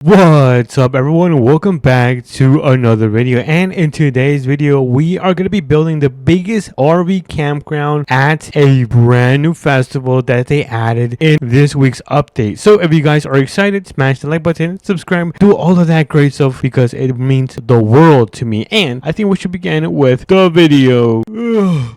What's up everyone, welcome back to another video, and in today's video we are going to be building the biggest RV campground at a brand new festival that they added in this week's update. So if you guys are excited, smash the like button, subscribe, do all of that great stuff because it means the world to me. And I think we should begin with the video.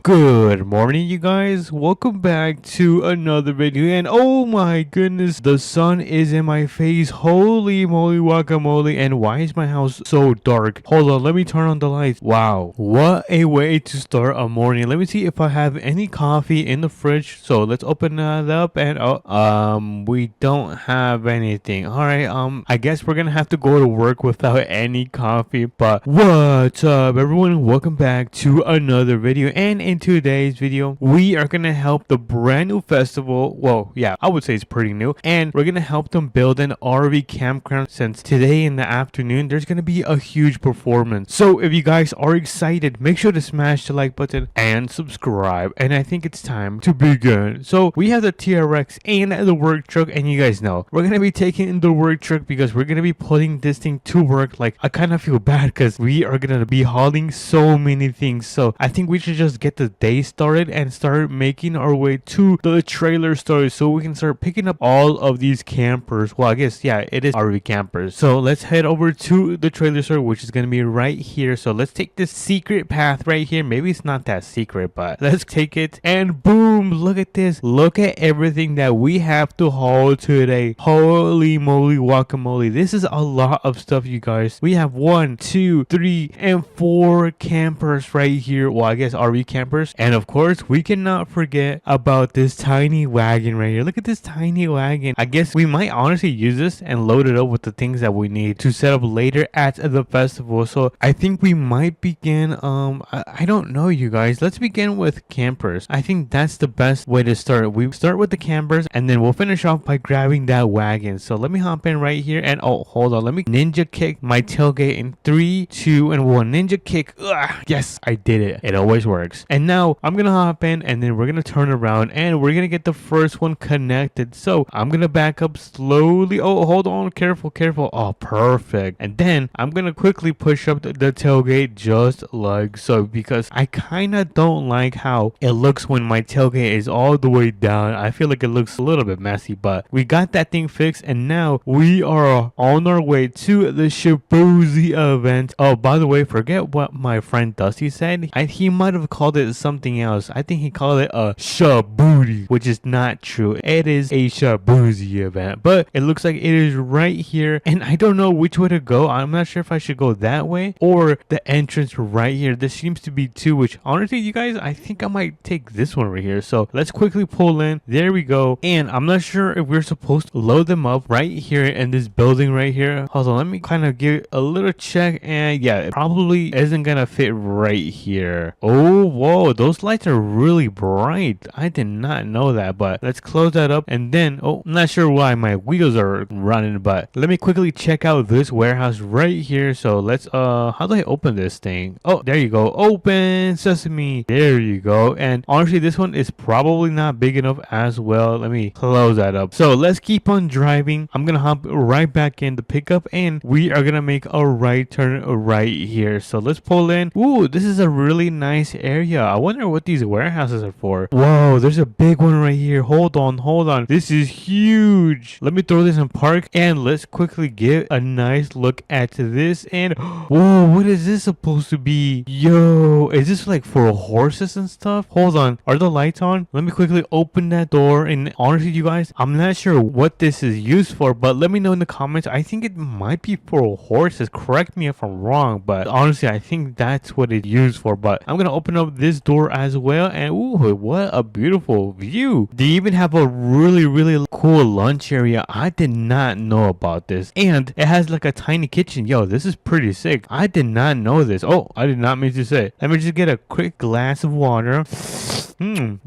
Good morning you guys, welcome back to another video, and oh my goodness, the sun is in my face. Holy moly guacamole. And why is my house so dark? Hold on, let me turn on the lights. Wow, what a way to start a morning. Let me see if I have any coffee in the fridge. So let's open that up, and we don't have anything. All right, I guess we're gonna have to go to work without any coffee. But what's up everyone, welcome back to another video, and in today's video we are gonna help the brand new festival. Well, yeah, I would say it's pretty new, and we're gonna help them build an RV campground, since today in the afternoon there's gonna be a huge performance. So if you guys are excited, make sure to smash the like button and subscribe, and I think it's time to begin. So we have the TRX and the work truck, and you guys know we're gonna be taking the work truck because we're gonna be putting this thing to work. Like, I kind of feel bad because we are gonna be hauling so many things, so I think we should just get the day started and start making our way to the trailer store so we can start picking up all of these campers. Well, I guess, yeah, it is RV campers. So let's head over to the trailer store, which is gonna be right here. So let's take this secret path right here. Maybe it's not that secret, but let's take it, and boom, look at this. Look at everything that we have to haul today. Holy moly guacamole, this is a lot of stuff, you guys. We have 1, 2, 3, and 4 campers right here. Well, I guess RV campers. And of course we cannot forget about this tiny wagon right here. Look at this tiny wagon. I guess we might honestly use this and load it up with the things that we need to set up later at the festival. So I think we might begin, I don't know, you guys. Let's begin with campers. I think that's the best way to start. We start with the campers, and then we'll finish off by grabbing that wagon. So let me hop in right here, and oh, hold on, let me ninja kick my tailgate in 3, 2, and 1. Ninja kick. Ugh, yes, I did it. It always works. And now I'm gonna hop in, and then we're gonna turn around, and we're gonna get the first one connected. So I'm gonna back up slowly. Oh, hold on, careful. Oh, perfect. And then I'm gonna quickly push up the tailgate just like so, because I kind of don't like how it looks when my tailgate is all the way down. I feel like it looks a little bit messy, but we got that thing fixed, and now we are on our way to the Shaboozey event. Oh, by the way, forget what my friend Dusty said. He might have called it something else. I think he called it a Shabooty, which is not true. It is a Shaboozey event, but it looks like it is right here, and I don't know which way to go. I'm not sure if I should go that way or the entrance right here. There seems to be two, which honestly, you guys, I think I might take this one right here. So let's quickly pull in. There we go. And I'm not sure if we're supposed to load them up right here in this building right here. Hold on, let me kind of give a little check, and yeah, it probably isn't gonna fit right here. Oh, whoa, those lights are really bright. I did not know that, but let's close that up. And then, oh, I'm not sure why my wheels are running, but let me quickly check out this warehouse right here. So let's how do I open this thing? Oh, there you go. Open sesame. There you go. And honestly, this one is probably not big enough as well. Let me close that up. So let's keep on driving. I'm gonna hop right back in the pickup, and we are gonna make a right turn right here. So let's pull in. Ooh, this is a really nice area. I wonder what these warehouses are for. Whoa, there's a big one right here. Hold on. This is huge. Let me throw this in park, and let's quickly get a nice look at this. And whoa, what is this supposed to be? Yo, is this like for horses and stuff? Hold on, are the lights on? Let me quickly open that door. And honestly, you guys, I'm not sure what this is used for, but let me know in the comments. I think it might be for horses. Correct me if I'm wrong, but honestly, I think that's what it's used for. But I'm gonna open up this door as well, and ooh, what a beautiful view. They even have a really cool lunch area. I did not know about this, and it has like a tiny kitchen. Yo, this is pretty sick. I did not know this. Oh, I did not mean to say. Let me just get a quick glass of water.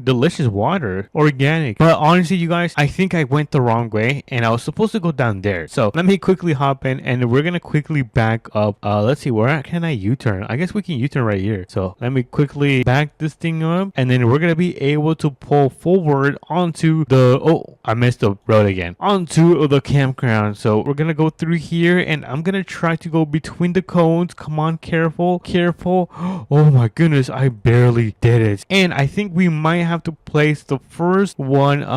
Delicious water, organic. But honestly, you guys, I think I went the wrong way and I was supposed to go down there. So let me quickly hop in and we're gonna quickly back up. Let's see, where can I U-turn? I guess we can U-turn right here. So let me quickly back this thing up, and then we're gonna be able to pull forward onto the, oh, I missed the road again, onto the campground. So we're gonna go through through here, and I'm gonna try to go between the cones. Come on, careful, careful. Oh my goodness, I barely did it. And I think we might have to place the first one.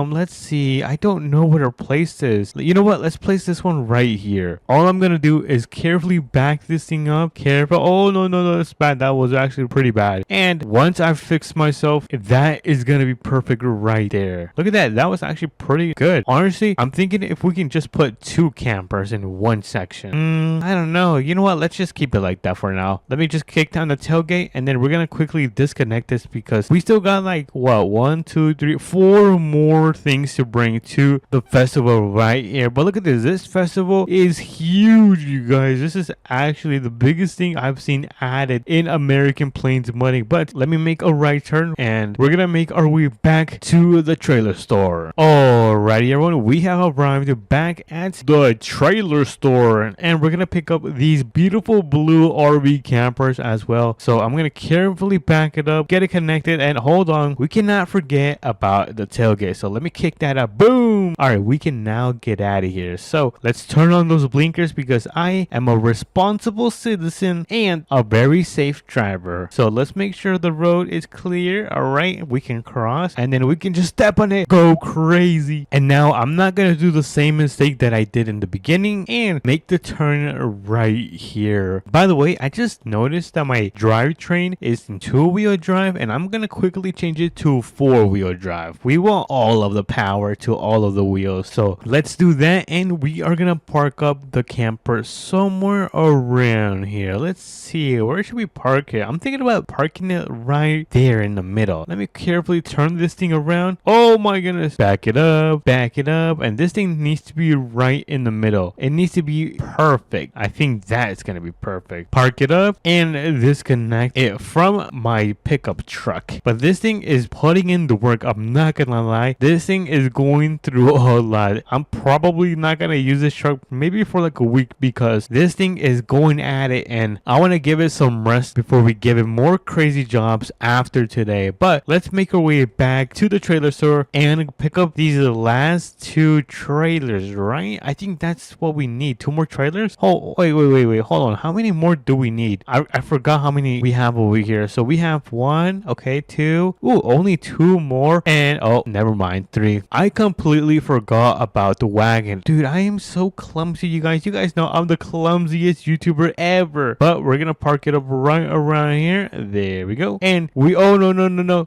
Let's see. I don't know where to place this. You know what? Let's place this one right here. All I'm gonna do is carefully back this thing up. Careful. Oh no, no, no, that's bad. That was actually pretty bad. And once I've fixed myself, that is gonna be perfect right there. Look at that. That was actually pretty good. Honestly, I'm thinking if we can just put 2 campers in one section. I don't know. You know what? Let's just keep it like that for now. Let me just kick down the tailgate, and then we're gonna quickly disconnect this because we still got like what, 1, 2, 3, 4 more things to bring to the festival right here. But look at this. This festival is huge, you guys. This is actually the biggest thing I've seen added in American Plains Modding. But let me make a right turn, and we're gonna make our way back to the trailer store. Alrighty, everyone, we have arrived back at the trailer store, and we're gonna pick up these beautiful blue RV campers as well. So I'm gonna carefully back it up, get it connected, and hold on, we cannot forget about the tailgate. So let me kick that up. Boom! Alright, we can now get out of here. So let's turn on those blinkers because I am a responsible citizen and a very safe driver. So let's make sure the road is clear. Alright, we can cross, and then we can just step on it, go crazy. And now I'm not gonna do the same mistake that I did in the beginning and make the turn right here. By the way, I just noticed that my drivetrain is in 2-wheel drive, and I'm gonna quickly change it to 4-wheel drive. We want all of the power to all of the wheels, so let's do that. And we are gonna park up the camper somewhere around here. Let's see, where should we park it? I'm thinking about parking it right there in the middle. Let me carefully turn this thing around. Oh my goodness, back it up, and this thing needs to be right in the middle. It needs to be perfect. I think that's gonna be perfect. Park it up and disconnect it from my pickup truck. But this thing is putting in the work. I'm not gonna lie, this thing is going through a lot. I'm probably not gonna use this truck maybe for like a week because this thing is going at it, and I want to give it some rest before we give it more crazy jobs after today. But let's make our way back to the trailer store and pick up these last 2 trailers, right? I think that's what we need. 2 more trailers. Oh, wait, hold on. How many more do we need? I forgot how many we have over here. So we have 1, okay, 2. Ooh, only 2 more. And oh, never mind, 3. I completely forgot about the wagon. Dude, I am so clumsy, you guys. You guys know I'm the clumsiest YouTuber ever. But we're gonna park it up right around here. There we go. And we, oh no.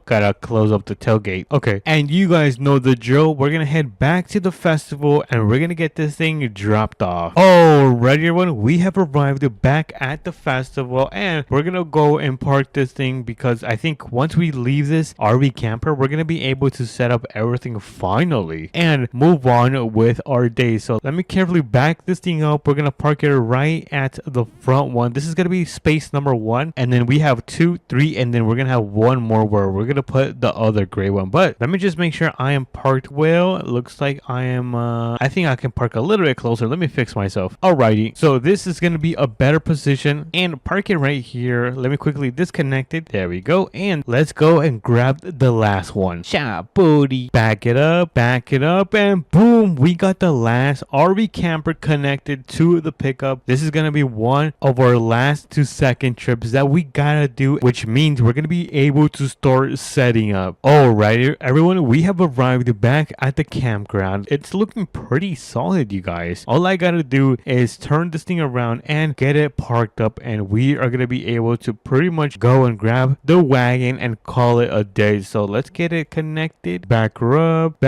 Gotta close up the tailgate. Okay. And you guys know the drill. We're gonna head back to the festival and we're gonna get this thing dropped off. Alrighty, everyone, we have arrived back at the festival, and we're gonna go and park this thing because I think once we leave this RV camper, we're gonna be able to set up everything finally and move on with our day. So let me carefully back this thing up. We're gonna park it right at the front one. This is gonna be space number 1, and then we have 2, 3, and then we're gonna have 1 more where we're gonna put the other gray one. But let me just make sure I am parked well. It looks like I am I think I can park a little bit closer. Let me fix myself. Alrighty, so this is gonna be a better position, and park it right here. Let me quickly disconnect it. There we go. And let's go and grab the last one. Booty. Back it up, and boom, we got the last RV camper connected to the pickup. This is gonna be one of our last 2-second trips that we gotta do, which means we're gonna be able to start setting up. Alright, everyone, we have arrived back at the campground. It's looking pretty solid, you guys. All I gotta do is turn this thing around and get it parked up, and we are gonna be able to pretty much go and grab the wagon and call it a day. So let's get it connected. Back her up,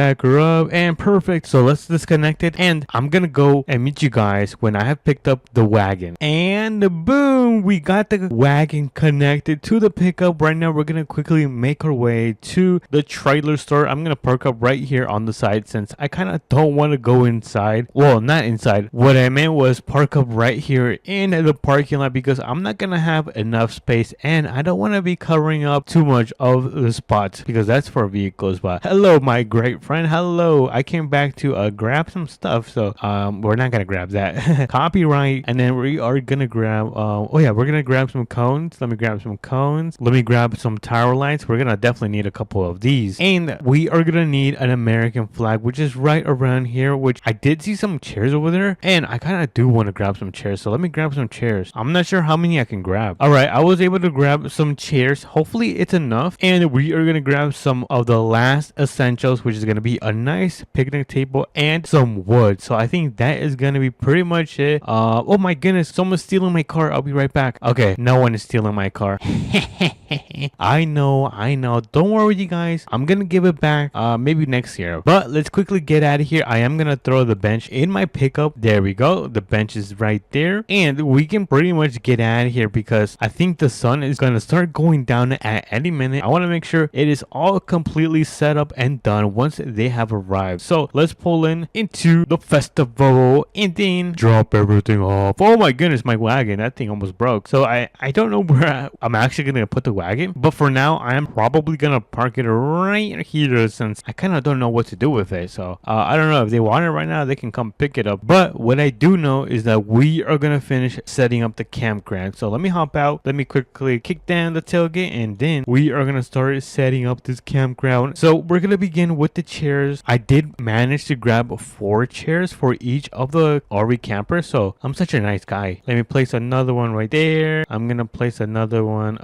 and perfect. So let's disconnect it, and I'm gonna go and meet you guys when I have picked up the wagon. And boom, we got the wagon connected to the pickup. Right now we're gonna quickly make our way to the trailer store. I'm gonna park up right here on the side since I kind of don't want to go inside. Well, not inside. What I meant was park up right here in the parking lot because I'm not gonna have enough space, and I don't want to be covering up too much of the spots because that's for vehicles. But hello, my great friend. Hello. I came back to grab some stuff, so we're not gonna grab that. Copyright. And then we are gonna grab oh yeah, we're gonna grab some cones. Let me grab some cones. Let me grab some tower lights. We're gonna definitely need a couple of these, and we are gonna need an American flag, which is right around here, which I did see some chairs over there, and I kind of do want to grab some chairs, so let me grab some chairs. I'm not sure how many I can grab. All right, I was able to grab some chairs. Hopefully it's enough, and we are gonna grab some of the last essentials, which is gonna be a nice picnic table and some wood. So I think that is gonna be pretty much it. Oh my goodness, someone's stealing my car. I'll be right back. Okay, no one is stealing my car. I know. Don't worry, you guys. I'm gonna give it back maybe next year. But let's quickly get out of here. I am gonna throw the bench in my pickup. There we go. The bench is right there, and we can pretty much get out of here because I think the sun is gonna start going down at any minute. I want to make sure it is all completely set up and done once they have arrived. So let's pull into the festival and then drop everything off. Oh my goodness, my wagon, that thing almost broke. So I don't know where I'm actually gonna put the wagon, but for now I am probably gonna park it right here since I kind of don't know what to do with it. So I don't know if they want it right now, they can come pick it up. But what I do know is that we are gonna finish setting up the campground. So let me hop out, let me quickly kick down the tailgate, and then we are gonna start setting up this campground. So we're gonna begin with the chairs. I did manage to grab 4 chairs for each of the RV campers, so I'm such a nice guy. Let me place another one right there. I'm gonna place another one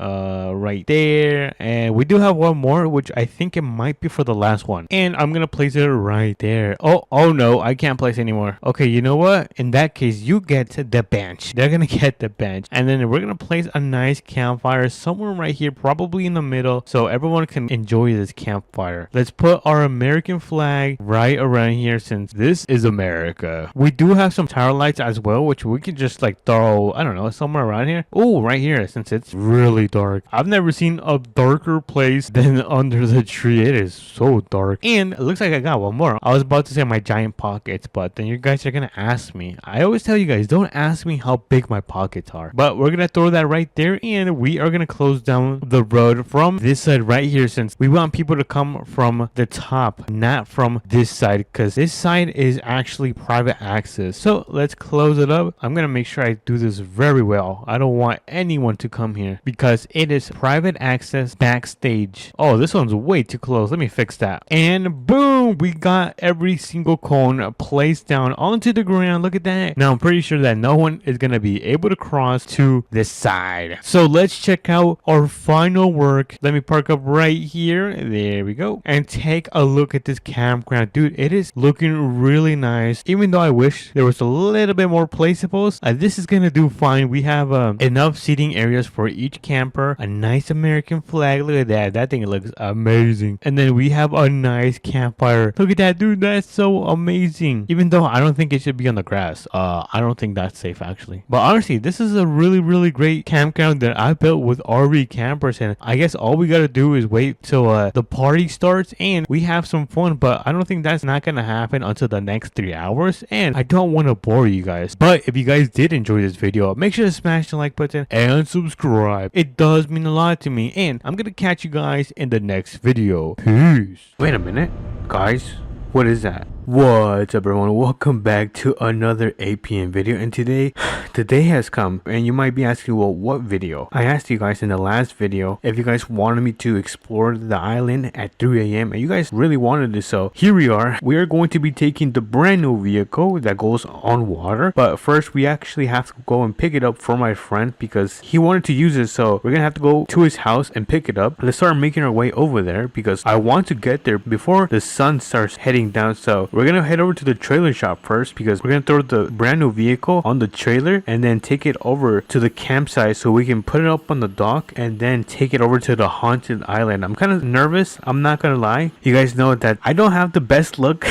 right there, and we do have one more, which I think it might be for the last one, and I'm gonna place it right there. Oh no, I can't place anymore. Okay, you know what, in that case you get the bench. They're gonna get the bench, and then we're gonna place a nice campfire somewhere right here, probably in the middle, so everyone can enjoy this campfire. Let's put our American flag right around here since this is America. We do have some tower lights as well, which we can just like throw, I don't know, somewhere around here. Oh, right here, since it's really dark. I've never seen a darker place than under the tree. It is so dark. And it looks like I got one more. I was about to say my giant pockets, but then you guys are gonna ask me. I always tell you guys, don't ask me how big my pockets are. But we're gonna throw that right there, and we are gonna close down the road from this side right here since we want people to come from the top, not from this side, because this side is actually private access. So let's close it up. I'm gonna make sure I do this very well. I don't want anyone to come here because it is private access backstage. Oh, this one's way too close. Let me fix that. And boom, we got every single cone placed down onto the ground. Look at that. Now I'm pretty sure that no one is gonna be able to cross to this side. So let's check out our final work. Let me park up right here. There we go. And take a look at this campground. Dude, it is looking really nice. Even though I wish there was a little bit more placeables, this is gonna do fine. We have enough seating areas for each camper. A nice American flag. Look at that. That thing looks amazing. And then we have a nice campfire. Look at that, dude. That's so amazing. Even though I don't think it should be on the grass. I don't think that's safe actually. But honestly, this is a really great campground that I built with RV campers, and I guess all we gotta do is wait till the party starts and we have some fun. But I don't think that's not gonna happen until the next 3 hours, and I don't want to bore you guys. But if you guys did enjoy this video, make sure to smash the like button and subscribe. It does mean a lot to me, and I'm gonna catch you guys in the next video. Peace. Wait a minute, guys. What is that? What's up, everyone? Welcome back to another APM video, and today the day has come, and you might be asking, well, what video? I asked you guys in the last video if you guys wanted me to explore the island at 3 a.m. and you guys really wanted it, so here we are. We are going to be taking the brand new vehicle that goes on water, but first we actually have to go and pick it up for my friend because he wanted to use it, so we're gonna have to go to his house and pick it up. Let's start making our way over there because I want to get there before the sun starts heading down. So we're gonna head over to the trailer shop first because we're gonna throw the brand new vehicle on the trailer and then take it over to the campsite so we can put it up on the dock and then take it over to the haunted island. I'm kind of nervous, I'm not gonna lie. You guys know that I don't have the best luck.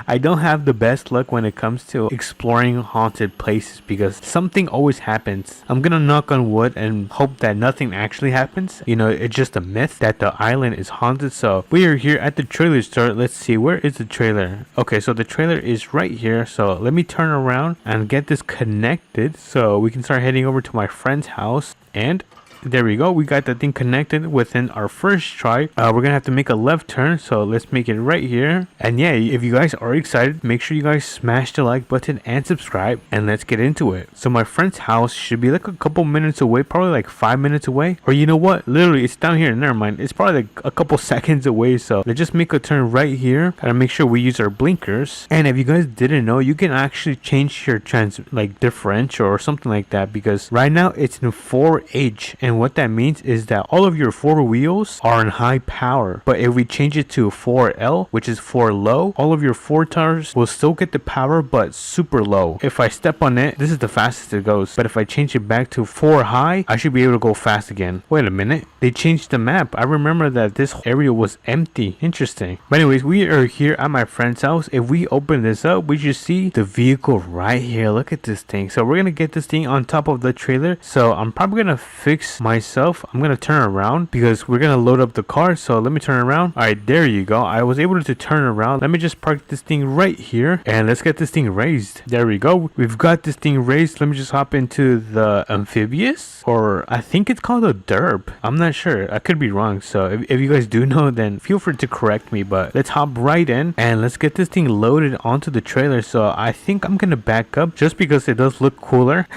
I don't have the best luck when it comes to exploring haunted places because something always happens. I'm gonna knock on wood and hope that nothing actually happens. You know, it's just a myth that the island is haunted. So we are here at the trailer store. Let's see, where is the trailer? Okay, so the trailer is right here, so let me turn around and get this connected so we can start heading over to my friend's house. And There we go. We got the thing connected within our first try. We're gonna have to make a left turn, so let's make it right here. And yeah, if you guys are excited, make sure you guys smash the like button and subscribe, and let's get into it. So my friend's house should be like a couple minutes away, probably like 5 minutes away. Or you know what? Literally, it's down here. Never mind. It's probably like a couple seconds away. So let's just make a turn right here. Gotta make sure we use our blinkers. And if you guys didn't know, you can actually change your differential or something like that, because right now it's in 4H, and what that means is that all of your four wheels are in high power. But if we change it to 4L, which is 4 low, all of your four tires will still get the power but super low. If I step on it, this is the fastest it goes. But if I change it back to 4 high, I should be able to go fast again. Wait a minute, they changed the map. I remember that this area was empty. Interesting. But anyways, we are here at my friend's house. If we open this up, we should see the vehicle right here. Look at this thing. So we're gonna get this thing on top of the trailer. So I'm probably gonna fix myself. I'm gonna turn around because we're gonna load up the car. So let me turn around. All right, there you go. I was able to turn around. Let me just park this thing right here and let's get this thing raised. There we go. We've got this thing raised. Let me just hop into the amphibious, or I think it's called a derp. I'm not sure. I could be wrong. So if you guys do know, then feel free to correct me. But let's hop right in and let's get this thing loaded onto the trailer. So I think I'm gonna back up just because it does look cooler.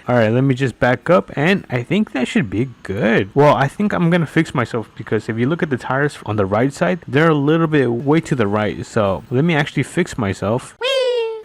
All right, let me just back up, and I think that should be good. Well, I think I'm gonna fix myself because if you look at the tires on the right side, they're a little bit way to the right. So let me actually fix myself.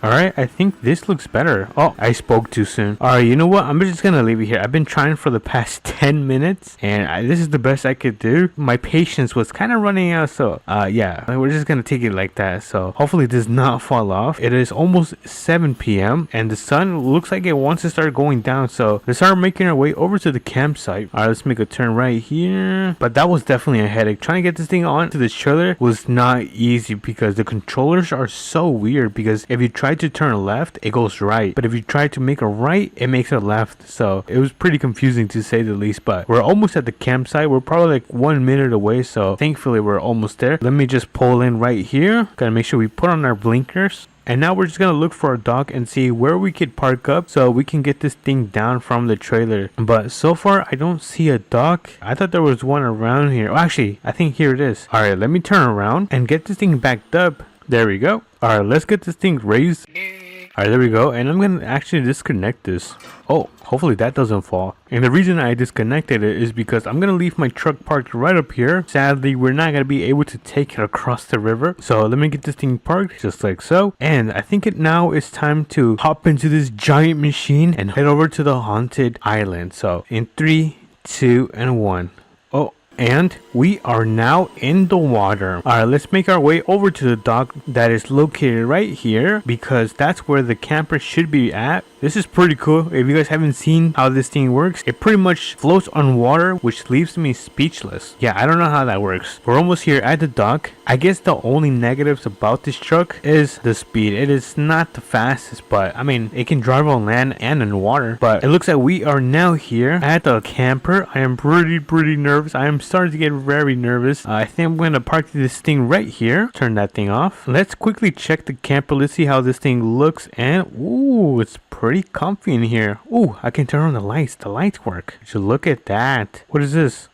Alright, I think this looks better. Oh, I spoke too soon. Alright, you know what? I'm just gonna leave it here. I've been trying for the past 10 minutes, and this is the best I could do. My patience was kind of running out, so yeah, we're just gonna take it like that. So hopefully it does not fall off. It is almost 7 p.m. and the sun looks like it wants to start going down. So let's start making our way over to the campsite. Alright, let's make a turn right here. But that was definitely a headache. Trying to get this thing onto this trailer was not easy because the controllers are so weird, because if you try to turn left, it goes right, but if you try to make a right, it makes a left. So it was pretty confusing to say the least. But we're almost at the campsite. We're probably like 1 minute away, so thankfully we're almost there. Let me just pull in right here. Gotta make sure we put on our blinkers. And now we're just gonna look for a dock and see where we could park up so we can get this thing down from the trailer. But so far I don't see a dock. I thought there was one around here. Oh, actually, I think here it is. All right, let me turn around and get this thing backed up. There we go. All right, let's get this thing raised. All right, there we go. And I'm gonna actually disconnect this. Oh, hopefully that doesn't fall. And the reason I disconnected it is because I'm gonna leave my truck parked right up here. Sadly, we're not gonna be able to take it across the river. So let me get this thing parked just like so. And I think now is time to hop into this giant machine and head over to the haunted island. So in 3, 2, and 1. Oh, and we are now in the water. All right, let's make our way over to the dock that is located right here, because that's where the camper should be at. This is pretty cool. If you guys haven't seen how this thing works, it pretty much floats on water, which leaves me speechless. Yeah, I don't know how that works. We're almost here at the dock. I guess the only negatives about this truck is the speed. It is not the fastest, but I mean, it can drive on land and in water. But it looks like we are now here at the camper. I am pretty nervous. I am starting to get very nervous. I think I'm going to park this thing right here. Turn that thing off. Let's quickly check the camper. Let's see how this thing looks. And ooh, it's pretty comfy in here. Ooh, I can turn on the lights. The lights work. So look at that. What is this?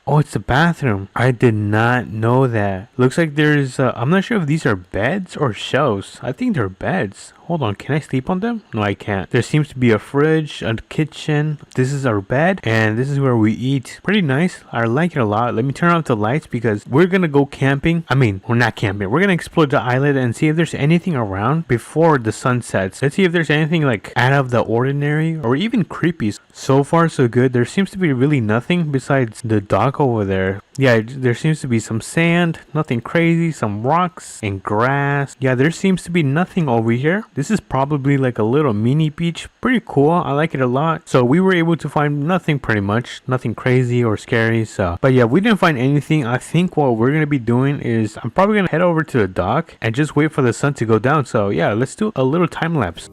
Oh, it's the bathroom. I did not know that. Looks like there's I'm not sure if these are beds or shelves. I think they're beds. Hold on, can I sleep on them? No, I can't. There seems to be a fridge, a kitchen. This is our bed, and this is where we eat. Pretty nice. I like it a lot. Let me turn off the lights because we're gonna go camping. I mean, we're not camping. We're gonna explore the island and see if there's anything around before the sun sets. Let's see if there's anything like out of the ordinary or even creepy. So far, so good. There seems to be really nothing besides the dock over there. Yeah, there seems to be some sand, nothing crazy, some rocks and grass. Yeah, there seems to be nothing over here. This is probably like a little mini beach. Pretty cool. I like it a lot. So we were able to find nothing, pretty much. Nothing crazy or scary. So, but yeah, we didn't find anything. I think what we're going to be doing is I'm probably going to head over to the dock and just wait for the sun to go down. So yeah, let's do a little time lapse.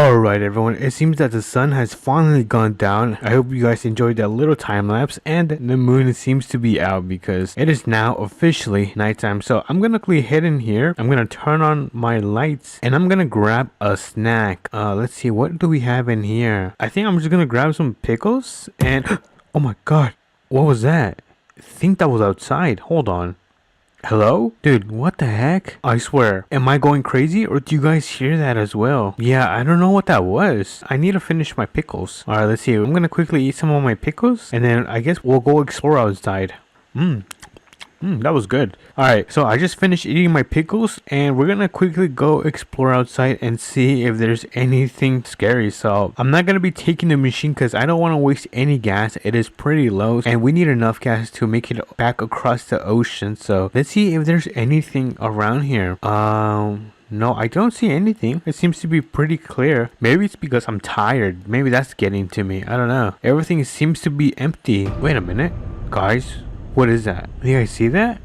Alright everyone, it seems that the sun has finally gone down. I hope you guys enjoyed that little time lapse, and the moon seems to be out because it is now officially nighttime. So I'm gonna quickly head in here, I'm gonna turn on my lights, and I'm gonna grab a snack. Let's see, what do we have in here? I think I'm just gonna grab some pickles and oh my god, what was that? I think that was outside. Hold on. Hello? Dude, what the heck? I swear, am I going crazy or do you guys hear that as well? Yeah, I don't know what that was. I need to finish my pickles. Alright, let's see. I'm gonna quickly eat some of my pickles and then I guess we'll go explore outside. That was good. Alright, so I just finished eating my pickles and we're gonna quickly go explore outside and see if there's anything scary. So I'm not gonna be taking the machine because I don't want to waste any gas. It is pretty low and we need enough gas to make it back across the ocean. So let's see if there's anything around here. No, I don't see anything. It seems to be pretty clear. Maybe it's because I'm tired. Maybe that's getting to me. I don't know. Everything seems to be empty. Wait a minute, guys. What is that? Do you guys see that?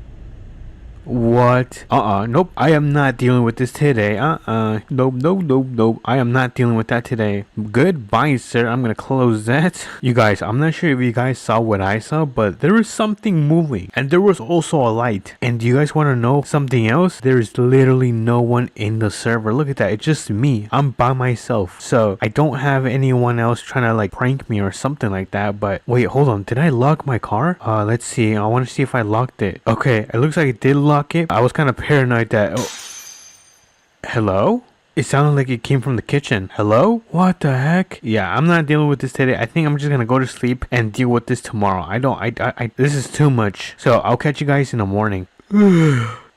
What? Nope. I am not dealing with this today. Nope. I am not dealing with that today. Goodbye, sir. I'm gonna close that. You guys, I'm not sure if you guys saw what I saw, but there was something moving. And there was also a light. And do you guys want to know something else? There is literally no one in the server. Look at that. It's just me. I'm by myself. So I don't have anyone else trying to like prank me or something like that. But wait, hold on. Did I lock my car? Let's see. I want to see if I locked it. Okay, it looks like it did lock it. I was kind of paranoid that hello? It sounded like it came from the kitchen. Hello? What the heck? Yeah, I'm not dealing with this today. I think I'm just gonna go to sleep and deal with this tomorrow. This is too much. So I'll catch you guys in the morning.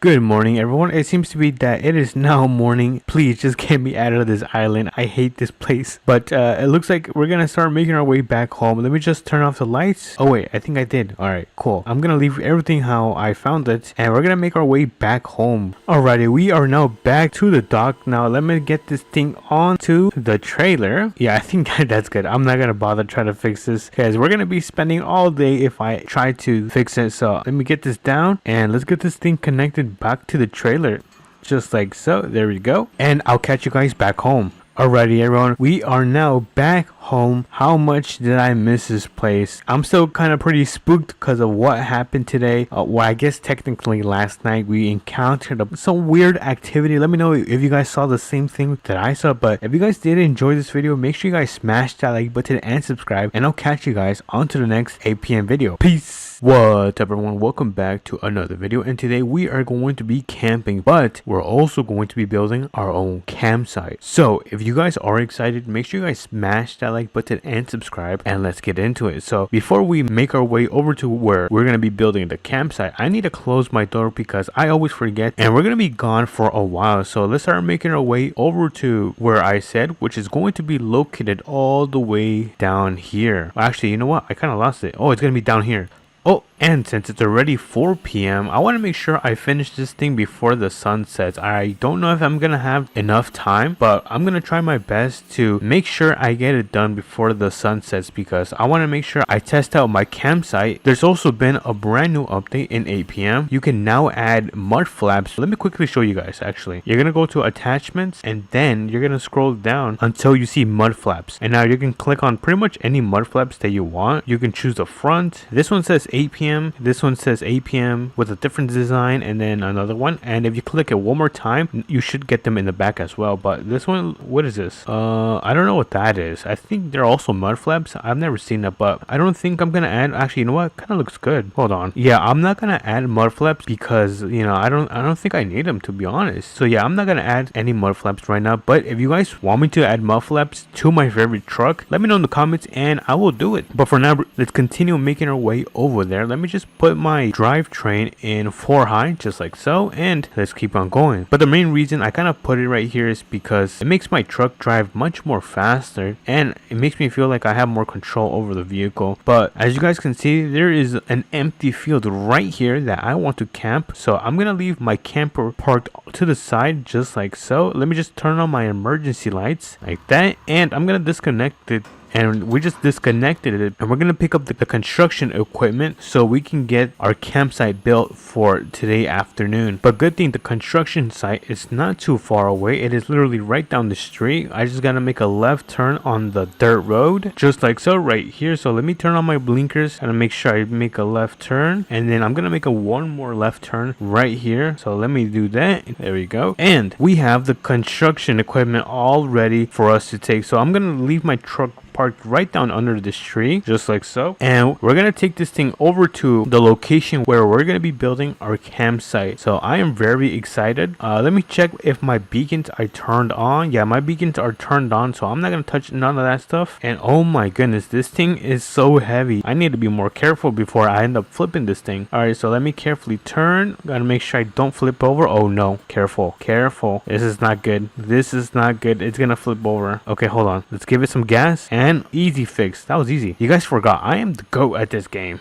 Good morning, everyone. It seems to be that it is now morning. Please just get me out of this island. I hate this place. But it looks like we're gonna start making our way back home. Let me just turn off the lights. Oh wait, I think I did. Alright, cool. I'm gonna leave everything how I found it and we're gonna make our way back home. Alrighty, we are now back to the dock. Now let me get this thing onto the trailer. Yeah, I think that's good. I'm not gonna bother trying to fix this because we're gonna be spending all day if I try to fix it. So let me get this down and let's get this thing connected back to the trailer just like so. There we go, and I'll catch you guys back home. Alrighty everyone, we are now back home. How much did I miss this place? I'm still kind of pretty spooked because of what happened today. Well, I guess technically last night we encountered some weird activity. Let me know if you guys saw the same thing that I saw. But if you guys did enjoy this video, make sure you guys smash that like button and subscribe, and I'll catch you guys on to the next APM video. Peace. What's up everyone, welcome back to another video, and today we are going to be camping, but we're also going to be building our own campsite. So if you guys are excited, make sure you guys smash that like button and subscribe, and let's get into it. So before we make our way over to where we're going to be building the campsite, I need to close my door because I always forget, and we're going to be gone for a while. So let's start making our way over to where I said, which is going to be located all the way down here. Actually, you know what, I kind of lost it. Oh, it's going to be down here. Oh, and since it's already 4 p.m, I want to make sure I finish this thing before the sun sets. I don't know if I'm going to have enough time, but I'm going to try my best to make sure I get it done before the sun sets because I want to make sure I test out my campsite. There's also been a brand new update in APM. You can now add mud flaps. Let me quickly show you guys actually. You're going to go to attachments and then you're going to scroll down until you see mud flaps. And now you can click on pretty much any mud flaps that you want. You can choose the front. This one says APM. This one says APM with a different design, and then another one, and if you click it one more time you should get them in the back as well. But this one, what is this? I don't know what that is. I think they're also mud flaps. I've never seen that, but I don't think I'm gonna add. Actually, you know what, kind of looks good. Hold on. Yeah, I'm not gonna add mud flaps because, you know, I don't think I need them, to be honest. So yeah, I'm not gonna add any mud flaps right now. But if you guys want me to add mud flaps to my favorite truck, let me know in the comments and I will do it. But for now, let's continue making our way over there. Let me just put my drivetrain in 4 high just like so, and let's keep on going. But the main reason I kind of put it right here is because it makes my truck drive much more faster and it makes me feel like I have more control over the vehicle. But as you guys can see, there is an empty field right here that I want to camp, so I'm gonna leave my camper parked to the side just like so. Let me just turn on my emergency lights like that, and I'm gonna disconnect it and we just disconnected it, and we're gonna pick up the construction equipment so we can get our campsite built for today afternoon. But good thing, the construction site is not too far away. It is literally right down the street. I just gotta make a left turn on the dirt road, just like so right here. So let me turn on my blinkers and make sure I make a left turn, and then I'm gonna make a one more left turn right here. So let me do that. There we go. And we have the construction equipment all ready for us to take. So I'm gonna leave my truck parked right down under this tree, just like so, and we're gonna take this thing over to the location where we're gonna be building our campsite. So I am very excited. Let me check if my beacons are turned on. Yeah, my beacons are turned on, so I'm not gonna touch none of that stuff. And oh my goodness, this thing is so heavy. I need to be more careful before I end up flipping this thing. All right, so let me carefully turn. Gotta make sure I don't flip over. Oh no, careful, careful. This is not good. This is not good. It's gonna flip over. Okay, hold on. Let's give it some gas. And easy fix. That was easy. You guys forgot I am the GOAT at this game.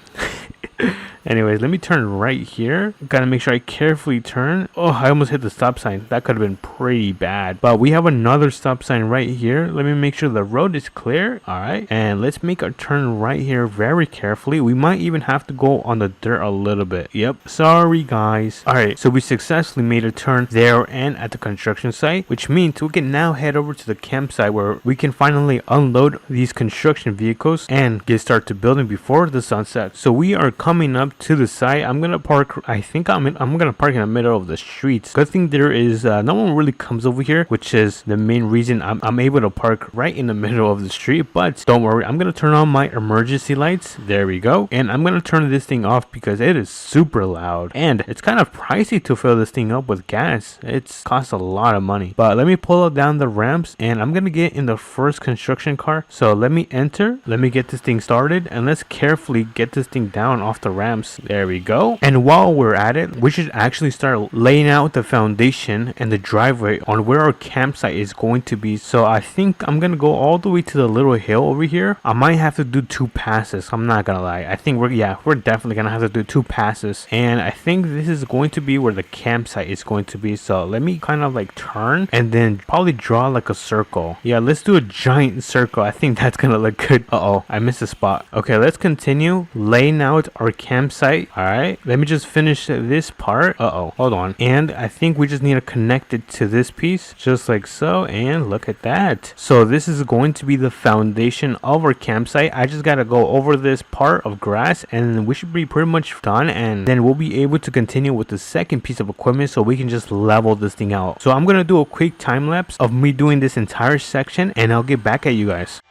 Anyways, let me turn right here. Gotta make sure I carefully turn. Oh, I almost hit the stop sign. That could have been pretty bad. But we have another stop sign right here. Let me make sure the road is clear. All right. And let's make our turn right here very carefully. We might even have to go on the dirt a little bit. Yep. Sorry, guys. All right. So we successfully made a turn there and at the construction site, which means we can now head over to the campsite where we can finally unload these construction vehicles and get started to building before the sunset. So we are coming up to the site. I'm gonna park. I think I'm gonna park in the middle of the streets. Good thing there is no one really comes over here, which is the main reason I'm able to park right in the middle of the street. But don't worry, I'm gonna turn on my emergency lights. There we go. And I'm gonna turn this thing off because it is super loud and it's kind of pricey to fill this thing up with gas. It's costs a lot of money. But let me pull down the ramps and I'm gonna get in the first construction car. So let me enter. Let me get this thing started and let's carefully get this thing down off the ramps. There we go. And while we're at it, we should actually start laying out the foundation and the driveway on where our campsite is going to be. So I think I'm gonna go all the way to the little hill over here. I might have to do 2 passes. I'm not gonna lie. I think we're definitely gonna have to do 2 passes. And I think this is going to be where the campsite is going to be. So let me kind of like turn and then probably draw like a circle. Yeah, let's do a giant circle. I think that's gonna look good. Uh-oh, I missed a spot. Okay, let's continue laying out our campsite. All right, let me just finish this part. Uh-oh, hold on. And I think we just need to connect it to this piece, just like so. And look at that. So this is going to be the foundation of our campsite. I just gotta go over this part of grass and we should be pretty much done, and then we'll be able to continue with the second piece of equipment so we can just level this thing out. So I'm gonna do a quick time lapse of me doing this entire section and I'll get back at you guys.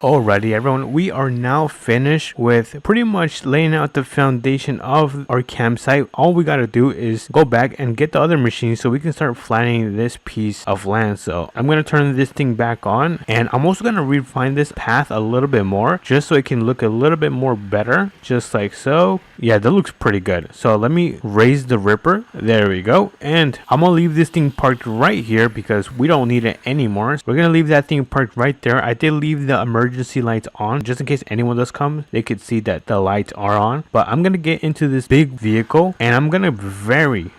Alrighty everyone, we are now finished with pretty much laying out the foundation of our campsite. All we gotta do is go back and get the other machines so we can start flattening this piece of land. So I'm gonna turn this thing back on and I'm also gonna refine this path a little bit more just so it can look a little bit more better, just like so. Yeah, that looks pretty good. So let me raise the ripper. There we go. And I'm gonna leave this thing parked right here because we don't need it anymore. We're gonna leave that thing parked right there. I did leave the emergency lights on just in case anyone does come, they could see that the lights are on. But I'm gonna get into this big vehicle and I'm gonna very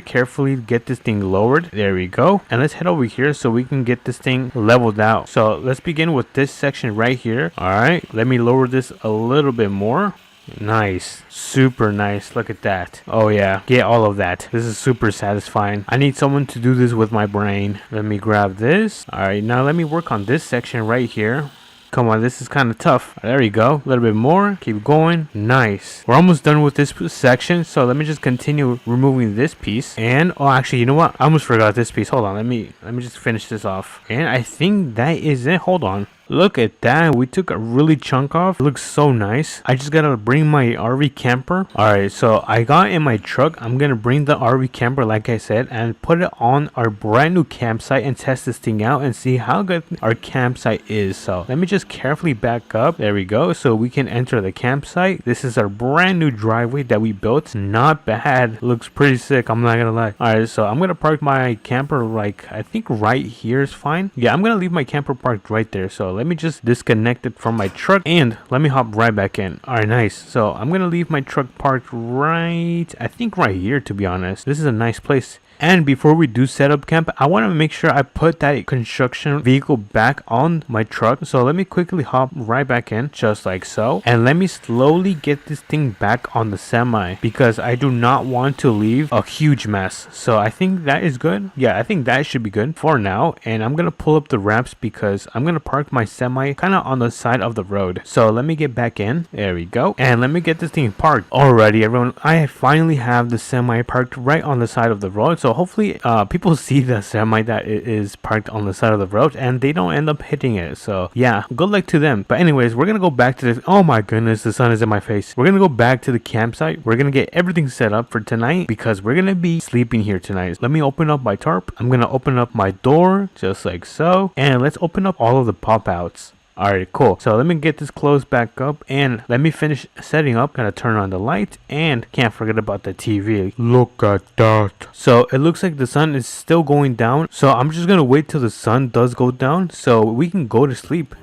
carefully get this thing lowered. There we go. And let's head over here so we can get this thing leveled out. So let's begin with this section right here. All right, let me lower this a little bit more. Nice, super nice. Look at that. Oh yeah, get all of that. This is super satisfying. I need someone to do this with my brain. Let me grab this. All right, now let me work on this section right here. Come on, this is kind of tough. There you go. A little bit more. Keep going. Nice. We're almost done with this section. So let me just continue removing this piece. And oh, actually, you know what? I almost forgot this piece. Hold on. Let me just finish this off. And I think that is it. Hold on. Look at that. We took a really chunk off. It looks so nice. I just gotta bring my RV camper. Alright, so I got in my truck. I'm gonna bring the RV camper like I said and put it on our brand new campsite and test this thing out and see how good our campsite is. So let me just carefully back up. There we go. So we can enter the campsite. This is our brand new driveway that we built. Not bad. Looks pretty sick. I'm not gonna lie. Alright, so I'm gonna park my camper like I think right here is fine. Yeah, I'm gonna leave my camper parked right there. So let me just disconnect it from my truck and let me hop right back in. All right, nice. So I'm gonna leave my truck parked right, I think right here, to be honest. This is a nice place. And before we do set up camp, I want to make sure I put that construction vehicle back on my truck. So let me quickly hop right back in, just like so. And let me slowly get this thing back on the semi, because I do not want to leave a huge mess. So I think that is good. Yeah, I think that should be good for now. And I'm gonna pull up the ramps because I'm gonna park my semi kind of on the side of the road. So let me get back in. There we go. And let me get this thing parked. Alrighty, everyone, I finally have the semi parked right on the side of the road. So hopefully people see the semi that it is parked on the side of the road and they don't end up hitting it. So yeah, good luck to them. But anyways, we're gonna go back to this. Oh my goodness, the sun is in my face. We're gonna go back to the campsite. We're gonna get everything set up for tonight because we're gonna be sleeping here tonight. Let me open up my tarp. I'm gonna open up my door just like so, and let's open up all of the pop outs. Alright, cool. So let me get this closed back up and let me finish setting up. Gonna turn on the light and can't forget about the TV. Look at that. So it looks like the sun is still going down. So I'm just gonna wait till the sun does go down so we can go to sleep.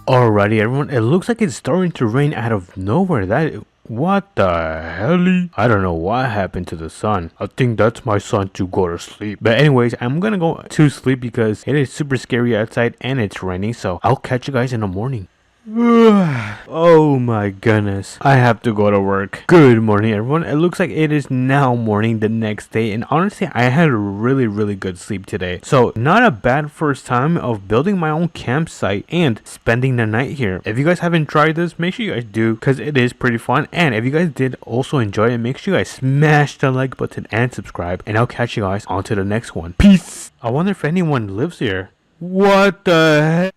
Alrighty, everyone. It looks like it's starting to rain out of nowhere. What the hell? I don't know what happened to the sun. I think that's my son to go to sleep. But anyways, I'm gonna go to sleep because it is super scary outside and it's raining. So I'll catch you guys in the morning. Oh my goodness, I have to go to work. Good morning, everyone. It looks like it is now morning the next day, and honestly I had a really good sleep today. So not a bad first time of building my own campsite and spending the night here. If you guys haven't tried this, make sure you guys do because it is pretty fun. And if you guys did also enjoy it, make sure you guys smash the like button and subscribe, and I'll catch you guys on to the next one. Peace. I wonder if anyone lives here. What the heck?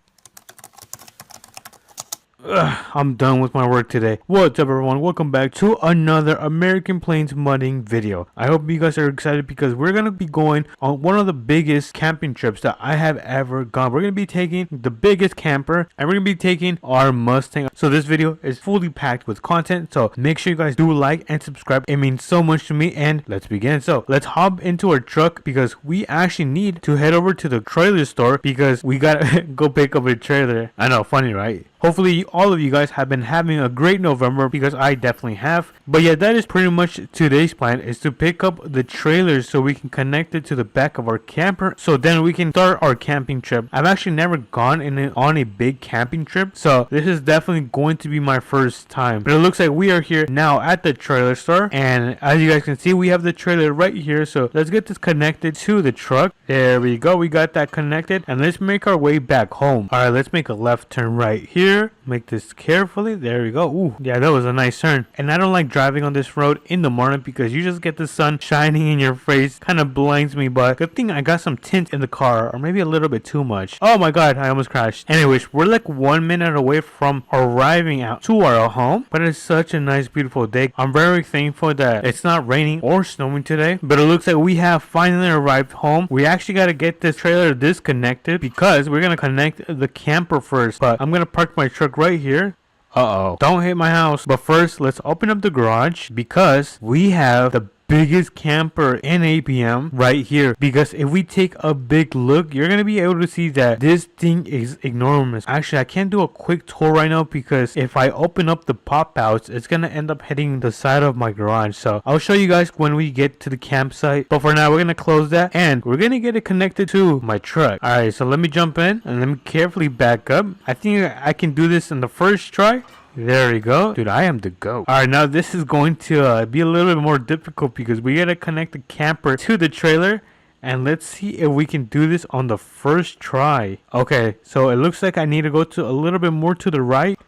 I'm done with my work today. What's up, everyone? Welcome back to another American Plains mudding video. I hope you guys are excited because we're gonna be going on one of the biggest camping trips that I have ever gone. We're gonna be taking the biggest camper and we're gonna be taking our Mustang. So this video is fully packed with content, so make sure you guys do like and subscribe. It means so much to me, and let's begin. So let's hop into our truck because we actually need to head over to the trailer store because we gotta go pick up a trailer. I know, funny, right? Hopefully all of you guys have been having a great November because I definitely have. But yeah, that is pretty much today's plan, is to pick up the trailers so we can connect it to the back of our camper so then we can start our camping trip. I've actually never gone on a big camping trip, so this is definitely going to be my first time. But it looks like we are here now at the trailer store, and as you guys can see, we have the trailer right here. So let's get this connected to the truck. There we go, we got that connected, and let's make our way back home. Alright, let's make a left turn right here. Make this carefully. There we go. Ooh, yeah, that was a nice turn. And I don't like driving on this road in the morning because you just get the sun shining in your face. Kind of blinds me, but good thing I got some tint in the car, or maybe a little bit too much. Oh my god, I almost crashed. Anyways, we're like 1 minute away from arriving out to our home, but it's such a nice, beautiful day. I'm very thankful that it's not raining or snowing today, but it looks like we have finally arrived home. We actually got to get this trailer disconnected because we're going to connect the camper first, but I'm going to park my truck right here. Don't hit my house. But first, let's open up the garage because we have the biggest camper in APM right here. Because if we take a big look, you're gonna be able to see that this thing is enormous. Actually, I can't do a quick tour right now because if I open up the pop outs, it's gonna end up hitting the side of my garage. So I'll show you guys when we get to the campsite, but for now we're gonna close that and we're gonna get it connected to my truck. Alright, so let me jump in and let me carefully back up. I think I can do this in the first try. There we go. Dude, I am the GOAT. Alright, now this is going to be a little bit more difficult because we gotta connect the camper to the trailer. And let's see if we can do this on the first try. Okay, so it looks like I need to go to a little bit more to the right.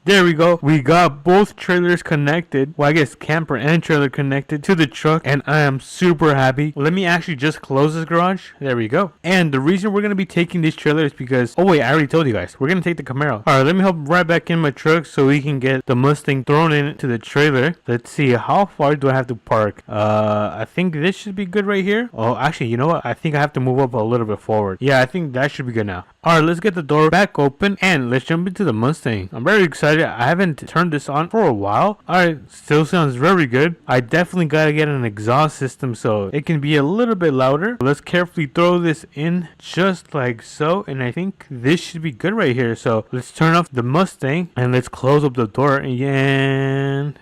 There we go. We got both trailers connected. Well, I guess camper and trailer connected to the truck. And I am super happy. Let me actually just close this garage. There we go. And the reason we're going to be taking this trailer is because... Oh, wait. I already told you guys. We're going to take the Camaro. Alright, let me hop right back in my truck so we can get the Mustang thrown into the trailer. Let's see. How far do I have to park? I think this should be good right here. Oh, actually, you know what? I think I have to move up a little bit forward. Yeah, I think that should be good now. Alright, let's get the door back open and let's jump into the Mustang. I'm very excited I haven't turned this on for a while. Alright, still sounds very good. I definitely gotta get an exhaust system so it can be a little bit louder. Let's carefully throw this in just like so, and I think this should be good right here. So let's turn off the Mustang and let's close up the door, and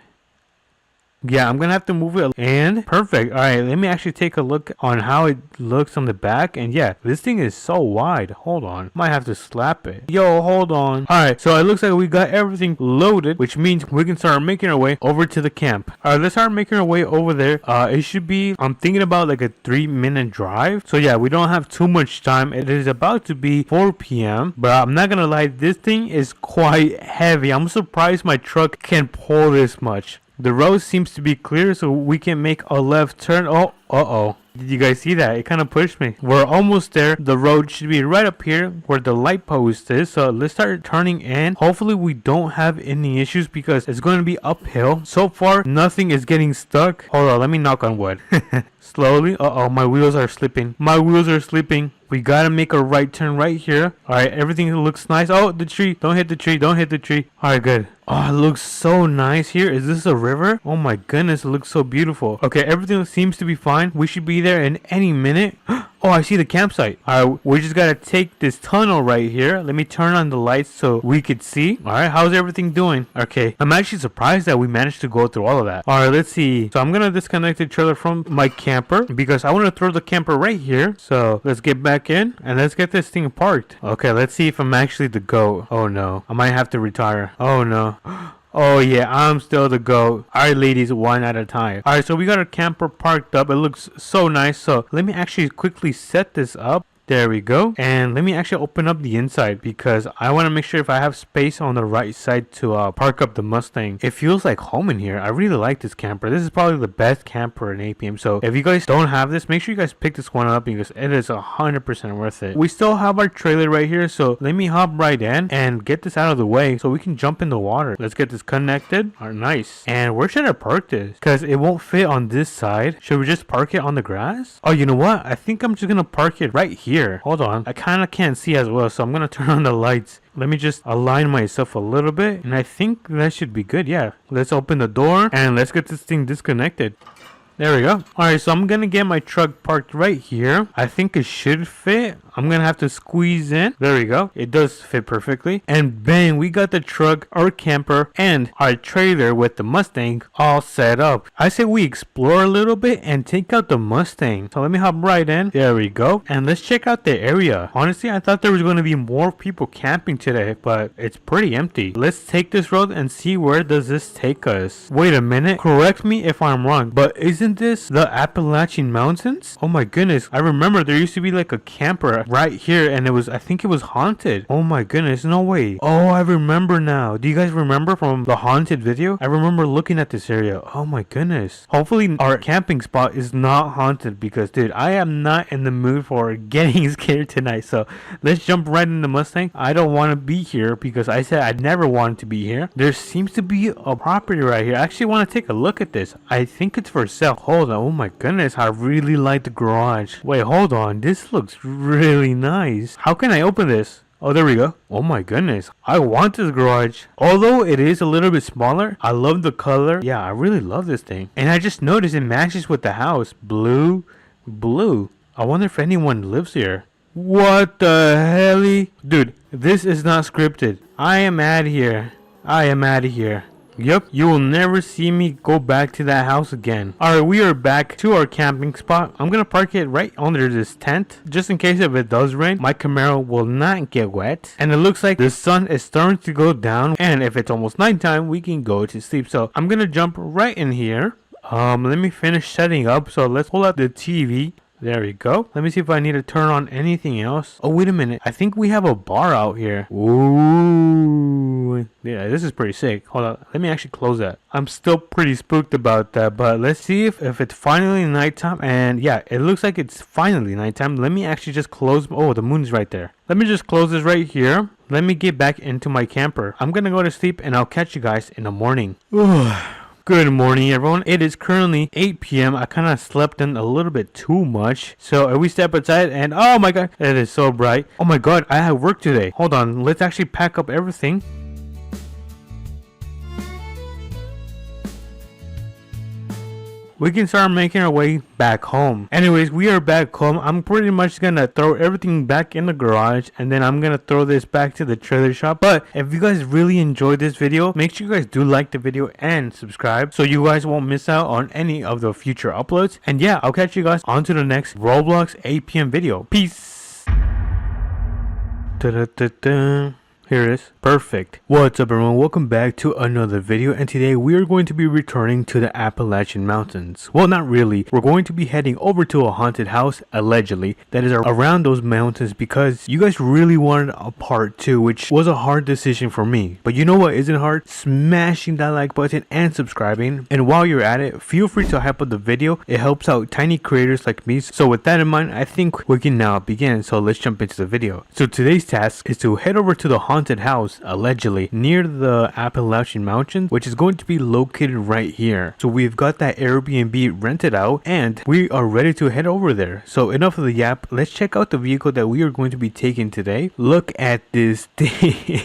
yeah, I'm gonna have to move it, and perfect. All right, let me actually take a look on how it looks on the back, and yeah, this thing is so wide. Hold on, might have to slap it. Yo, hold on. All right, so it looks like we got everything loaded, which means we can start making our way over to the camp. All right, let's start making our way over there. It should be, I'm thinking about like a 3-minute drive. So yeah, we don't have too much time. It is about to be 4 p.m., but I'm not gonna lie, this thing is quite heavy. I'm surprised my truck can pull this much. The road seems to be clear, so we can make a left turn. Oh, uh-oh. Did you guys see that? It kind of pushed me. We're almost there. The road should be right up here where the light post is. So let's start turning in. Hopefully we don't have any issues because it's going to be uphill. So far, nothing is getting stuck. Hold on, let me knock on wood. Slowly. Uh-oh, my wheels are slipping. My wheels are slipping. We gotta make a right turn right here. Alright, everything looks nice. Oh, the tree. Don't hit the tree. Don't hit the tree. Alright, good. Oh, it looks so nice here. Is this a river? Oh my goodness, it looks so beautiful. Okay, everything seems to be fine. We should be there in any minute. Oh, I see the campsite. Alright, we just gotta take this tunnel right here. Let me turn on the lights so we could see. Alright, how's everything doing? Okay, I'm actually surprised that we managed to go through all of that. Alright, let's see. So I'm gonna disconnect the trailer from my camper because I want to throw the camper right here. So let's get back in and let's get this thing parked. Okay, let's see if I'm actually the GOAT. Oh no, I might have to retire. Oh no. Oh yeah, I'm still the GOAT. Alright ladies, one at a time. Alright, so we got our camper parked up. It looks so nice. So let me actually quickly set this up. There we go. And let me actually open up the inside because I want to make sure if I have space on the right side to park up the Mustang. It feels like home in here. I really like this camper. This is probably the best camper in APM. So if you guys don't have this, make sure you guys pick this one up because it is 100% worth it. We still have our trailer right here. So let me hop right in and get this out of the way so we can jump in the water. Let's get this connected. Alright, nice. And where should I park this? Because it won't fit on this side. Should we just park it on the grass? Oh, you know what? I think I'm just going to park it right here. Hold on, I kind of can't see as well, so I'm gonna turn on the lights. Let me just align myself a little bit, and I think that should be good. Yeah, let's open the door and let's get this thing disconnected. There we go. Alright, so I'm gonna get my truck parked right here. I think it should fit. I'm gonna have to squeeze in. There we go. It does fit perfectly. And bang, we got the truck, our camper, and our trailer with the Mustang all set up. I say we explore a little bit and take out the Mustang. So let me hop right in. There we go. And let's check out the area. Honestly, I thought there was gonna be more people camping today, but it's pretty empty. Let's take this road and see where does this take us. Wait a minute. Correct me if I'm wrong, but isn't this the Appalachian Mountains? Oh my goodness. I remember there used to be like a camper right here and I think it was haunted. Oh my goodness, no way. Oh, I remember now. Do you guys remember from the haunted video? I remember looking at this area. Oh my goodness. Hopefully our camping spot is not haunted because dude, I am not in the mood for getting scared tonight. So let's jump right in the Mustang. I don't want to be here because I said I never wanted to be here. There seems to be a property right here. I actually want to take a look at this. I think it's for sale. Hold on. Oh my goodness, I really like the garage. Wait, hold on. This looks really nice. How can I open this? Oh, there we go. Oh my goodness. I want this garage. Although it is a little bit smaller, I love the color. Yeah, I really love this thing. And I just noticed it matches with the house. Blue. I wonder if anyone lives here. What the hell? Dude, this is not scripted. I am out of here. Yep, you will never see me go back to that house again. Alright, we are back to our camping spot. I'm gonna park it right under this tent. Just in case if it does rain, my Camaro will not get wet. And it looks like the sun is starting to go down. And if it's almost nighttime, we can go to sleep. So I'm gonna jump right in here. Let me finish setting up. So let's pull out the TV. There we go. Let me see if I need to turn on anything else. Oh, wait a minute. I think we have a bar out here. Ooh. Yeah, this is pretty sick. Hold on. Let me actually close that. I'm still pretty spooked about that, but let's see if it's finally nighttime. And yeah, it looks like it's finally nighttime. Let me actually just close. Oh, the moon's right there. Let me just close this right here. Let me get back into my camper. I'm gonna go to sleep and I'll catch you guys in the morning. Good morning, everyone. It is currently 8 p.m. I kind of slept in a little bit too much. So we step outside and oh my god, it is so bright. Oh my god, I have work today. Hold on, let's actually pack up everything. we can start making our way back home. Anyways, we are back home. I'm pretty much gonna throw everything back in the garage, and then I'm gonna throw this back to the trailer shop. But if you guys really enjoyed this video, make sure you guys do like the video and subscribe so you guys won't miss out on any of the future uploads. And yeah, I'll catch you guys on to the next Roblox APM video. Peace. Da-da-da-da. Here it is. Perfect. What's up, everyone? Welcome back to another video, and today we are going to be returning to the Appalachian Mountains. Well, not really. We're going to be heading over to a haunted house, allegedly, that is around those mountains because you guys really wanted a part 2, which was a hard decision for me. But you know what isn't hard? Smashing that like button and subscribing. And while you're at it, feel free to hype up the video. It helps out tiny creators like me. So with that in mind, I think we can now begin. So let's jump into the video. So today's task is to head over to the haunted house, allegedly near the Appalachian Mountains, which is going to be located right here. So we've got that Airbnb rented out and we are ready to head over there. So enough of the yap, let's check out the vehicle that we are going to be taking today. Look at this thing.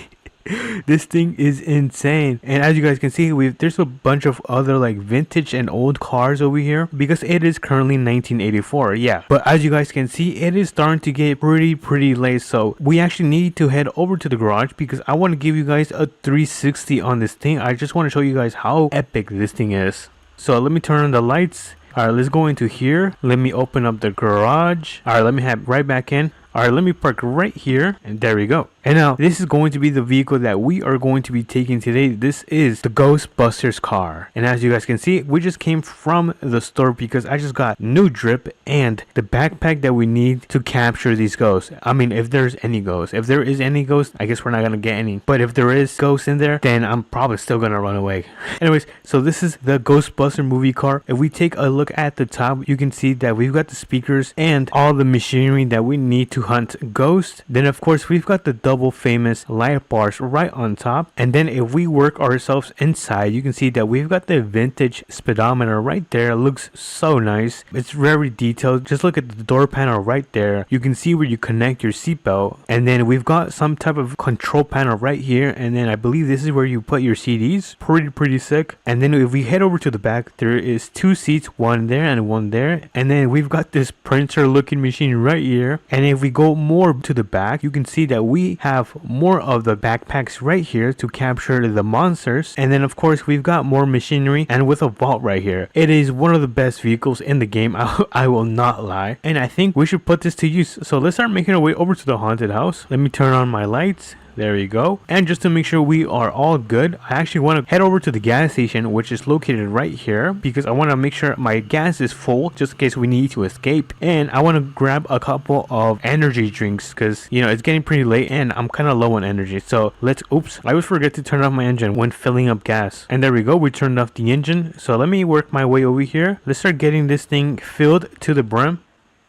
This thing is insane, and as you guys can see, there's a bunch of other like vintage and old cars over here because it is currently 1984. Yeah, but as you guys can see, it is starting to get pretty late, so we actually need to head over to the garage because I want to give you guys a 360 on this thing. I just want to show you guys how epic this thing is. So let me turn on the lights. All right, let's go into here. Let me open up the garage. All right, let me head right back in. All right, let me park right here, and there we go. And now this is going to be the vehicle that we are going to be taking today. This is the Ghostbusters car, and as you guys can see, we just came from the store because I just got new drip and the backpack that we need to capture these ghosts. I mean, if there's any ghosts. If there is any ghost, I guess we're not gonna get any, but if there is ghosts in there, then I'm probably still gonna run away. Anyways, so this is the Ghostbuster movie car. If we take a look at the top, you can see that we've got the speakers and all the machinery that we need to hunt ghosts. Then of course we've got the double famous light bars right on top, and then if we work ourselves inside, you can see that we've got the vintage speedometer right there. It looks so nice. It's very detailed. Just look at the door panel right there. You can see where you connect your seatbelt, and then we've got some type of control panel right here, and then I believe this is where you put your CDs. Pretty sick. And then if we head over to the back, there is 2 seats, one there and one there, and then we've got this printer looking machine right here. And if we go more to the back, you can see that we have more of the backpacks right here to capture the monsters. And then of course we've got more machinery and with a vault right here. It is one of the best vehicles in the game. I will not lie, and I think we should put this to use. So let's start making our way over to the haunted house. Let me turn on my lights. There you go. And just to make sure we are all good, I actually want to head over to the gas station, which is located right here, because I want to make sure my gas is full just in case we need to escape. And I want to grab a couple of energy drinks because, you know, it's getting pretty late and I'm kind of low on energy. So oops, I always forget to turn off my engine when filling up gas. And there we go. We turned off the engine. So let me work my way over here. Let's start getting this thing filled to the brim.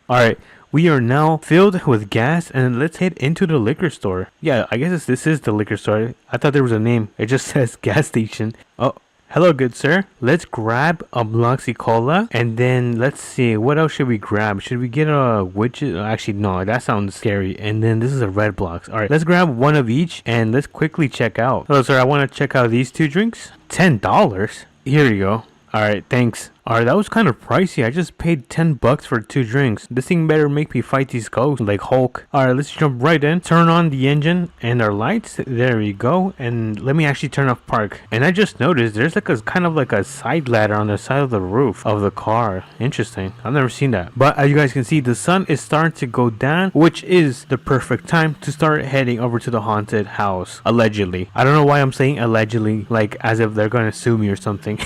All right. We are now filled with gas, and let's head into the liquor store. Yeah, I guess this is the liquor store. I thought there was a name. It just says gas station. Oh, hello, good sir. Let's grab a Bloxy Cola, and then let's see, what else should we grab? Should we get a witches? Actually, no, that sounds scary. And then this is a Red Blox. All right, let's grab one of each, and let's quickly check out. Hello, sir. I want to check out these 2 drinks. $10. Here you go. All right, thanks. Alright, that was kind of pricey. I just paid $10 for 2 drinks. This thing better make me fight these ghosts like Hulk. Alright, let's jump right in. Turn on the engine and our lights. There we go. And let me actually turn off park. And I just noticed there's like a kind of like a side ladder on the side of the roof of the car. Interesting. I've never seen that. But as you guys can see, the sun is starting to go down, which is the perfect time to start heading over to the haunted house. Allegedly. I don't know why I'm saying allegedly, like as if they're gonna sue me or something.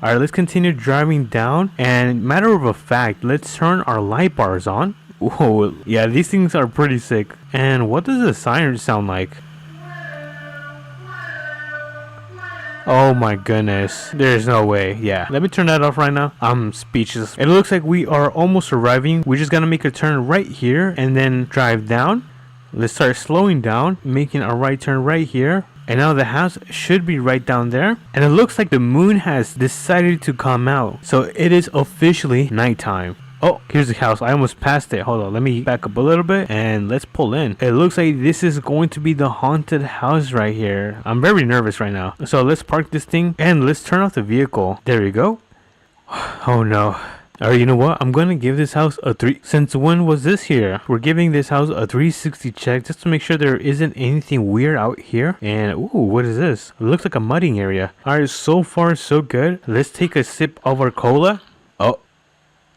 Alright, let's continue driving down, and matter of a fact, let's turn our light bars on. Whoa, yeah, these things are pretty sick. And what does the siren sound like? Oh my goodness, there's no way. Yeah, let me turn that off right now. I'm speechless. It looks like we are almost arriving. We just gotta make a turn right here and then drive down. Let's start slowing down, making a right turn right here. And now the house should be right down there. And it looks like the moon has decided to come out. So it is officially nighttime. Oh, here's the house. I almost passed it. Hold on, let me back up a little bit and let's pull in. It looks like this is going to be the haunted house right here. I'm very nervous right now. So let's park this thing and let's turn off the vehicle. There we go. Oh no. Alright, you know what? I'm gonna give this house a 3. Since when was this here? We're giving this house a 360 check just to make sure there isn't anything weird out here. And, ooh, what is this? It looks like a mudding area. Alright, so far so good. Let's take a sip of our cola.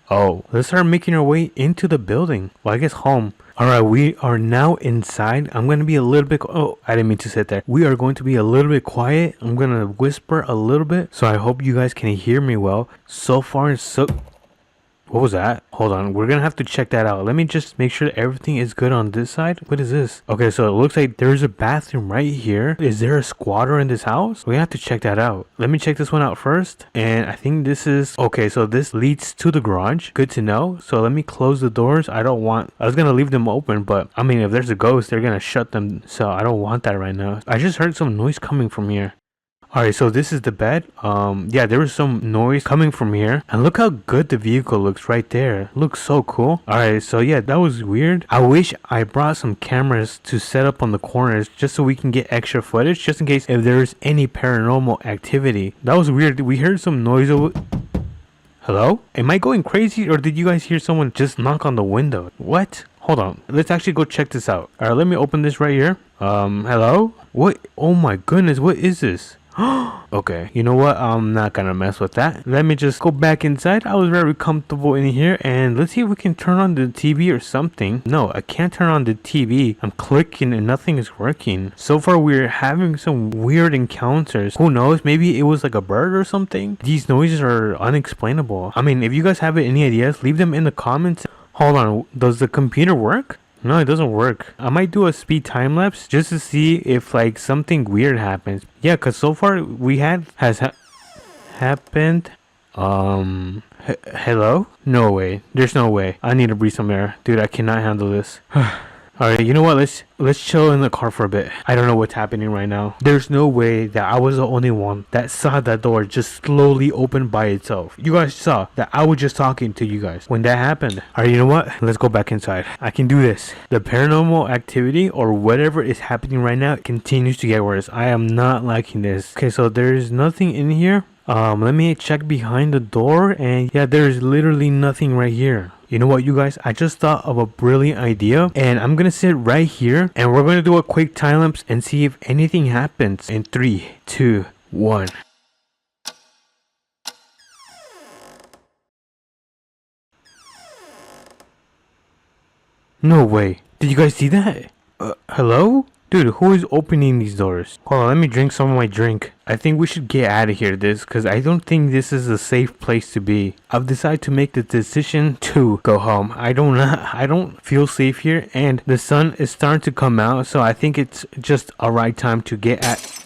Oh, let's start making our way into the building. Well, I guess home. Alright, we are now inside. I'm going to be a little bit... Oh, I didn't mean to sit there. We are going to be a little bit quiet. I'm going to whisper a little bit. So I hope you guys can hear me well. So far, so... What was that? Hold on. We're going to have to check that out. Let me just make sure that everything is good on this side. What is this? Okay, so it looks like there's a bathroom right here. Is there a squatter in this house? We have to check that out. Let me check this one out first. And I think this is... Okay, so this leads to the garage. Good to know. So let me close the doors. I don't want... I was going to leave them open, but I mean, if there's a ghost, they're going to shut them. So I don't want that right now. I just heard some noise coming from here. Alright, so this is the bed. Yeah, there was some noise coming from here. And look how good the vehicle looks right there. Looks so cool. Alright, so yeah, that was weird. I wish I brought some cameras to set up on the corners just so we can get extra footage, just in case if there's any paranormal activity. That was weird. We heard some noise over... Hello? Am I going crazy, or did you guys hear someone just knock on the window? What? Hold on. Let's actually go check this out. Alright, let me open this right here. Hello? What? Oh my goodness, what is this? Okay, you know what? I'm not gonna mess with that. Let me just go back inside. I was very comfortable in here, and let's see if we can turn on the TV or something. No, I can't turn on the TV. I'm clicking and nothing is working. So far, we're having some weird encounters. Who knows? Maybe it was like a bird or something. These noises are unexplainable. I mean, if you guys have any ideas, leave them in the comments. Hold on, does the computer work? No, it doesn't work. I might do a speed time lapse just to see if like something weird happens. Yeah, cause so far we happened. Hello? No way. There's no way. I need to breathe some air, dude. I cannot handle this. Alright, you know what? Let's chill in the car for a bit. I don't know what's happening right now. There's no way that I was the only one that saw that door just slowly open by itself. You guys saw that I was just talking to you guys when that happened. Alright, you know what? Let's go back inside. I can do this. The paranormal activity or whatever is happening right now continues to get worse. I am not liking this. Okay, so there's nothing in here. Let me check behind the door, and yeah, there's literally nothing right here. You know what, you guys? I just thought of a brilliant idea, and I'm gonna sit right here, and we're gonna do a quick time lapse and see if anything happens in 3, 2, 1. No way. Did you guys see that? Hello? Dude, who is opening these doors? Hold on, let me drink some of my drink. I think we should get out of here, because I don't think this is a safe place to be. I've decided to make the decision to go home. I don't feel safe here, and the sun is starting to come out, so I think it's just a right time to get at...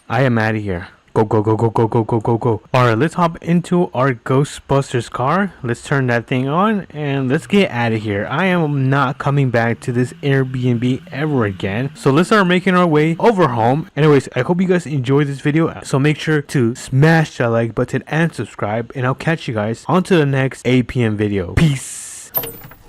I am out of here. Go, go, go, go, go, go, go, go, go. Alright, let's hop into our Ghostbusters car. Let's turn that thing on and let's get out of here. I am not coming back to this Airbnb ever again. So let's start making our way over home. Anyways, I hope you guys enjoyed this video. So make sure to smash that like button and subscribe. And I'll catch you guys on to the next APM video. Peace.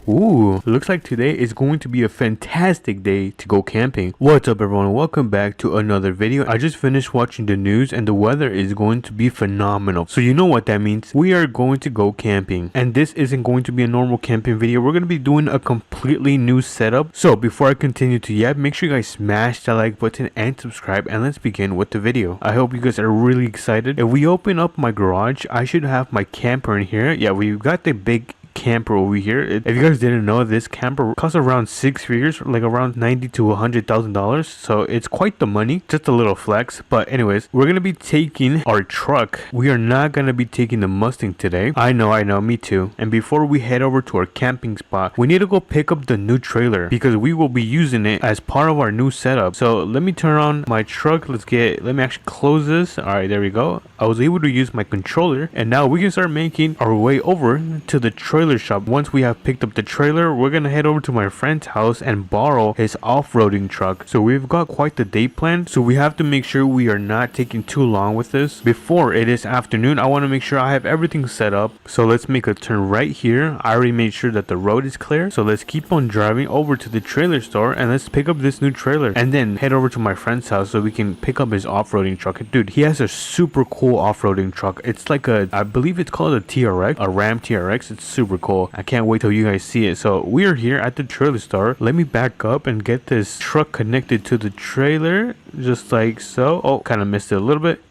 Ooh, looks like today is going to be a fantastic day to go camping. What's up everyone, welcome back to another video. I just finished watching the news and the weather is going to be phenomenal. So you know what that means. We are going to go camping. And this isn't going to be a normal camping video. We're going to be doing a completely new setup. So before I continue to make sure you guys smash that like button and subscribe, and let's begin with the video. I hope you guys are really excited. If we open up my garage, I should have my camper in here. Yeah, we've got the big camper over here. If you guys didn't know, this camper costs around 6 figures, like around $90,000 to $100,000, so it's quite the money. Just a little flex. But anyways, we're gonna be taking our truck. We are not gonna be taking the Mustang today. I know, me too. And before we head over to our camping spot, we need to go pick up the new trailer because we will be using it as part of our new setup. So let me turn on my truck. Let me actually close this. All right, there we go. I was able to use my controller, and now we can start making our way over to the trailer trailer shop. Once we have picked up the trailer, we're gonna head over to my friend's house and borrow his off-roading truck. So we've got quite the day planned, so we have to make sure we are not taking too long with this. Before it is afternoon, I want to make sure I have everything set up. So let's make a turn right here. I already made sure that the road is clear, so let's keep on driving over to the trailer store and let's pick up this new trailer and then head over to my friend's house so we can pick up his off-roading truck. Dude, he has a super cool off-roading truck. It's like I believe it's called a TRX, a Ram TRX. It's super cool. I can't wait till you guys see it. So we are here at the trailer store. Let me back up and get this truck connected to the trailer just like so. Oh, kind of missed it a little bit.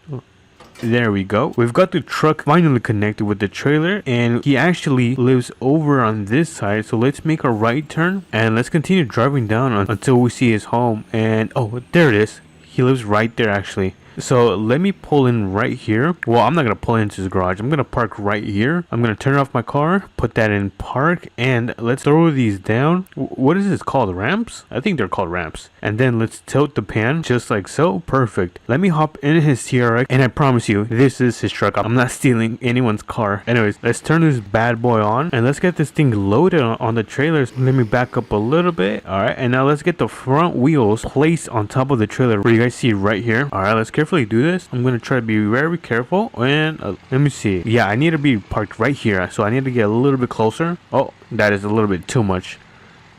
There we go. We've got the truck finally connected with the trailer, and he actually lives over on this side. So let's make a right turn and let's continue driving down until we see his home. And oh, there it is. He lives right there actually. So let me pull in right here. Well, I'm not going to pull into his garage. I'm going to park right here. I'm going to turn off my car, put that in park, and let's throw these down. What is this called? Ramps? I think they're called ramps. And then let's tilt the pan just like so. Perfect. Let me hop in his TRX, and I promise you, this is his truck. I'm not stealing anyone's car. Anyways, let's turn this bad boy on, and let's get this thing loaded on the trailers. Let me back up a little bit. All right, and now let's get the front wheels placed on top of the trailer. Where you guys see right here. All right, let's carefully do this. I'm gonna try to be very careful, and let me see. Yeah, I need to be parked right here, so I need to get a little bit closer. Oh, that is a little bit too much.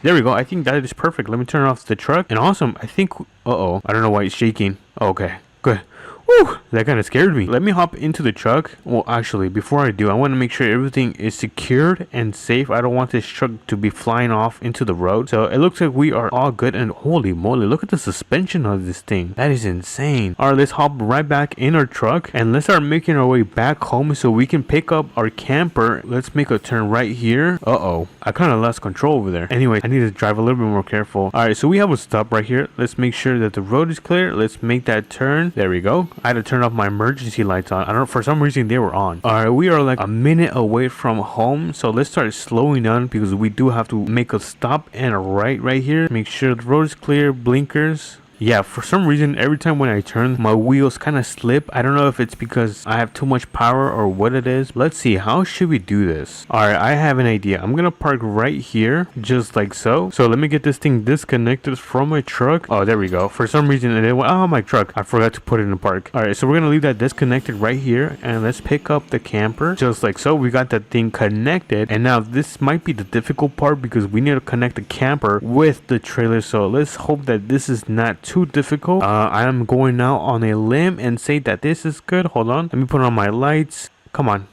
There we go. I think that is perfect. Let me turn off the truck. And awesome. I think I don't know why it's shaking. Okay, good. Whew, that kind of scared me. Let me hop into the truck. Well, actually, before I do, I want to make sure everything is secured and safe. I don't want this truck to be flying off into the road. So it looks like we are all good. And holy moly, look at the suspension of this thing. That is insane. All right, let's hop right back in our truck and let's start making our way back home so we can pick up our camper. Let's make a turn right here. I kind of lost control over there. Anyway, I need to drive a little bit more careful. All right, so we have a stop right here. Let's make sure that the road is clear. Let's make that turn. There we go. I had to turn off my emergency lights on. I don't know, for some reason they were on. All right, we are like a minute away from home, so let's start slowing down because we do have to make a stop and a right here. Make sure the road is clear, blinkers. Yeah, for some reason, every time when I turn, my wheels kind of slip. I don't know if it's because I have too much power or what it is. Let's see, how should we do this? All right, I have an idea. I'm going to park right here, just like so. So let me get this thing disconnected from my truck. Oh, there we go. For some reason, it went, oh, my truck. I forgot to put it in the park. All right, so we're going to leave that disconnected right here. And let's pick up the camper, just like so. We got that thing connected. And now this might be the difficult part because we need to connect the camper with the trailer. So let's hope that this is not too difficult. I am going now on a limb and say that this is good. Hold on, let me put on my lights. Come on,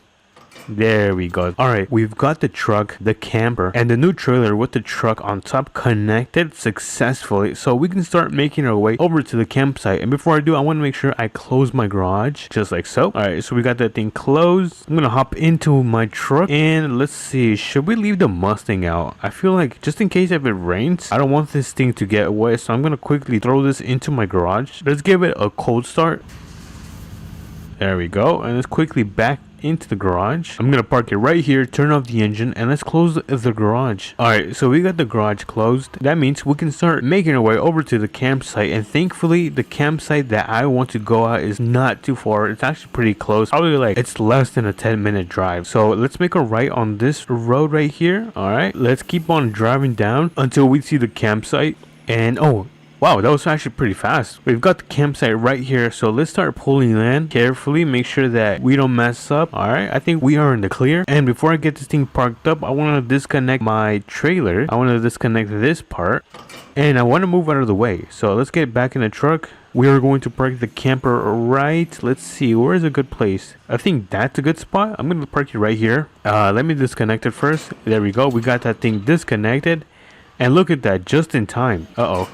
there we go. All right, we've got the truck, the camper, and the new trailer with the truck on top connected successfully, so we can start making our way over to the campsite. And before I do, I want to make sure I close my garage just like so. All right, so we got that thing closed. I'm gonna hop into my truck and let's see, should we leave the Mustang out? I feel like just in case if it rains, I don't want this thing to get wet, so I'm gonna quickly throw this into my garage. Let's give it a cold start. There we go, and let's quickly back into the garage. I'm gonna park it right here, turn off the engine, and let's close the garage. All right, so we got the garage closed. That means we can start making our way over to the campsite, and thankfully the campsite that I want to go at is not too far. It's actually pretty close, probably like it's less than a 10-minute drive. So let's make a right on this road right here. All right, let's keep on driving down until we see the campsite. And wow, that was actually pretty fast. We've got the campsite right here, so let's start pulling in carefully, make sure that we don't mess up. All right, I think we are in the clear. And before I get this thing parked up, I want to disconnect my trailer. I want to disconnect this part, and I want to move out of the way. So let's get back in the truck. We are going to park the camper right. Let's see, where is a good place? I think that's a good spot. I'm going to park it right here. Let me disconnect it first. There we go. We got that thing disconnected. And look at that, just in time.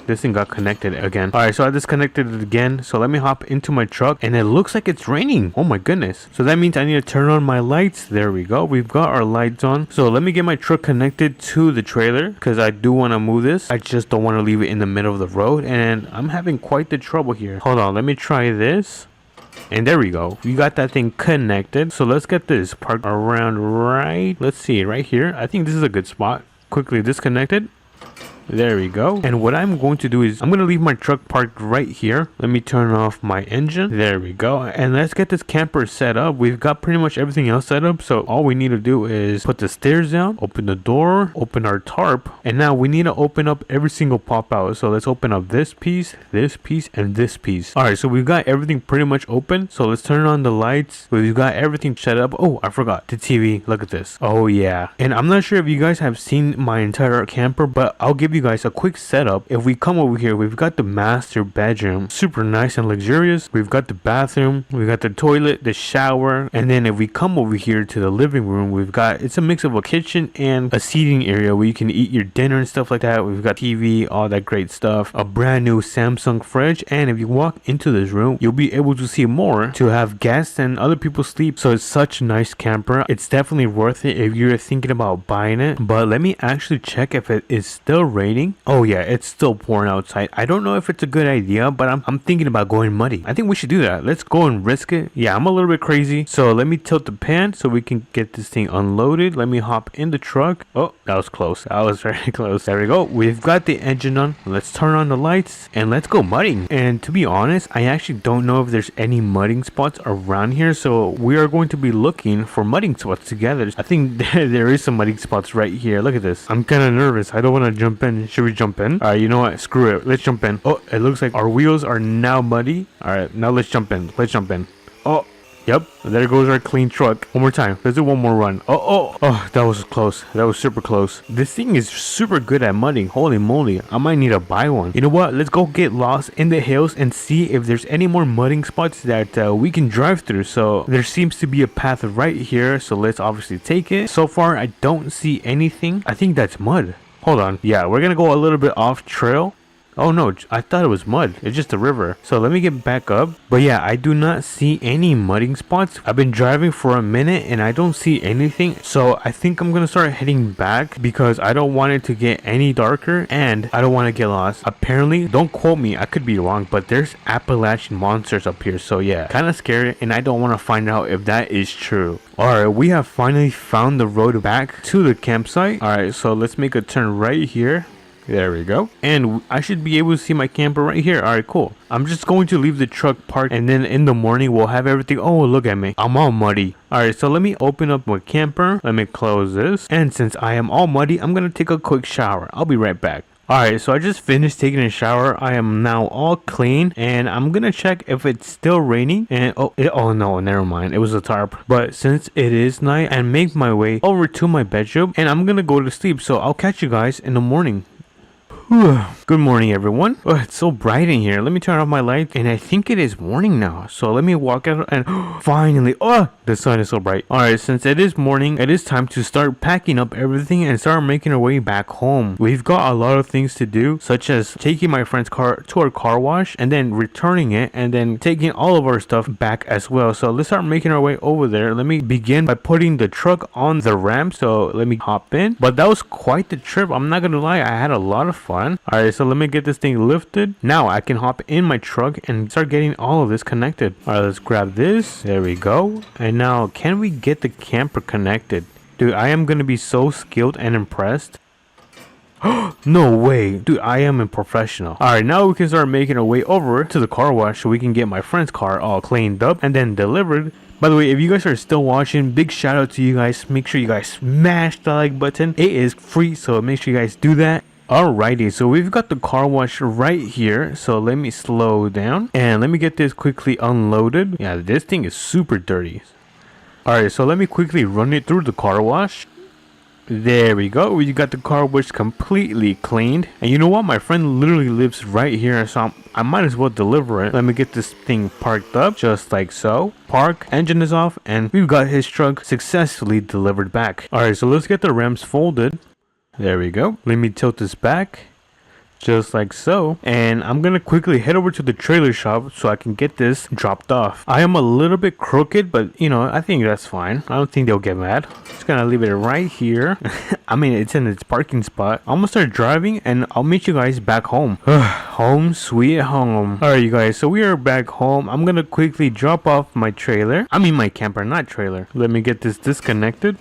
This thing got connected again. All right, so I disconnected it again. So let me hop into my truck, and it looks like it's raining. Oh my goodness. So that means I need to turn on my lights. There we go. We've got our lights on. So let me get my truck connected to the trailer because I do want to move this. I just don't want to leave it in the middle of the road, and I'm having quite the trouble here. Hold on, let me try this. And there we go. We got that thing connected. So let's get this parked around right. Let's see, right here. I think this is a good spot. Quickly disconnected. There we go. And what I'm going to do is I'm going to leave my truck parked right here. Let me turn off my engine. There we go. And let's get this camper set up. We've got pretty much everything else set up. So all we need to do is put the stairs down, open the door, open our tarp. And now we need to open up every single pop out. So let's open up this piece, and this piece. All right, so we've got everything pretty much open. So let's turn on the lights. We've got everything set up. Oh, I forgot the TV. Look at this. Oh yeah. And I'm not sure if you guys have seen my entire camper, but I'll give you guys a quick setup. If we come over here, we've got the master bedroom, super nice and luxurious. We've got the bathroom, we've got the toilet, the shower, and then if we come over here to the living room, we've got, it's a mix of a kitchen and a seating area where you can eat your dinner and stuff like that. We've got TV, all that great stuff, a brand new Samsung fridge, and if you walk into this room, you'll be able to see more to have guests and other people sleep. So it's such a nice camper. It's definitely worth it if you're thinking about buying it. But let me actually check if it is still raining. Oh yeah, it's still pouring outside. I don't know if it's a good idea, but I'm thinking about going muddy. I think we should do that. Let's go and risk it. Yeah, I'm a little bit crazy. So let me tilt the pan so we can get this thing unloaded. Let me hop in the truck. Oh, that was close. That was very close. There we go. We've got the engine on. Let's turn on the lights and let's go mudding. And to be honest, I actually don't know if there's any mudding spots around here. So we are going to be looking for mudding spots together. I think there is some mudding spots right here. Look at this. I'm kind of nervous. I don't want to jump in. Should we jump in? All right, you know what? Screw it. Let's jump in. Oh, it looks like our wheels are now muddy. All right, now let's jump in. Let's jump in. Oh, yep. There goes our clean truck. One more time. Let's do one more run. Oh, that was close. That was super close. This thing is super good at mudding. Holy moly. I might need to buy one. You know what? Let's go get lost in the hills and see if there's any more mudding spots that we can drive through. So there seems to be a path right here. So let's obviously take it. So far, I don't see anything. I think that's mud. Hold on. Yeah, we're gonna go a little bit off trail. Oh no, I thought it was mud. It's just a river. So let me get back up. But yeah, I do not see any mudding spots. I've been driving for a minute and I don't see anything. So I think I'm gonna start heading back because I don't want it to get any darker and I don't want to get lost. Apparently, don't quote me, I could be wrong, but there's Appalachian monsters up here. So yeah, kind of scary and I don't want to find out if that is true. Alright, we have finally found the road back to the campsite. Alright, so let's make a turn right here. There we go. And I should be able to see my camper right here. Alright, cool. I'm just going to leave the truck parked and then in the morning we'll have everything. Oh, look at me. I'm all muddy. Alright, so let me open up my camper. Let me close this. And since I am all muddy, I'm going to take a quick shower. I'll be right back. Alright, so I just finished taking a shower. I am now all clean and I'm gonna check if it's still raining. And oh no, never mind, it was a tarp. But since it is night, and make my way over to my bedroom and I'm gonna go to sleep. So I'll catch you guys in the morning. Good morning, everyone. Oh, it's so bright in here. Let me turn off my lights and I think it is morning now. So let me walk out and finally, the sun is so bright. Alright, since it is morning, it is time to start packing up everything and start making our way back home. We've got a lot of things to do, such as taking my friend's car to our car wash and then returning it and then taking all of our stuff back as well. So let's start making our way over there. Let me begin by putting the truck on the ramp. So let me hop in. But that was quite the trip. I'm not gonna lie, I had a lot of fun. Alright, so let me get this thing lifted. Now I can hop in my truck and start getting all of this connected. Alright, let's grab this. There we go. And now can we get the camper connected? Dude, I am gonna be so skilled and impressed. No way. Dude, I am a professional. Alright, now we can start making our way over to the car wash so we can get my friend's car all cleaned up and then delivered. By the way, if you guys are still watching, big shout out to you guys. Make sure you guys smash the like button. It is free, so make sure you guys do that. Alrighty, so we've got the car wash right here. So let me slow down and let me get this quickly unloaded. Yeah, this thing is super dirty. Alright, so let me quickly run it through the car wash. There we go. We got the car wash completely cleaned. And you know what? My friend literally lives right here, so I might as well deliver it. Let me get this thing parked up just like so. Park, engine is off, and we've got his truck successfully delivered back. Alright, so let's get the rims folded. There we go. Let me tilt this back. Just like so. And I'm gonna quickly head over to the trailer shop so I can get this dropped off. I am a little bit crooked, but you know, I think that's fine. I don't think they'll get mad. Just gonna leave it right here. I mean, it's in its parking spot. I'm gonna start driving and I'll meet you guys back home. Home sweet home. Alright, you guys, so we are back home. I'm gonna quickly drop off my trailer. I mean my camper, not trailer. Let me get this disconnected.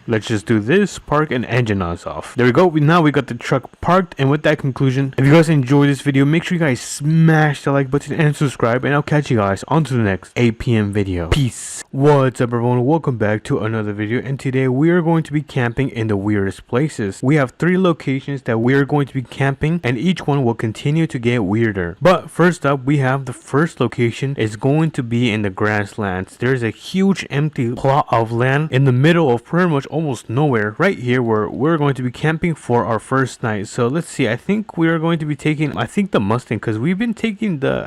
Let's just do this, park, and engine us off. There we go. Now we got the truck parked, and with that conclusion, if you guys enjoyed this video, make sure you guys smash the like button and subscribe, and I'll catch you guys on to the next APM video. Peace. What's up, everyone? Welcome back to another video, and today we are going to be camping in the weirdest places. We have 3 locations that we are going to be camping, and each one will continue to get weirder. But first up, we have the first location is going to be in the grasslands. There's a huge empty plot of land in the middle of pretty much almost nowhere right here where we're going to be camping for our first night. So let's see, I think we are going to be taking the Mustang, because we've been taking the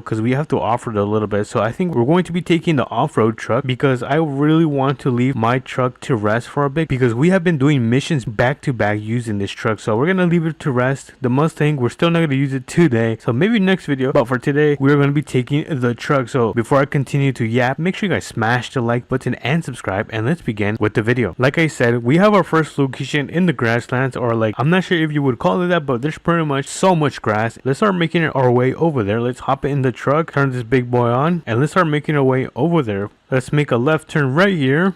because we have to off-road a little bit. So I think we're going to be taking the off-road truck because I really want to leave my truck to rest for a bit, because we have been doing missions back to back using this truck. So we're gonna leave it to rest. The Mustang, we're still not gonna use it today, so maybe next video, but for today we're gonna be taking the truck. So before I continue to yap, make sure you guys smash the like button and subscribe, and let's begin with the video. Like I said, we have our first location in the grasslands, or like, I'm not sure if you would call it that, but there's pretty much so much grass. Let's start making our way over there. Let's hop in the truck, turn this big boy on, and let's start making our way over there. Let's make a left turn right here.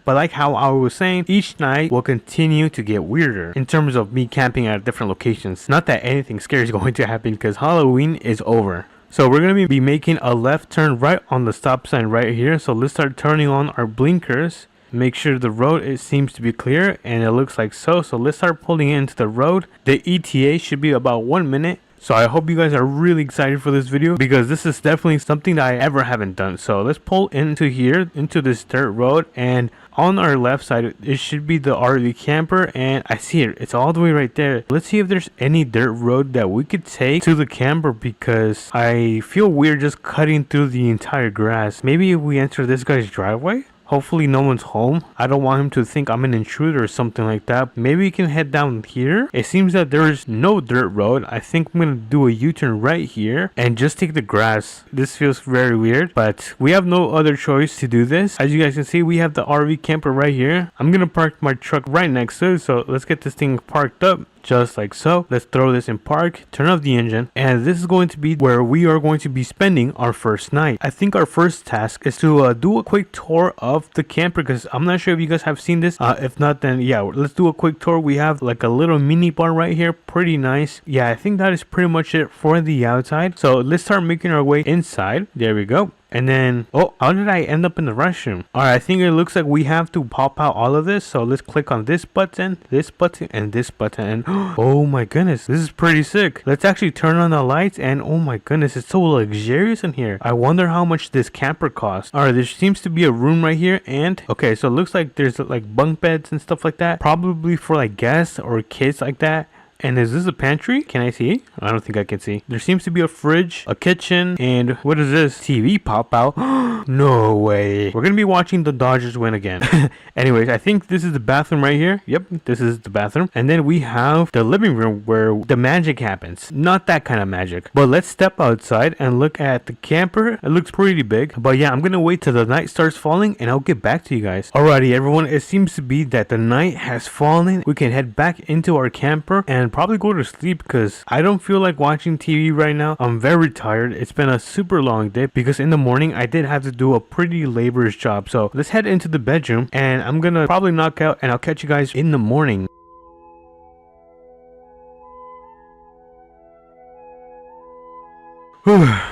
But like how I was saying, each night will continue to get weirder in terms of me camping at different locations. Not that anything scary is going to happen, because Halloween is over. So we're going to be making a left turn right on the stop sign right here. So let's start turning on our blinkers. Make sure the road seems to be clear, and it looks like so. So let's start pulling into the road. The ETA should be about 1 minute. So I hope you guys are really excited for this video, because this is definitely something that I ever haven't done. So let's pull into here, into this dirt road, and on our left side it should be the RV camper, and I see it, it's all the way right there. Let's see if there's any dirt road that we could take to the camper, because I feel weird just cutting through the entire grass. Maybe if we enter this guy's driveway. Hopefully no one's home. I don't want him to think I'm an intruder or something like that. Maybe we can head down here. It seems that there is no dirt road. I think I'm going to do a U-turn right here and just take the grass. This feels very weird, but we have no other choice to do this. As you guys can see, we have the RV camper right here. I'm going to park my truck right next to it. So let's get this thing parked up. Just like so. Let's throw this in park, turn off the engine, and this is going to be where we are going to be spending our first night. I think our first task is to do a quick tour of the camper, because I'm not sure if you guys have seen this. If not, then yeah, let's do a quick tour. We have like a little mini bar right here, pretty nice. Yeah, I think that is pretty much it for the outside. So let's start making our way inside. There we go. And then, oh, how did I end up in the restroom? All right, I think it looks like we have to pop out all of this. So let's click on this button, and this button. And oh my goodness, this is pretty sick. Let's actually turn on the lights, and oh my goodness, it's so luxurious in here. I wonder how much this camper costs. All right, there seems to be a room right here, and okay, so it looks like there's like bunk beds and stuff like that, probably for like guests or kids like that. And is this a pantry? Can I see? I don't think I can see. There seems to be a fridge, a kitchen, and what is this? TV pop out. No way. We're gonna be watching the Dodgers win again. Anyways, I think this is the bathroom right here. Yep, this is the bathroom. And then we have the living room where the magic happens. Not that kind of magic. But let's step outside and look at the camper. It looks pretty big. But yeah, I'm gonna wait till the night starts falling, and I'll get back to you guys. Alrighty, everyone. It seems to be that the night has fallen. We can head back into our camper and probably go to sleep, because I don't feel like watching TV right now. I'm very tired. It's been a super long day, because in the morning I did have to do a pretty laborious job. So let's head into the bedroom, and I'm gonna probably knock out, and I'll catch you guys in the morning.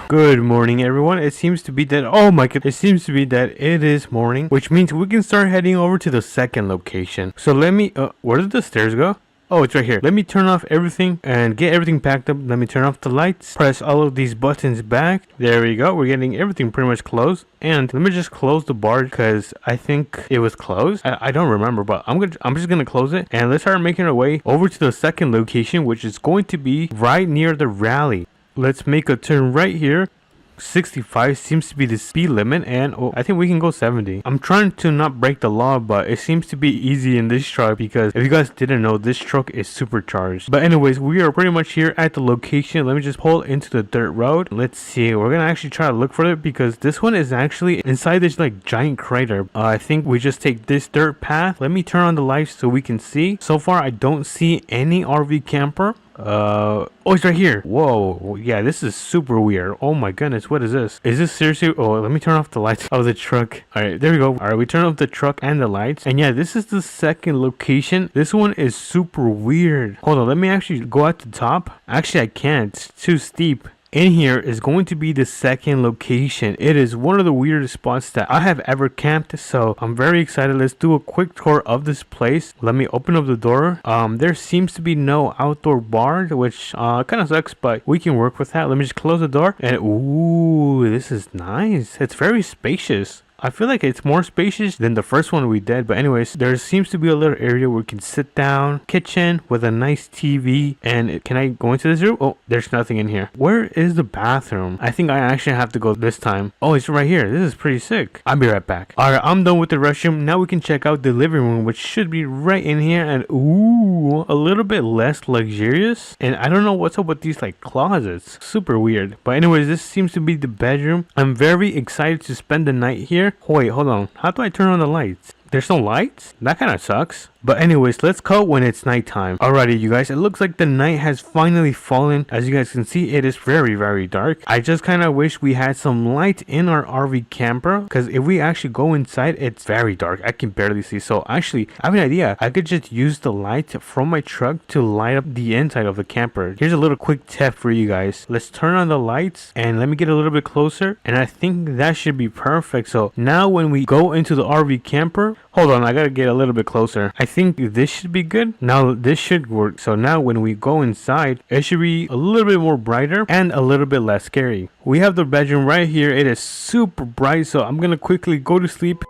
Good morning, everyone. It seems to be that, oh my god, it seems to be that it is morning, which means we can start heading over to the second location. So let me where did the stairs go? Oh, it's right here. Let me turn off everything and get everything packed up. Let me turn off the lights. Press all of these buttons back. There we go. We're getting everything pretty much closed. And let me just close the bar, because I think it was closed. I don't remember, but I'm just gonna close it. And let's start making our way over to the second location, which is going to be right near the rally. Let's make a turn right here. 65 seems to be the speed limit, and oh, I think we can go 70. I'm trying to not break the law, but it seems to be easy in this truck, because if you guys didn't know, this truck is supercharged. But anyways, we are pretty much here at the location. Let me just pull into the dirt road. Let's see, we're gonna actually try to look for it, because this one is actually inside this like giant crater. I think we just take this dirt path. Let me turn on the lights so we can see. So far I don't see any RV camper. Oh, it's right here. Whoa. Yeah, this is super weird. Oh my goodness. What is this? Is this seriously? Oh, let me turn off the lights of the truck. All right, there we go. All right, we turn off the truck and the lights. And yeah, this is the second location. This one is super weird. Hold on. Let me actually go at the top. Actually, I can't. It's too steep. In here is going to be the second location. It is one of the weirdest spots that I have ever camped, so I'm very excited. Let's do a quick tour of this place. Let me open up the door. There seems to be no outdoor bar, which kind of sucks, but we can work with that. Let me just close the door, and ooh, this is nice. It's very spacious. I feel like it's more spacious than the first one we did. But anyways, there seems to be a little area where we can sit down. Kitchen with a nice TV. And can I go into this room? Oh, there's nothing in here. Where is the bathroom? I think I actually have to go this time. Oh, it's right here. This is pretty sick. I'll be right back. Alright, I'm done with the restroom. Now we can check out the living room, which should be right in here. And ooh, a little bit less luxurious. And I don't know what's up with these like closets. Super weird. But anyways, this seems to be the bedroom. I'm very excited to spend the night here. Wait, hold on. How do I turn on the lights? There's no lights? That kind of sucks. But anyways, let's go when it's nighttime. Alrighty, you guys, it looks like the night has finally fallen. As you guys can see, it is very, very dark. I just kind of wish we had some light in our RV camper, because if we actually go inside, it's very dark. I can barely see. So actually, I have an idea. I could just use the light from my truck to light up the inside of the camper. Here's a little quick tip for you guys. Let's turn on the lights and let me get a little bit closer. And I think that should be perfect. So now when we go into the RV camper, hold on, I gotta get a little bit closer. I think this should be good. Now this should work. So now when we go inside, it should be a little bit more brighter and a little bit less scary. We have the bedroom right here. It is super bright, so I'm gonna quickly go to sleep.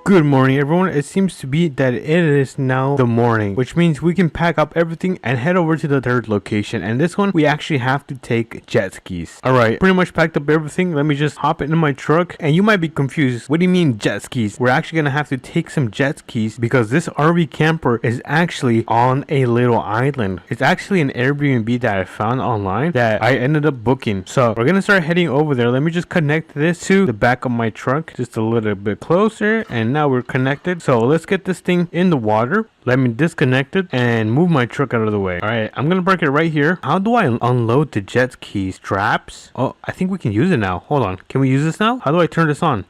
Good morning, everyone. It seems to be that it is now the morning, which means we can pack up everything and head over to the third location. And this one, we actually have to take jet skis. All right, pretty much packed up everything. Let me just hop into my truck. And you might be confused. What do you mean jet skis? We're actually going to have to take some jet skis because this RV camper is actually on a little island. It's actually an Airbnb that I found online that I ended up booking. So we're going to start heading over there. Let me just connect this to the back of my truck just a little bit closer. And now we're connected. So let's get this thing in the water. Let me disconnect it and move my truck out of the way. All right, I'm gonna park it right here. How do I unload the jet ski straps? Oh, I think we can use it now. Hold on, can we use this now? How do I turn this on?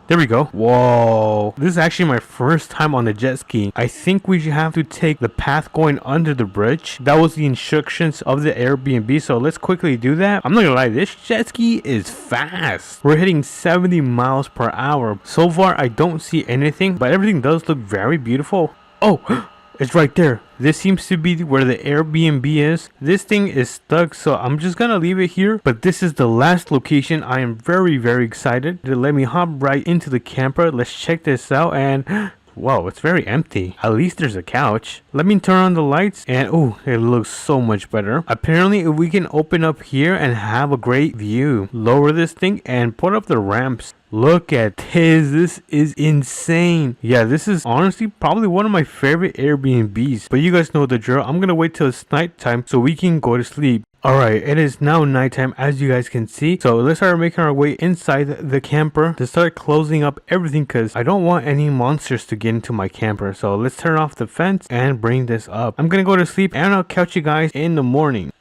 There we go. Whoa. This is actually my first time on the jet ski. I think we should have to take the path going under the bridge. That was the instructions of the Airbnb. So let's quickly do that. I'm not gonna lie, this jet ski is fast. We're hitting 70 miles per hour. So far, I don't see anything, but everything does look very beautiful. Oh, it's right there. This seems to be where the Airbnb is. This thing is stuck, so I'm just gonna leave it here. But this is the last location. I am very, very excited. Let me hop right into the camper. Let's check this out. And whoa, it's very empty. At least there's a couch. Let me turn on the lights and oh, it looks so much better. Apparently, if we can open up here and have a great view, lower this thing and put up the ramps. Look at this. This is insane. Yeah, this is honestly probably one of my favorite Airbnbs. But you guys know the drill. I'm gonna wait till it's nighttime so we can go to sleep. Alright, it is now nighttime as you guys can see. So let's start making our way inside the camper to start closing up everything because I don't want any monsters to get into my camper. So let's turn off the fence and bring this up. I'm gonna go to sleep and I'll catch you guys in the morning.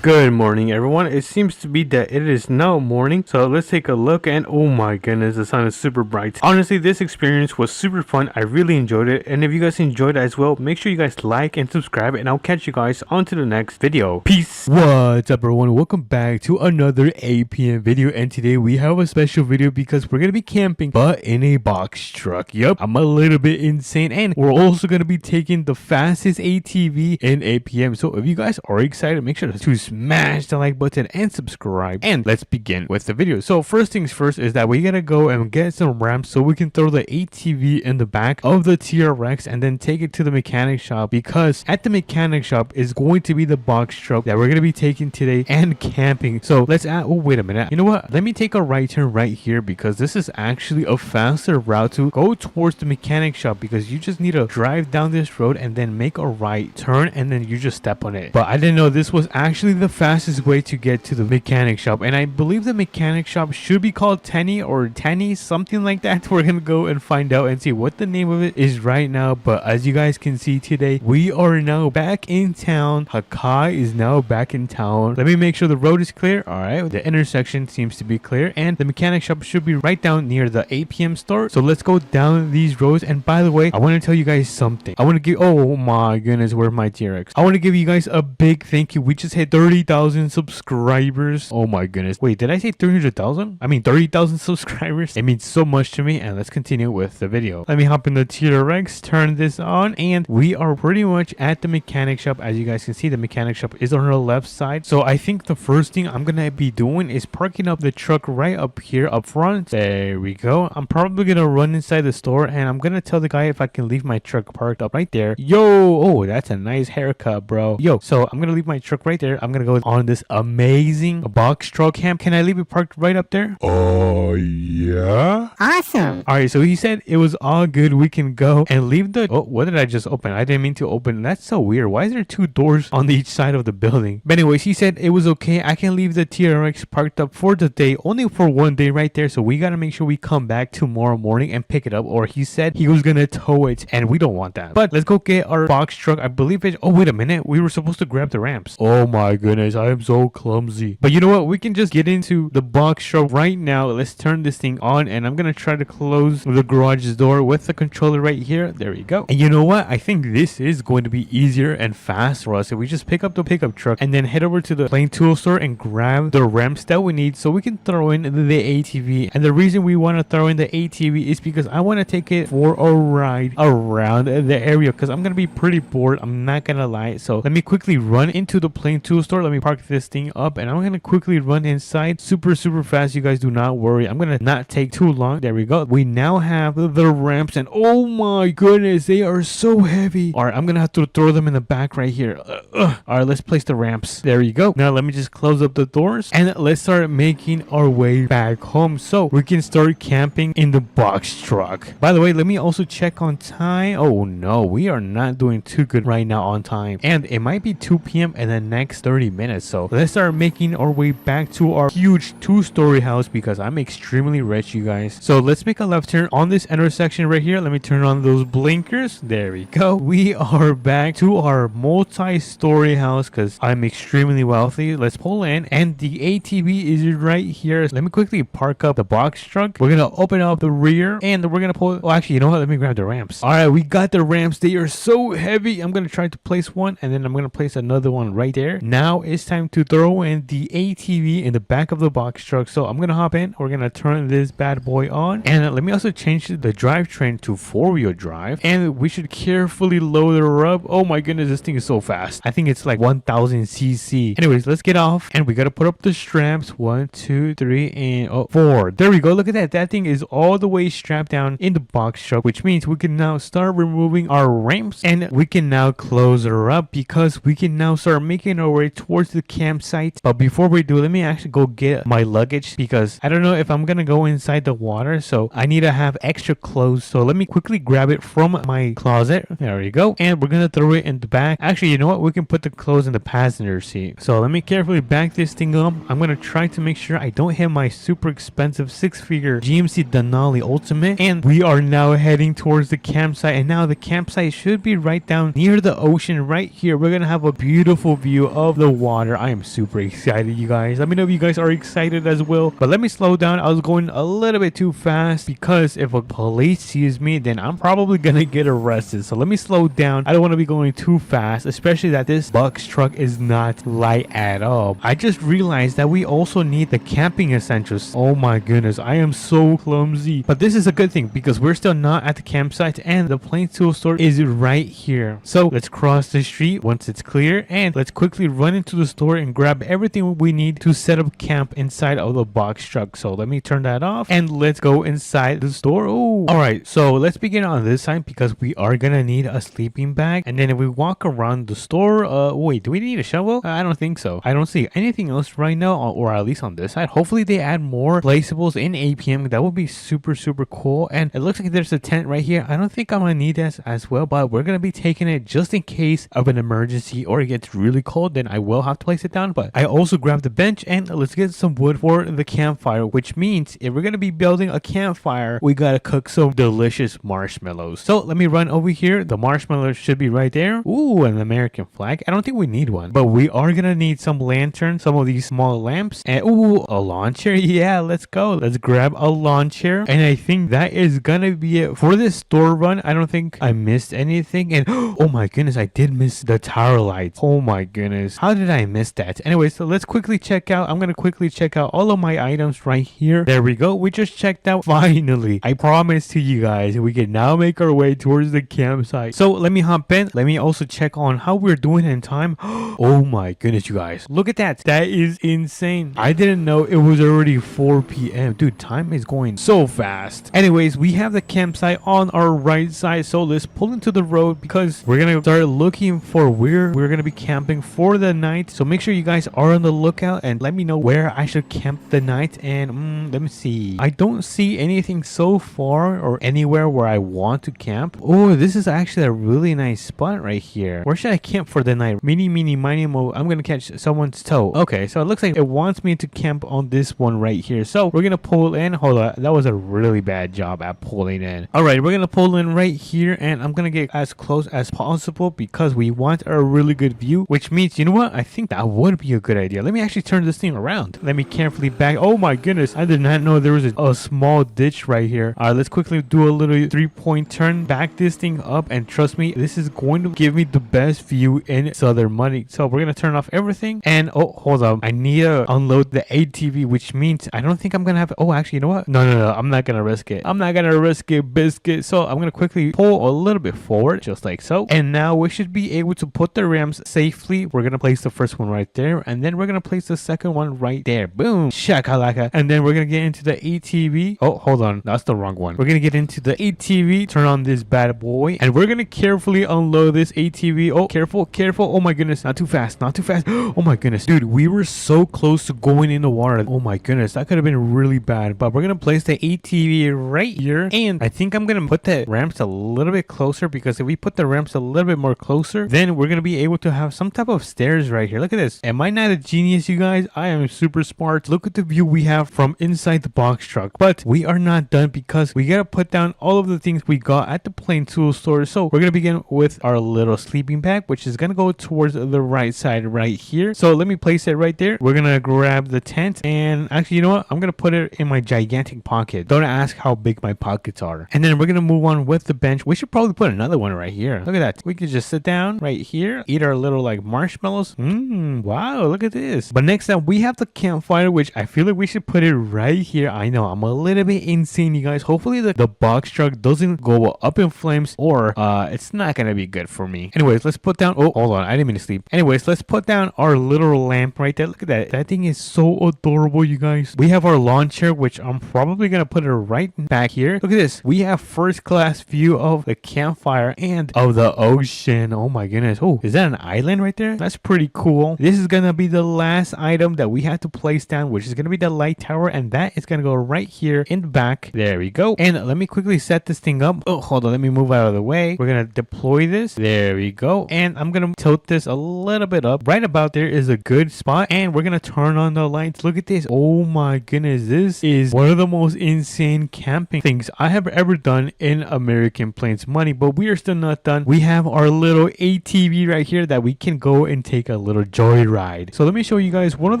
Good morning, everyone. It seems to be that it is now morning, so let's take a look. And oh my goodness, the sun is super bright. Honestly, this experience was super fun. I really enjoyed it, and if you guys enjoyed it as well, make sure you guys like and subscribe, and I'll catch you guys on to the next video. Peace. What's up, everyone? Welcome back to another APM video, and today we have a special video because we're gonna be camping but in a box truck. Yep, I'm a little bit insane, and we're also gonna be taking the fastest ATV in APM. So if you guys are excited, make sure to smash the like button and subscribe, and let's begin with the video. So first things first is that we gotta go and get some ramps so we can throw the ATV in the back of the TRX and then take it to the mechanic shop, because at the mechanic shop is going to be the box truck that we're gonna be taking today and camping. So let's add, oh wait a minute, you know what, let me take a right turn right here because this is actually a faster route to go towards the mechanic shop, because you just need to drive down this road and then make a right turn and then you just step on it. But I didn't know this was was actually the fastest way to get to the mechanic shop. And I believe the mechanic shop should be called Tenny or Tenny, something like that. We're gonna go and find out and see what the name of it is right now. But as you guys can see today, we are now back in town. Hakai is now back in town. Let me make sure the road is clear. All right, the intersection seems to be clear, and the mechanic shop should be right down near the APM store. So let's go down these roads. And by the way, I want to tell you guys something. I want to give, oh my goodness, where's my TRX? I want to give you guys a big thank you. We just hit 30,000 subscribers. Oh my goodness. Wait, did I say 300,000? I mean 30,000 subscribers. It means so much to me. And let's continue with the video. Let me hop in the TRX, turn this on, and we are pretty much at the mechanic shop. As you guys can see, the mechanic shop is on the left side. So I think the first thing I'm gonna be doing is parking up the truck right up here up front. There we go. I'm probably gonna run inside the store, and I'm gonna tell the guy if I can leave my truck parked up right there. Yo, oh, that's a nice haircut, bro. Yo, so I'm gonna leave my truck right there. I'm gonna go on this amazing box truck camp. Can I leave it parked right up there? Oh yeah, awesome. All right, so he said it was all good. We can go and leave the, oh, what did I just open? I didn't mean to open. That's so weird. Why is there two doors on each side of the building? But anyways, he said it was okay. I can leave the TRX parked up for the day, only for one day right there. So we gotta make sure we come back tomorrow morning and pick it up, or he said he was gonna tow it, and we don't want that. But let's go get our box truck. I believe it, oh wait a minute, we were supposed to grab the ramps. Oh my goodness, I am so clumsy. But you know what, we can just get into the box truck right now. Let's turn this thing on, and I'm gonna try to close the garage door with the controller right here. There we go. And you know what, I think this is going to be easier and fast for us if we just pick up the pickup truck and then head over to the plain tool store and grab the ramps that we need so we can throw in the ATV. And the reason we want to throw in the ATV is because I want to take it for a ride around the area, because I'm gonna be pretty bored, I'm not gonna lie. So let me quickly run into the plain tool store. Let me park this thing up, and I'm gonna quickly run inside super fast. You guys do not worry, I'm gonna not take too long. There we go. We now have the ramps, and oh my goodness, they are so heavy. All right, I'm gonna have to throw them in the back right here. All right, let's place the ramps. There you go. Now let me just close up the doors, and let's start making our way back home so we can start camping in the box truck. By the way, let me also check on time. Oh no, we are not doing too good right now on time, and it might be 2 p.m. in the next 30 minutes. So let's start making our way back to our huge 2-story house, because I'm extremely rich, you guys. So let's make a left turn on this intersection right here. Let me turn on those blinkers. There we go. We are back to our multi-story house because I'm extremely wealthy. Let's pull in, and the ATV is right here. Let me quickly park up the box truck. We're gonna open up the rear, and we're gonna pull, oh actually, you know what, let me grab the ramps. All right, we got the ramps. They are so heavy. I'm gonna try to place one, and then I'm gonna place another one right there. Now it's time to throw in the ATV in the back of the box truck. So I'm gonna hop in. We're gonna turn this bad boy on, and let me also change the drivetrain to 4-wheel drive, and we should carefully load her up. Oh my goodness, this thing is so fast. I think it's like 1000 cc. Anyways, let's get off, and we gotta put up the straps. 1 2 3 and 4. There we go. Look at that. That thing is all the way strapped down in the box truck, which means we can now start removing our ramps, and we can now close her up because we can now start making our way towards the campsite. But before we do, let me actually go get my luggage, because I don't know if I'm gonna go inside the water, so I need to have extra clothes. So let me quickly grab it from my closet. There we go. And we're gonna throw it in the back. Actually, you know what, we can put the clothes in the passenger seat. So let me carefully back this thing up. I'm gonna try to make sure I don't hit my super expensive 6-figure GMC Denali Ultimate. And we are now heading towards the campsite, and now the campsite should be right down near the ocean right here. We're gonna have a beautiful view of the water. I am super excited, you guys. Let me know if you guys are excited as well. But let me slow down. I was going a little bit too fast, because if a police sees me, then I'm probably gonna get arrested. So let me slow down. I don't want to be going too fast, especially that this box truck is not light at all. I just realized that we also need the camping essentials. Oh my goodness, I am so clumsy. But this is a good thing, because we're still not at the campsite, and the plain tool store is right here. So let's cross the street once it's clear, and let's quickly run into the store and grab everything we need to set up camp inside of the box truck. So let me turn that off, and let's go inside the store. Oh, all right, so let's begin on this side, because we are gonna need a sleeping bag. And then if we walk around the store, wait, do we need a shovel? I don't think so. I don't see anything else right now, or at least on this side. Hopefully they add more placeables in APM. That would be super cool. And it looks like there's a tent right here. I don't think I'm gonna need that as well, but we're gonna be taking it just in case of an emergency or it gets really cold, then I will have to place it down. But I also grabbed the bench, and let's get some wood for the campfire, which means if we're gonna be building a campfire, we gotta cook some delicious marshmallows. So let me run over here. The marshmallows should be right there. Ooh, an American flag. I don't think we need one, but we are gonna need some lanterns, some of these small lamps, and ooh, a launcher. Yeah, let's go. Let's grab a launcher, and I think that is gonna be it for this store run. I don't think I missed anything, and oh my goodness, I did miss the tower lights. Oh my goodness, how did I miss that? Anyway, so let's quickly check out. I'm gonna quickly check out all of my items right here. There we go. We just checked out. Finally, I promise to you guys, we can now make our way towards the campsite. So let me hop in. Let me also check on how we're doing in time. Oh my goodness, you guys, look at that. That is insane. I didn't know it was already 4 p.m. Dude, time is going so fast. Anyways, we have the campsite on our right side, so let's pull into the road because we're gonna start looking for where we're gonna be camping for the night. So make sure you guys are on the lookout and let me know where I should camp the night. And let me see, I don't see anything so far or anywhere where I want to camp. Oh, this is actually a really nice spot right here. Where should I camp for the night? Meeny, meeny, miny, mo. I'm gonna catch someone's toe. Okay, so it looks like it wants me to camp on this one right here. So we're gonna pull in. Hold on, that was a really bad job at pulling in. All right, we're gonna pull in right here, and I'm gonna get as close as possible because we want a really good view, which means, you know what, I think that would be a good idea. Let me actually turn this thing around. Let me carefully back. Oh my goodness, I did not know there was a small ditch right here. All right, let's quickly do a little 3-point turn, back this thing up, and trust me, this is going to give me the best view in Southern Money. So we're gonna turn off everything, and oh, hold on, I need to unload the ATV, which means I don't think I'm gonna have. Oh, actually, you know what? No, I'm not gonna risk it. I'm not gonna risk it, biscuit. So I'm gonna quickly pull a little bit forward, just like so, and now we should be able to put the ramps safely. We're gonna place the first one right there, and then we're gonna place the second one right there. Boom, shakalaka. And then we're gonna get into the ATV. Oh, hold on, that's the wrong one. We're gonna get into the ATV, turn on this bad boy, and we're gonna carefully unload this ATV. Oh, careful. Oh my goodness, not too fast. Oh my goodness, dude, we were so close to going in the water. Oh my goodness, that could have been really bad. But we're gonna place the ATV right here, and I think I'm gonna put the ramps a little bit closer, because if we put the ramps a little bit more closer, then we're gonna be able to have some type of stairs right here. Look at this. Am I not a genius, you guys? I am super smart. Look at the view we have from inside the box truck. But we are not done, because we gotta put down all of the things we got at the plain tool store. So we're gonna begin with our little sleeping bag, which is gonna go towards the right side right here. So let me place it right there. We're gonna grab the tent, and actually, you know what, I'm gonna put it in my gigantic pocket. Don't ask how big my pockets are. And then we're gonna move on with the bench. We should probably put another one right here. Look at that. We could just sit down right here, eat our little like marshmallows. Wow, look at this. But next up, we have the campfire, which I feel like we should put it right here. I know I'm a little bit insane, you guys. Hopefully the box truck doesn't go up in flames, or it's not gonna be good for me. Anyways, let's put down. Oh, hold on, I didn't mean to sleep. Anyways, let's put down our little lamp right there. Look at that. That thing is so adorable, you guys. We have our lawn chair, which I'm probably gonna put it right back here. Look at this. We have first class view of the campfire and of the ocean. Oh my goodness. Oh, is that an island right there? That's pretty cool. This is gonna be the last item that we have to place down, which is gonna be the light tower, and that is gonna go right here in the back. There we go. And let me quickly set this thing up. Oh, hold on, let me move out of the way. We're gonna deploy this. There we go. And I'm gonna tilt this a little bit up. Right about there is a good spot, and we're gonna turn on the lights. Look at this. Oh my goodness, this is one of the most insane camping things I have ever done in American Plains Money. But we are still not done. We have our little ATV right here that we can go and take a little joyride. So let me show you guys one of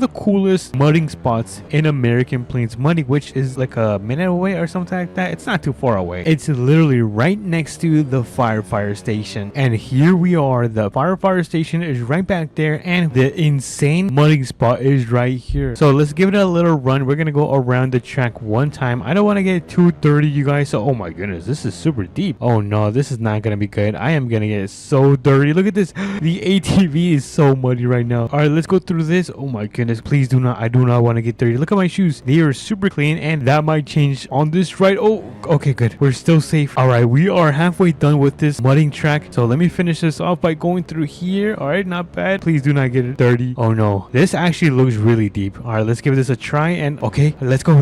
the coolest mudding spots in American Plains Money, which is like a minute away or something like that. It's not too far away. It's literally right next to the fire station, and here we are. The fire station is right back there, and the insane mudding spot is right here. So let's give it a little run. We're gonna go around the track one time. I don't want to get too dirty, you guys. So oh my goodness, this is super deep. Oh no, this is not gonna be good. I am gonna get so dirty. Look at this. The ATV is so muddy right now. All right, let's go through this. Oh my goodness, please do not. I do not want to get dirty. Look at my shoes. They are super clean, and that might change on this ride. Oh, okay, good. We're still safe. All right, we are halfway done with this mudding track. So let me finish this off by going through here. All right, not bad. Please do not get it dirty. Oh no, this actually looks really deep. All right, let's give this a try. And okay, let's go.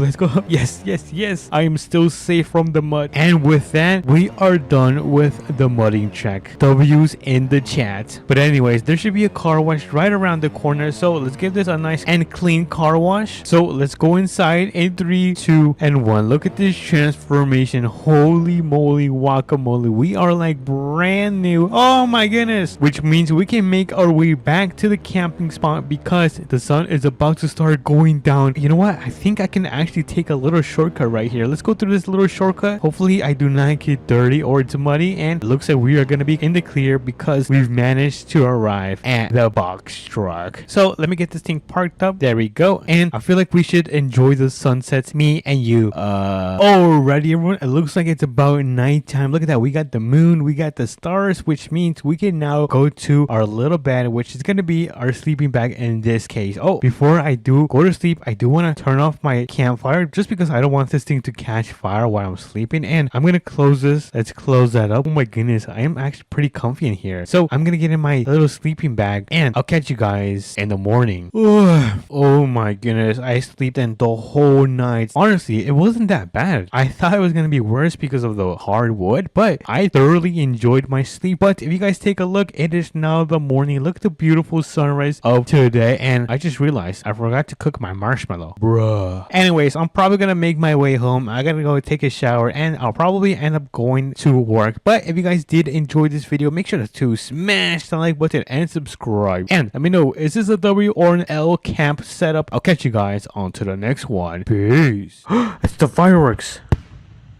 Yes. I am still safe from the mud. And with that, we are done with the mudding track. W's in the chat. But anyways, there should be be a car wash right around the corner. So let's give this a nice and clean car wash. So let's go inside in 3, 2, and 1. Look at this transformation. Holy moly guacamole. We are like brand new. Oh my goodness. Which means we can make our way back to the camping spot because the sun is about to start going down. You know what? I think I can actually take a little shortcut right here. Let's go through this little shortcut. Hopefully I do not get dirty or it's muddy, and it looks like we are going to be in the clear because we've managed to arrive at the box truck. So let me get this thing parked up. There we go. And I feel like we should enjoy the sunsets, me and you. Alrighty everyone, it looks like it's about nighttime. Look at that. We got the moon, we got the stars, which means we can now go to our little bed, which is going to be our sleeping bag in this case. Oh, before I do go to sleep, I do want to turn off my campfire just because I don't want this thing to catch fire while I'm sleeping. And I'm going to close this. Let's close that up. Oh my goodness, I am actually pretty comfy in here. So I'm going to get in my little sleeping bag and I'll catch you guys in the morning. Oh my goodness, I slept in the whole night. Honestly, it wasn't that bad. I thought it was going to be worse because of the hardwood, but I thoroughly enjoyed my sleep. But if you guys take a look, it is now the morning. Look at the beautiful sunrise of today. And I just realized I forgot to cook my marshmallow. Bruh. Anyways, I'm probably going to make my way home. I got to go take a shower and I'll probably end up going to work. But if you guys did enjoy this video, make sure to smash the like button and subscribe. And let me know, is this a W or an L camp setup? I'll catch you guys on to the next one. Peace. It's the fireworks.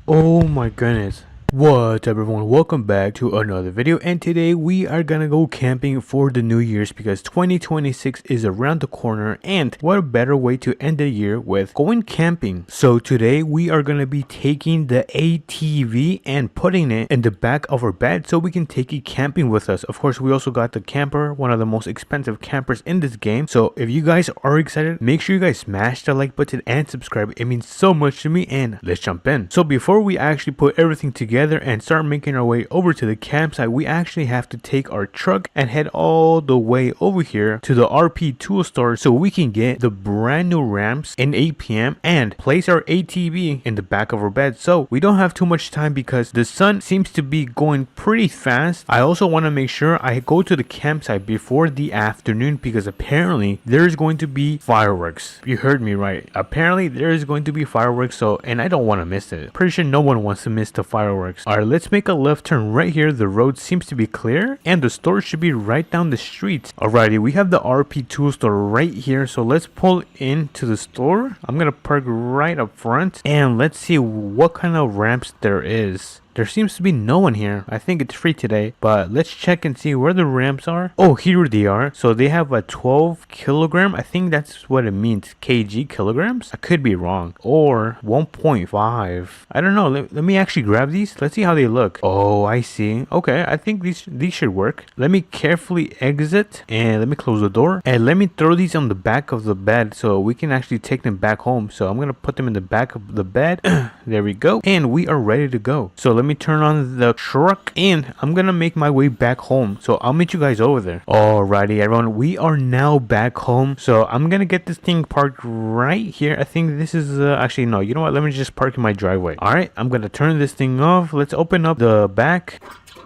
Oh my goodness. What's up everyone, welcome back to another video, and today we are gonna go camping for the New Year's because 2026 is around the corner, and what a better way to end the year with going camping. So today we are gonna be taking the ATV and putting it in the back of our bed so we can take it camping with us. Of course, we also got the camper, one of the most expensive campers in this game. So if you guys are excited, make sure you guys smash the like button and subscribe. It means so much to me, and let's jump in. So before we actually put everything together and start making our way over to the campsite, we actually have to take our truck and head all the way over here to the RP tool store so we can get the brand new ramps in APM and place our ATV in the back of our bed. So we don't have too much time because the sun seems to be going pretty fast. I also want to make sure I go to the campsite before the afternoon because apparently there is going to be fireworks. You heard me right. Apparently there is going to be fireworks, so, and I don't want to miss it. Pretty sure no one wants to miss the fireworks. Alright, let's make a left turn right here. The road seems to be clear and the store should be right down the street. Alrighty, we have the RP tool store right here, so let's pull into the store. I'm gonna park right up front and let's see what kind of ramps there is. There seems to be no one here. I think it's free today, but let's check and see where the ramps are. Oh, here they are. So they have a 12 kilogram. I think that's what it means. KG, kilograms? I could be wrong. Or 1.5. I don't know. Let me actually grab these. Let's see how they look. Oh, I see. Okay, I think these should work. Let me carefully exit and let me close the door. And let me throw these on the back of the bed so we can actually take them back home. So I'm going to put them in the back of the bed. There we go. And we are ready to go. So let me turn on the truck and I'm gonna make my way back home, so I'll meet you guys over there. Alrighty everyone, we are now back home, so I'm gonna get this thing parked right here. I think this is actually no, you know what, let me just park in my driveway. Alright, I'm gonna turn this thing off. Let's open up the back.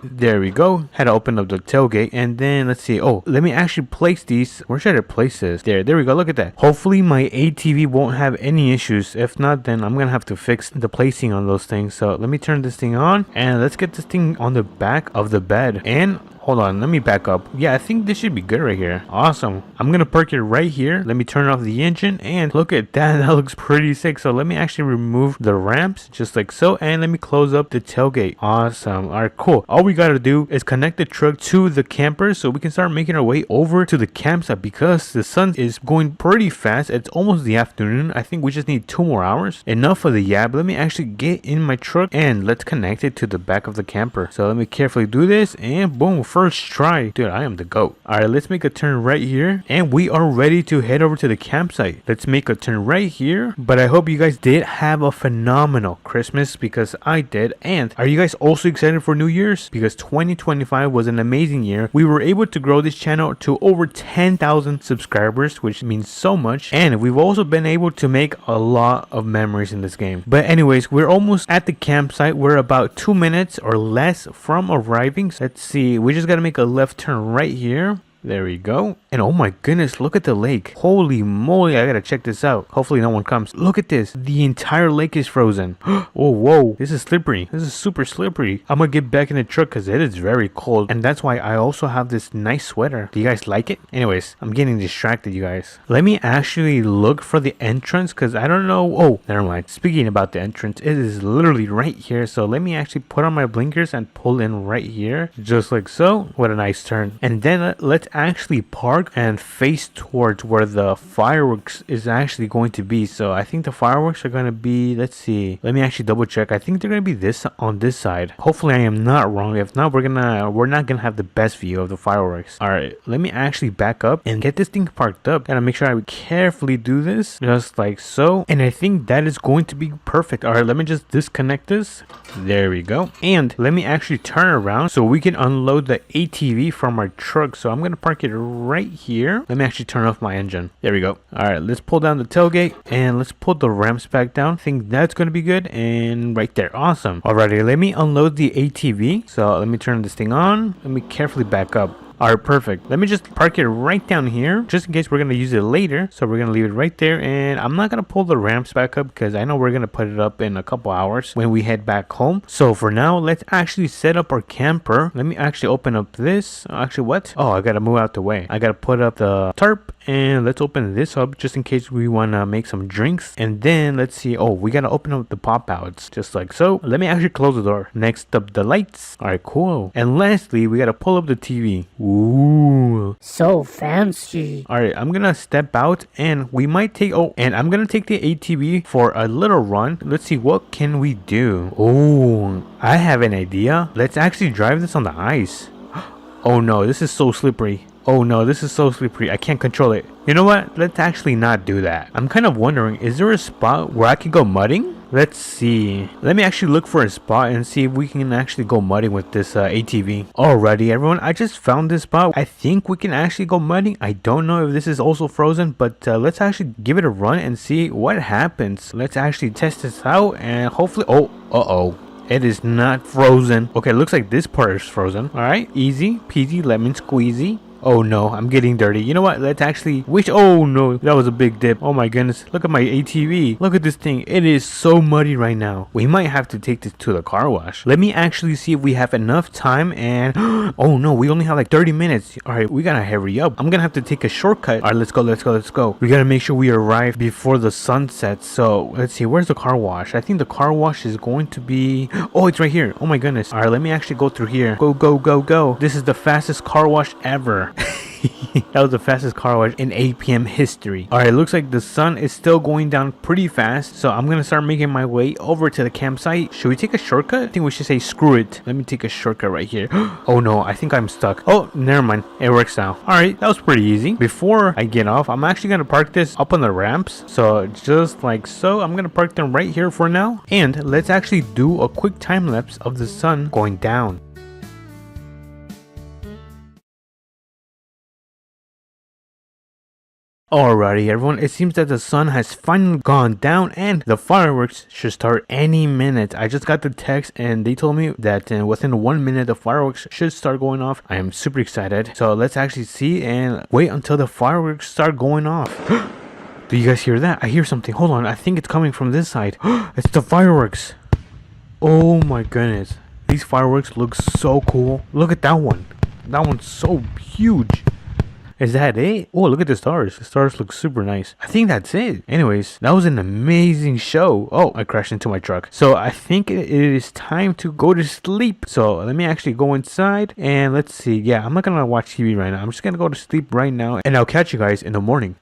There we go. Had to open up the tailgate, and then let's see. Oh, let me actually place these. Where should I place this? There we go. Look at that. Hopefully my ATV won't have any issues. If not, then I'm gonna have to fix the placing on those things. So let me turn this thing on and let's get this thing on the back of the bed. And hold on, let me back up. Yeah, I think this should be good right here. Awesome. I'm gonna park it right here. Let me turn off the engine and look at that. That looks pretty sick. So let me actually remove the ramps just like so, and let me close up the tailgate. Awesome. All right, cool. All we gotta do is connect the truck to the camper so we can start making our way over to the campsite because the sun is going pretty fast. It's almost the afternoon. I think we just need 2 more hours. Enough of the yab. Let me actually get in my truck and let's connect it to the back of the camper. So let me carefully do this and boom, first try. Dude, I am the GOAT. Alright, let's make a turn right here and we are ready to head over to the campsite. Let's make a turn right here. But I hope you guys did have a phenomenal Christmas because I did. And are you guys also excited for New Year's? Because 2025 was an amazing year. We were able to grow this channel to over 10,000 subscribers, which means so much. And we've also been able to make a lot of memories in this game. But anyways, we're almost at the campsite. We're about 2 minutes or less from arriving. So let's see. We just got to make a left turn right here. There we go. And oh my goodness, look at the lake. Holy moly, I gotta check this out. Hopefully no one comes. Look at this. The entire lake is frozen. Oh, whoa. This is slippery. This is super slippery. I'm gonna get back in the truck because it is very cold. And that's why I also have this nice sweater. Do you guys like it? Anyways, I'm getting distracted, you guys. Let me actually look for the entrance because I don't know. Oh, never mind. Speaking about the entrance, it is literally right here. So let me actually put on my blinkers and pull in right here. Just like so. What a nice turn. And then let's actually park and face towards where the fireworks is actually going to be. So I think the fireworks are going to be, let's see, let me actually double check. I think they're going to be this on this side. Hopefully I am not wrong. If not, we're not gonna have the best view of the fireworks. All right, let me actually back up and get this thing parked up. Gotta make sure I carefully do this just like so, and I think that is going to be perfect. All right, let me just disconnect this. There we go. And let me actually turn around so we can unload the ATV from our truck. So I'm gonna park it right here. Let me actually turn off my engine. There we go. All right, let's pull down the tailgate and let's pull the ramps back down. I think that's gonna be good. And right there, awesome. Alrighty, let me unload the ATV. So let me turn this thing on. Let me carefully back up. Alright, perfect. Let me just park it right down here just in case we're going to use it later. So we're going to leave it right there, and I'm not going to pull the ramps back up because I know we're going to put it up in a couple hours when we head back home. So for now, let's actually set up our camper. Let me actually open up this. Actually, what? Oh, I got to move out the way. I got to put up the tarp, and let's open this up just in case we want to make some drinks. And then let's see. Oh, we got to open up the pop outs just like so. Let me actually close the door. Next up, the lights. Alright, cool. And lastly, we got to pull up the TV. Ooh, so fancy. all right, I'm gonna step out and we might take, oh, and I'm gonna take the ATV for a little run. Let's see, what can we do? Oh, I have an idea. Let's actually drive this on the ice. Oh no, this is so slippery. Oh no, this is so slippery. I can't control it. You know what? Let's actually not do that. I'm kind of wondering, is there a spot where I can go mudding? Let's see. Let me actually look for a spot and see if we can actually go mudding with this ATV. Alrighty, everyone. I just found this spot. I think we can actually go mudding. I don't know if this is also frozen, but let's actually give it a run and see what happens. Let's actually test this out and hopefully... Oh, uh-oh. It is not frozen. Okay, looks like this part is frozen. Alright, easy peasy lemon squeezy. Oh no, I'm getting dirty. You know what? Let's actually wish. Oh no, that was a big dip. Oh my goodness. Look at my ATV. Look at this thing. It is so muddy right now. We might have to take this to the car wash. Let me actually see if we have enough time. And oh no, we only have like 30 minutes. All right, we gotta hurry up. I'm gonna have to take a shortcut. All right, let's go. We gotta make sure we arrive before the sun sets. So let's see, where's the car wash? I think the car wash is going to be, oh, it's right here. Oh my goodness. All right, let me actually go through here. Go. This is the fastest car wash ever. That was the fastest car wash in APM history. Alright, it looks like the sun is still going down pretty fast, so I'm gonna start making my way over to the campsite. Should we take a shortcut? I think we should say screw it. Let me take a shortcut right here. Oh no, I think I'm stuck. Oh, never mind. It works now. Alright, that was pretty easy. Before I get off, I'm actually gonna park this up on the ramps. So just like so, I'm gonna park them right here for now. And let's actually do a quick time lapse of the sun going down. Alrighty everyone, it seems that the sun has finally gone down and the fireworks should start any minute. I just got the text and they told me that within 1 minute the fireworks should start going off. I am super excited. So let's actually see and wait until the fireworks start going off. Do you guys hear that? I hear something. Hold on, I think it's coming from this side. It's the fireworks. Oh my goodness. These fireworks look so cool. Look at that one. That one's so huge. Is that it? Oh, look at the stars. The stars look super nice. I think that's it. Anyways, that was an amazing show. Oh, I crashed into my truck. So I think it is time to go to sleep. So let me actually go inside and let's see. Yeah, I'm not gonna watch TV right now. I'm just gonna go to sleep right now and I'll catch you guys in the morning.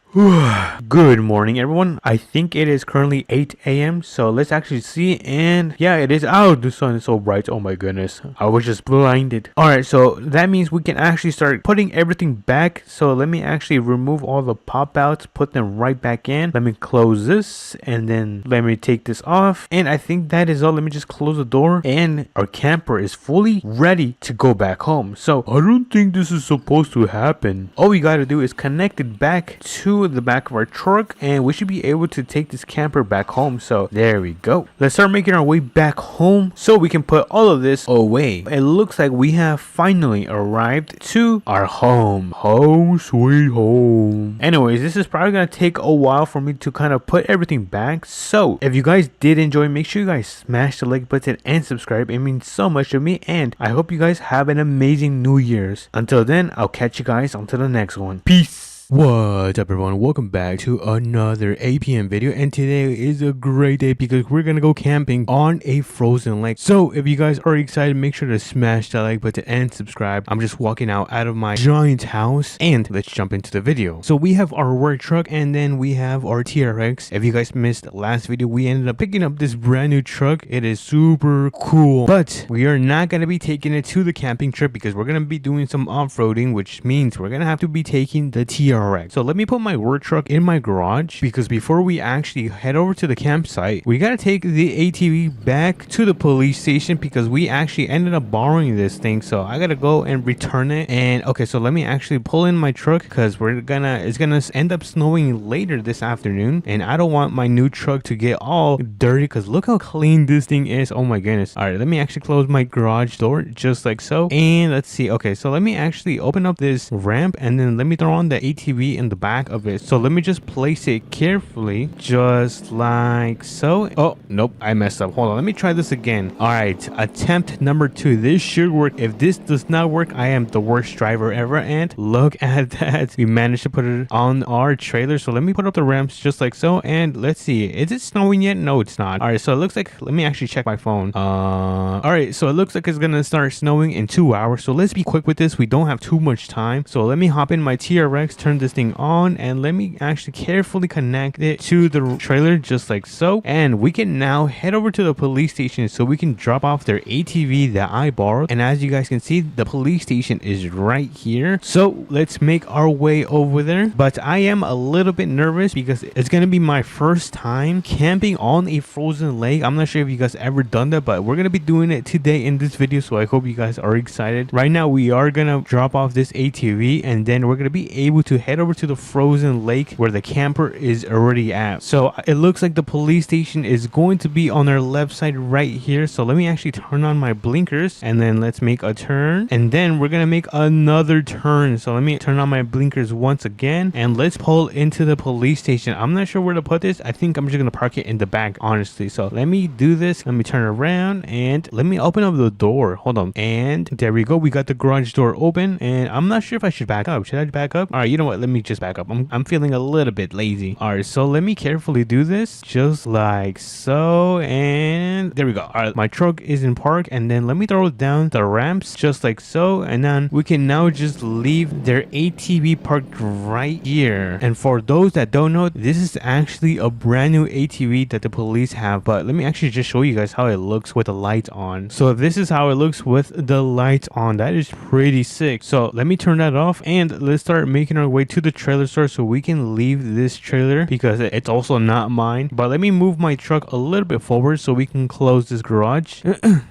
Good morning everyone. I think it is currently 8 a.m. so let's actually see, and yeah, it is. Oh, the sun is so bright. Oh my goodness, I was just blinded. Alright, so that means we can actually start putting everything back. So let me actually remove all the pop outs, put them right back in. Let me close this and then let me take this off, and I think that is all. Let me just close the door and our camper is fully ready to go back home. So I don't think this is supposed to happen. All we gotta do is connect it back to to the back of our truck, and we should be able to take this camper back home. So there we go. Let's start making our way back home so we can put all of this away. It looks like we have finally arrived to our home. Home sweet home. Anyways, this is probably gonna take a while for me to kind of put everything back. So if you guys did enjoy, make sure you guys smash the like button and subscribe. It means so much to me, and I hope you guys have an amazing New Year's. Until then, I'll catch you guys on to the next one. Peace. What's up, everyone? Welcome back to another APM video, and today is a great day because we're gonna go camping on a frozen lake. So if you guys are excited, make sure to smash that like button and subscribe. I'm just walking out of my giant house, and let's jump into the video. So we have our work truck, and then we have our TRX. If you guys missed last video, we ended up picking up this brand new truck. It is super cool, but we are not gonna be taking it to the camping trip because we're gonna be doing some off-roading, which means we're gonna have to be taking the TRX. So let me put my work truck in my garage, because before we actually head over to the campsite, we gotta take the ATV back to the police station because we actually ended up borrowing this thing. So I gotta go and return it. And okay, so let me actually pull in my truck because it's gonna end up snowing later this afternoon, and I don't want my new truck to get all dirty because look how clean this thing is. Oh my goodness. All right, let me actually close my garage door just like so, and let's see. Okay, so let me actually open up this ramp, and then let me throw on the ATV in the back of it. So let me just place it carefully just like so. Oh nope, I messed up. Hold on, let me try this again. All right, attempt number 2. This should work. If this does not work, I am the worst driver ever. And look at that, we managed to put it on our trailer. So let me put up the ramps just like so, and let's see, is it snowing yet? No, it's not. All right, so it looks like, let me actually check my phone. All right, so it looks like it's gonna start snowing in 2 hours, so let's be quick with this. We don't have too much time, so let me hop in my TRX, turn this thing on, and let me actually carefully connect it to the trailer just like so, and we can now head over to the police station so we can drop off their ATV that I borrowed. And as you guys can see, the police station is right here, so let's make our way over there. But I am a little bit nervous because it's gonna be my first time camping on a frozen lake. I'm not sure if you guys ever done that, but we're gonna be doing it today in this video, so I hope you guys are excited. Right now we are gonna drop off this ATV, and then we're gonna be able to head over to the frozen lake where the camper is already at. So it looks like the police station is going to be on our left side right here. So let me actually turn on my blinkers, and then let's make a turn, and then we're gonna make another turn. So let me turn on my blinkers once again, and let's pull into the police station. I'm not sure where to put this. I think I'm just gonna park it in the back, honestly. So let me do this. Let me turn around, and let me open up the door. Hold on, and there we go. We got the garage door open, and I'm not sure if I should back up. Should I back up? All right, you know what, let me just back up. I'm feeling a little bit lazy. All right, so let me carefully do this just like so, and there we go. All right, my truck is in park, and then let me throw down the ramps just like so, and then we can now just leave their ATV parked right here. And for those that don't know, this is actually a brand new ATV that the police have, but let me actually just show you guys how it looks with the lights on. So this is how it looks with the lights on. That is pretty sick. So let me turn that off, and let's start making our way to the trailer store so we can leave this trailer because it's also not mine. But let me move my truck a little bit forward so we can close this garage.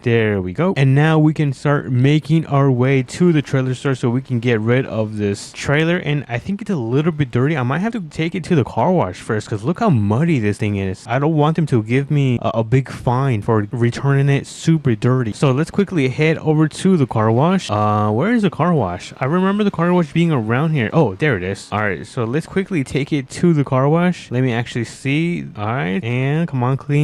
There we go. And now we can start making our way to the trailer store so we can get rid of this trailer. And I think it's a little bit dirty. I might have to take it to the car wash first because look how muddy this thing is. I don't want them to give me a big fine for returning it super dirty. So let's quickly head over to the car wash. Where is the car wash? I remember the car wash being around here. Oh, there it is. All right, so let's quickly take it to the car wash. Let me actually see. All right, and come on, clean.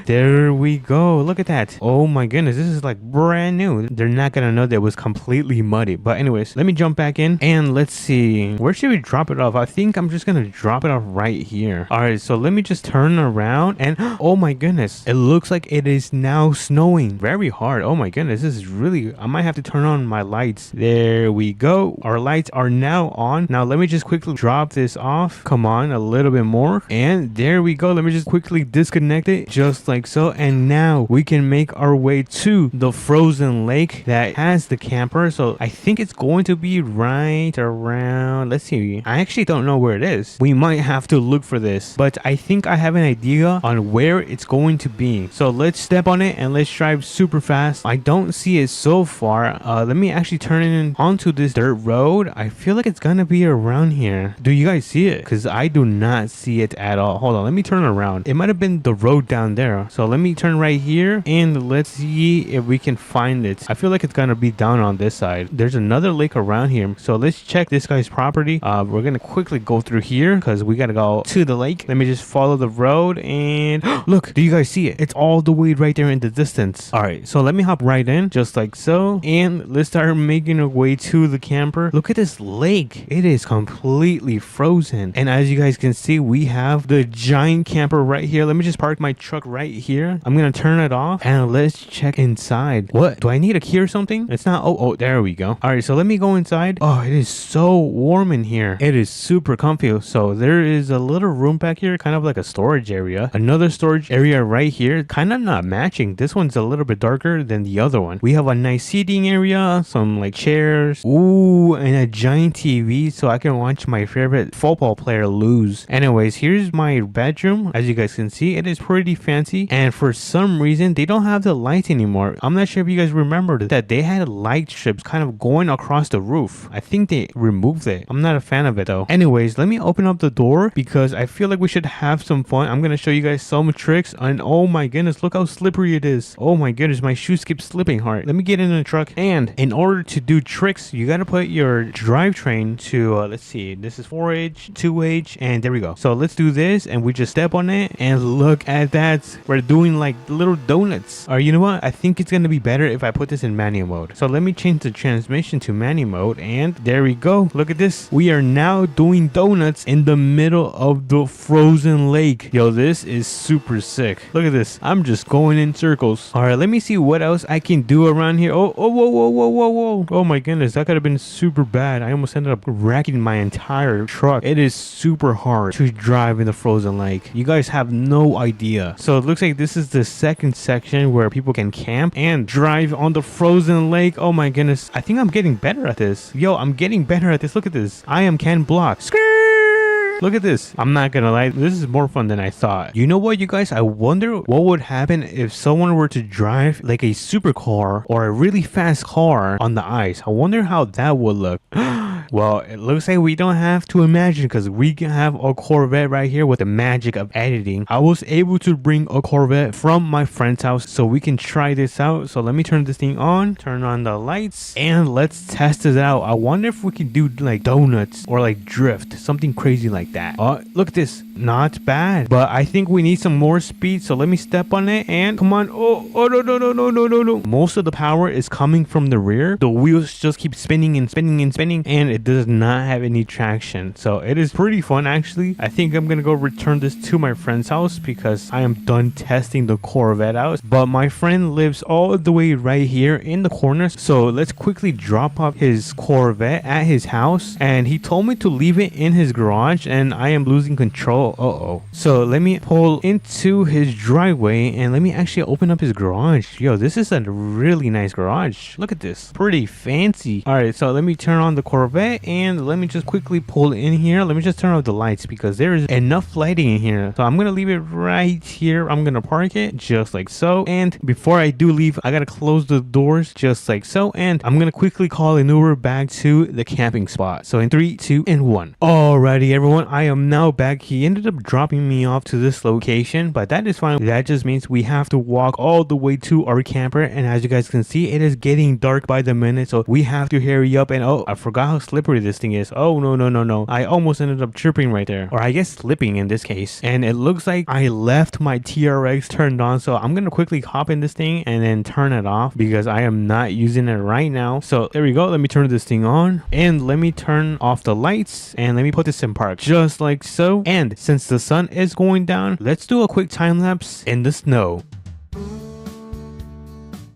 There we go. Look at that. Oh my goodness, this is like brand new. They're not gonna know that it was completely muddy. But anyways, let me jump back in, and let's see, where should we drop it off? I think I'm just gonna drop it off right here. All right, so let me just turn around, and oh my goodness, it looks like it is now snowing very hard. Oh my goodness, this is really, I might have to turn on my lights. There we go. Our lights are now on. Now let me just quickly drop this off. Come on, a little bit more, and there we go. Let me just quickly disconnect it just like so, and now we can make our way to the frozen lake that has the camper. So I think it's going to be right around, let's see, I actually don't know where it is. We might have to look for this, but I think I have an idea on where it's going to be. So let's step on it and let's drive super fast. I don't see it so far. Let me actually turn in onto this dirt road. I feel like it's gonna be around around here. Do you guys see it? Because I do not see it at all. Hold on, let me turn around. It might have been the road down there. So let me turn right here and let's see if we can find it. I feel like it's gonna be down on this side. There's another lake around here. So let's check this guy's property. We're gonna quickly go through here because we gotta go to the lake. Let me just follow the road and look, do you guys see it? It's all the way right there in the distance. All right, so let me hop right in just like so, and let's start making our way to the camper. Look at this lake. It is completely frozen, and as you guys can see, we have the giant camper right here. Let me just park my truck right here. I'm gonna turn it off and let's check inside. What, do I need a key or something? It's not. Oh, there we go. All right, so let me go inside. Oh, it is so warm in here. It is super comfy. So there is a little room back here, kind of like a storage area. Another storage area right here, kind of not matching. This one's a little bit darker than the other one. We have a nice seating area, some like chairs, ooh, and a giant TV so I can watch my favorite football player lose. Anyways, here's my bedroom. As you guys can see, it is pretty fancy, and for some reason they don't have the lights anymore. I'm not sure if you guys remember that they had light strips kind of going across the roof. I think they removed it. I'm not a fan of it though. Anyways, let me open up the door because I feel like we should have some fun. I'm gonna show you guys some tricks, and oh my goodness, look how slippery it is. Oh my goodness, my shoes keep slipping hard. Let me get in the truck, and in order to do tricks, you gotta put your drivetrain to let's see, this is 4H, 2H, and there we go. So let's do this, and we just step on it, and look at that. We're doing like little donuts. Or you know what, I think it's gonna be better if I put this in manual mode. So let me change the transmission to manual mode, and there we go. Look at this. We are now doing donuts in the middle of the frozen lake. Yo, this is super sick. Look at this. I'm just going in circles. All right, let me see what else I can do around here. Oh, whoa. Oh my goodness, that could have been super bad. I almost ended up wrecking my entire truck. It is super hard to drive in the frozen lake. You guys have no idea. So it looks like this is the second section where people can camp and drive on the frozen lake. Oh my goodness, I think I'm getting better at this. Yo, I'm getting better at this. Look at this. I am Ken Block. Look at this. I'm not gonna lie, this is more fun than I thought. You know what, you guys? I wonder what would happen if someone were to drive like a supercar or a really fast car on the ice. I wonder how that would look. Well, it looks like we don't have to imagine because we can have a Corvette right here with the magic of editing. I was able to bring a Corvette from my friend's house so we can try this out. So let me turn this thing on, turn on the lights, and let's test this out. I wonder if we can do like donuts or like drift, something crazy like that. Oh, look at this. Not bad, but I think we need some more speed. So let me step on it and come on. Oh, no. Most of the power is coming from the rear. The wheels just keep spinning and it does not have any traction. So it is pretty fun actually. I think I'm gonna go return this to my friend's house because I am done testing the Corvette out. But my friend lives all the way right here in the corner. So let's quickly drop off his Corvette at his house. And he told me to leave it in his garage, and I am losing control. So let me pull into his driveway and let me actually open up his garage. Yo, this is a really nice garage. Look at this. Pretty fancy. All right, so let me turn on the Corvette and let me just quickly pull in here. Let me just turn off the lights because there is enough lighting in here. So I'm gonna leave it right here. I'm gonna park it just like so. And before I do leave, I gotta close the doors just like so. And I'm gonna quickly call an Uber back to the camping spot. So in 3, 2, and 1. Alrighty, everyone. I am now back. He ended up dropping me off to this location, but that is fine. That just means we have to walk all the way to our camper, and as you guys can see, it is getting dark by the minute, so we have to hurry up. And oh, I forgot how slippery this thing is. Oh no, I almost ended up tripping right there, or I guess slipping in this case. And it looks like I left my TRX turned on, so I'm gonna quickly hop in this thing and then turn it off because I am not using it right now. So there we go. Let me turn this thing on and let me turn off the lights and let me put this in park just like so. And since the sun is going down, let's do a quick time lapse in the snow.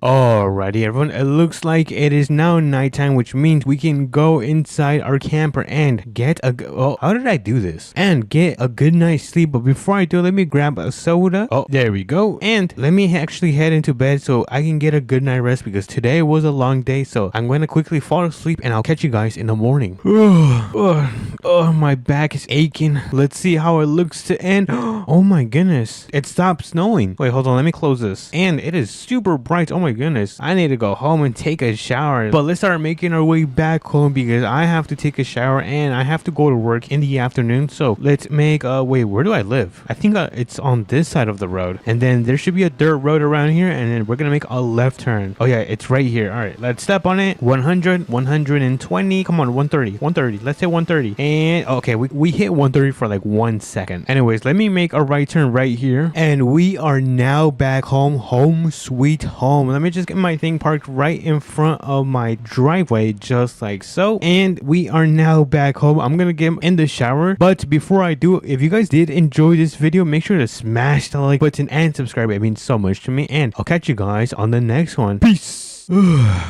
Alrighty, everyone, it looks like it is now nighttime, which means we can go inside our camper and get a how did I do this? And get a good night's sleep. But before I do, let me grab a soda. Oh, there we go. And let me actually head into bed so I can get a good night rest because today was a long day. So I'm going to quickly fall asleep and I'll catch you guys in the morning. Oh, my back is aching. Let's see how it looks to end. Oh my goodness, it stopped snowing. Wait, hold on, let me close this. And it is super bright. Oh my goodness. I need to go home and take a shower. But let's start making our way back home because I have to take a shower and I have to go to work in the afternoon. So let's make wait, where do I live? I think it's on this side of the road. And then there should be a dirt road around here, and then we're gonna make a left turn. Oh yeah, it's right here. All right, let's step on it. 100, 120. Come on, 130, 130. Let's say 130. And okay, we hit 130 for like 1 second. Anyways, let me make a right turn right here, and we are now back home. Home sweet home. Let me just get my thing parked right in front of my driveway, just like so. And we are now back home. I'm gonna get in the shower, but before I do, if you guys did enjoy this video, make sure to smash the like button and subscribe. It means so much to me, and I'll catch you guys on the next one. Peace.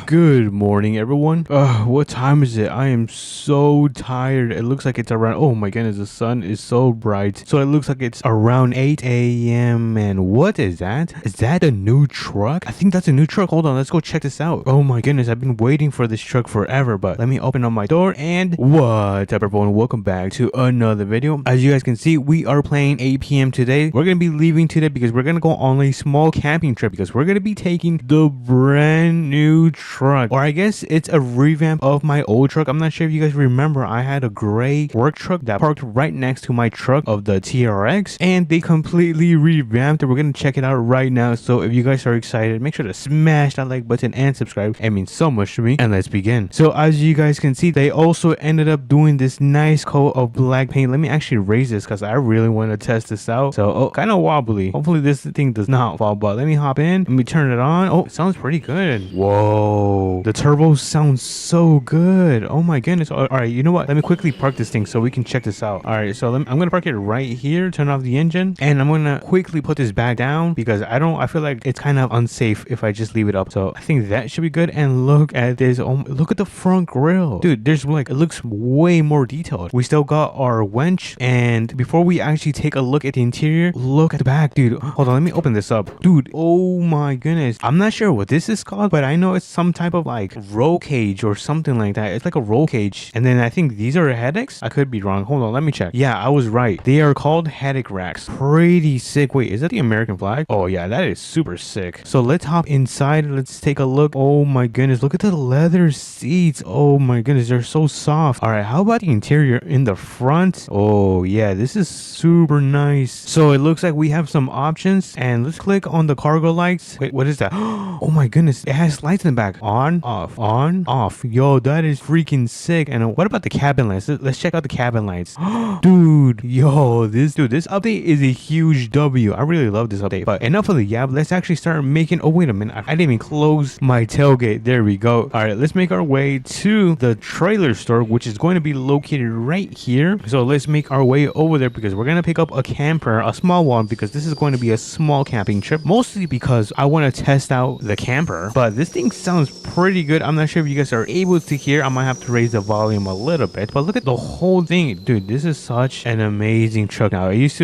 Good morning, everyone. What time is it? I am so tired. It looks like it's around, oh my goodness, the sun is so bright. So it looks like it's around 8 a.m. And what is that? Is that a new truck? I think that's a new truck. Hold on, let's go check this out. Oh my goodness, I've been waiting for this truck forever, but let me open up my door. And what's up, everyone? Welcome back to another video. As you guys can see, we are playing APM today. We're gonna be leaving today because we're gonna go on a small camping trip because we're gonna be taking the brand new truck, or I guess it's a revamp of my old truck. I'm not sure if you guys remember, I had a gray work truck that parked right next to my truck of the TRX, and they completely revamped it. We're gonna check it out right now. So if you guys are excited, make sure to smash that like button and subscribe. It means so much to me. And let's begin. So as you guys can see, they also ended up doing this nice coat of black paint. Let me actually raise this because I really want to test this out. So kind of wobbly. Hopefully this thing does not fall, but let me hop in. Let me turn it on. Oh, it sounds pretty good. Whoa, the turbo sounds so good. Oh my goodness. All right, you know what, let me quickly park this thing so we can check this out. All right, so I'm gonna park it right here, turn off the engine, and I'm gonna quickly put this back down because I feel like it's kind of unsafe if I just leave it up. So I think that should be good. And look at this. Oh, look at the front grille, dude. There's like, it looks way more detailed. We still got our winch, and before we actually take a look at the interior, look at the back, dude. Hold on, let me open this up, dude. Oh my goodness, I'm not sure what this is called, but I know it's some type of like roll cage or something like that. It's like a roll cage. And then I think these are headaches. I could be wrong. Hold on, let me check. Yeah, I was right. They are called headache racks. Pretty sick. Wait, is that the American flag? Oh yeah, that is super sick. So let's hop inside. Let's take a look. Oh my goodness, look at the leather seats. Oh my goodness, they're so soft. All right, how about the interior in the front? Oh yeah, this is super nice. So it looks like we have some options, and let's click on the cargo lights. Wait, what is that? Oh my goodness, it has lights in the back. On, off. Yo, that is freaking sick. And what about the cabin lights? Let's check out the cabin lights. Dude, yo, this update is a huge W. I really love this update. But enough of the yab. Let's actually start making, oh wait a minute, I didn't even close my tailgate. There we go. All right, let's make our way to the trailer store, which is going to be located right here. So let's make our way over there because we're going to pick up a camper, a small one, because this is going to be a small camping trip, mostly because I want to test out the camper. But this thing sounds pretty good. I'm not sure if you guys are able to hear. I might have to raise the volume a little bit, but look at the whole thing, dude. This is such an amazing truck. Now it used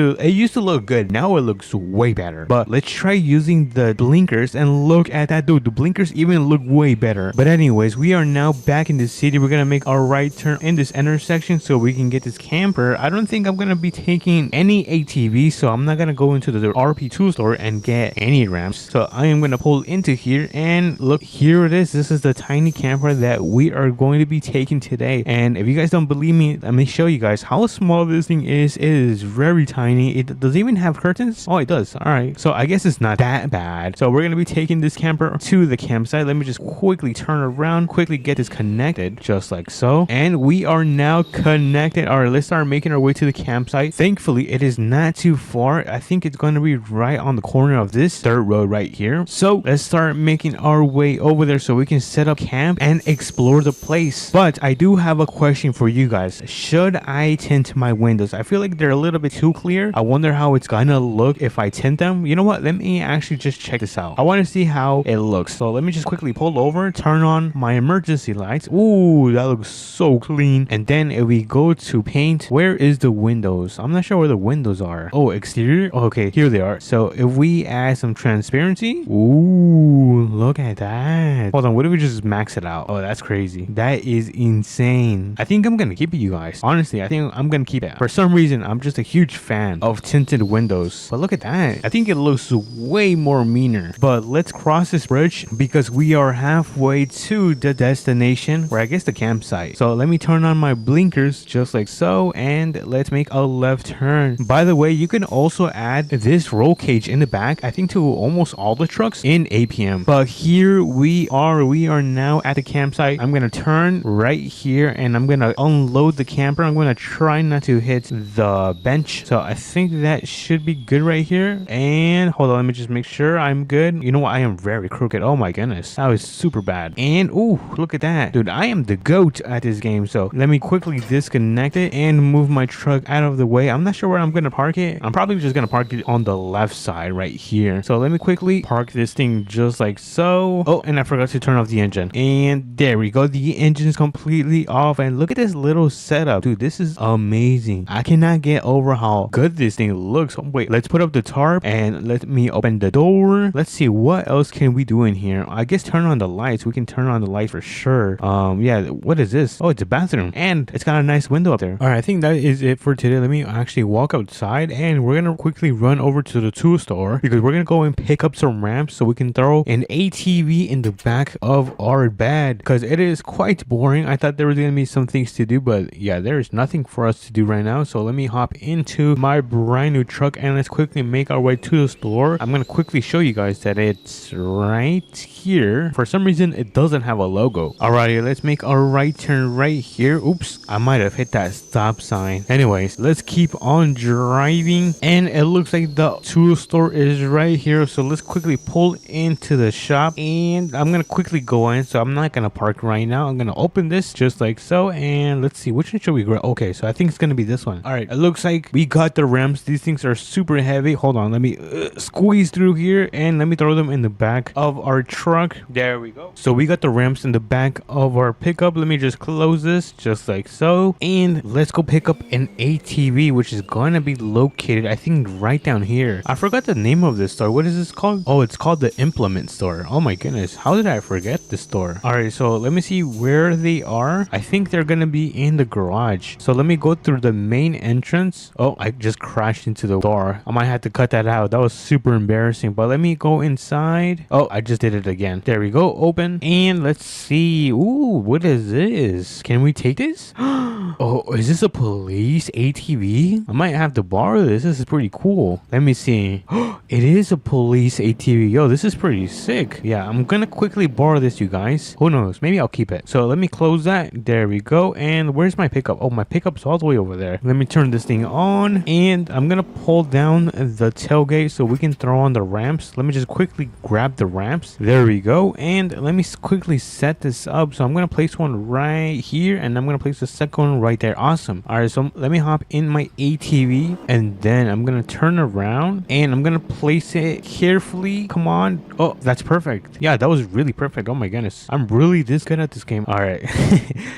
to look good. Now it looks way better. But let's try using the blinkers, and look at that, dude. The blinkers even look way better. But anyways, we are now back in the city. We're gonna make our right turn in this intersection so we can get this camper. I don't think I'm gonna be taking any ATV, so I'm not gonna go into the RP2 store and get any ramps. So I am gonna pull into here, and look, here it is. This is the tiny camper that we are going to be taking today. And if you guys don't believe me, let me show you guys how small this thing is. It is very tiny. It does even have curtains. Oh, it does. All right, so I guess it's not that bad. So we're gonna be taking this camper to the campsite. Let me just quickly turn around, quickly get this connected, just like so. And we are now connected. All right, let's start making our way to the campsite. Thankfully, it is not too far. I think it's going to be right on the corner of this dirt road right here. So let's start making our way over there so we can set up camp and explore the place. But I do have a question for you guys. Should I tint my windows? I feel like they're a little bit too clear. I wonder how it's gonna look if I tint them. You know what? Let me actually just check this out. I want to see how it looks. So let me just quickly pull over, turn on my emergency lights. Ooh, that looks so clean. And then if we go to paint, where is the windows? I'm not sure where the windows are. Oh, exterior. Okay, here they are. So if we add some transparency, ooh, look at that. Hold on, what if we just max it out? Oh, that's crazy. That is insane. I think I'm gonna keep it, you guys. Honestly, I think I'm gonna keep it. For some reason, I'm just a huge fan of tinted windows. But look at that. I think it looks way more meaner. But let's cross this bridge because we are halfway to the destination, or I guess the campsite. So let me turn on my blinkers just like so, and let's make a left turn. By the way, you can also add this roll cage in the back, I think, to almost all the trucks in APM. But here we are now at the campsite. I'm gonna turn right here and I'm gonna unload the camper. I'm gonna try not to hit the bench, so I think that should be good right here. And hold on, let me just make sure I'm good. You know what, I am very crooked. Oh my goodness, that was super bad. And oh, look at that, dude, I am the goat at this game. So let me quickly disconnect it and move my truck out of the way. I'm not sure where I'm gonna park it. I'm probably just gonna park it on the left side right here. So let me quickly park this thing just like so. Oh, and I forgot to turn off the engine. And there we go, the engine is completely off. And look at this little setup, dude, this is amazing. I cannot get over how good this thing looks. Wait, let's put up the tarp and let me open the door. Let's see, what else can we do in here? I guess turn on the lights. We can turn on the light for sure. Yeah, what is this? Oh, it's a bathroom and it's got a nice window up there. All right, I think that is it for today. Let me actually walk outside and we're gonna quickly run over to the tool store because we're gonna go and pick up some ramps so we can throw an ATV in the back of our bed because it is quite boring. I thought there was gonna be some things to do, but yeah, there is nothing for us to do right now. So let me hop into my brand new truck and let's quickly make our way to the store. I'm gonna quickly show you guys that it's right here. For some reason, it doesn't have a logo. Alrighty, let's make a right turn right here. Oops, I might have hit that stop sign. Anyways, let's keep on driving and it looks like the tool store is right here. So let's quickly pull into the shop and I'm gonna quickly go in. So I'm not gonna park right now. I'm gonna open this just like so and let's see, which one should we grab? Okay, so I think it's gonna be this one. All right, it looks like we got the ramps. These things are super heavy. Hold on, let me squeeze through here and let me throw them in the back of our truck. There we go. So we got the ramps in the back of our pickup. Let me just close this just like so and let's go pick up an ATV, which is gonna be located, I think, right down here. I forgot the name of this store. What is this called? Oh, it's called the Implement Store. Oh my goodness, how did I forget the store? All right, so let me see where they are. I think they're gonna be in the garage. So let me go through the main entrance. Oh, I just crashed into the door. I might have to cut that out. That was super embarrassing, but let me go inside. Oh, I just did it again. There we go, open and let's see. Ooh, what is this? Can we take this? Oh, is this a police ATV? I might have to borrow this. This is pretty cool. Let me see. It is a police ATV. Yo, this is pretty sick. Yeah, I'm gonna quickly borrow this, you guys. Who knows? Maybe I'll keep it. So let me close that. There we go. And where's my pickup? Oh, my pickup's all the way over there. Let me turn this thing on and I'm gonna pull down the tailgate so we can throw on the ramps. Let me just quickly grab the ramps. There we go. And let me quickly set this up. So I'm gonna place one right here and I'm gonna place the second one right there. Awesome. All right, so let me hop in my ATV and then I'm gonna turn around and I'm gonna place it carefully. Come on. Oh, that's perfect. Yeah, that was really perfect. Oh my goodness, I'm really this good at this game. All right.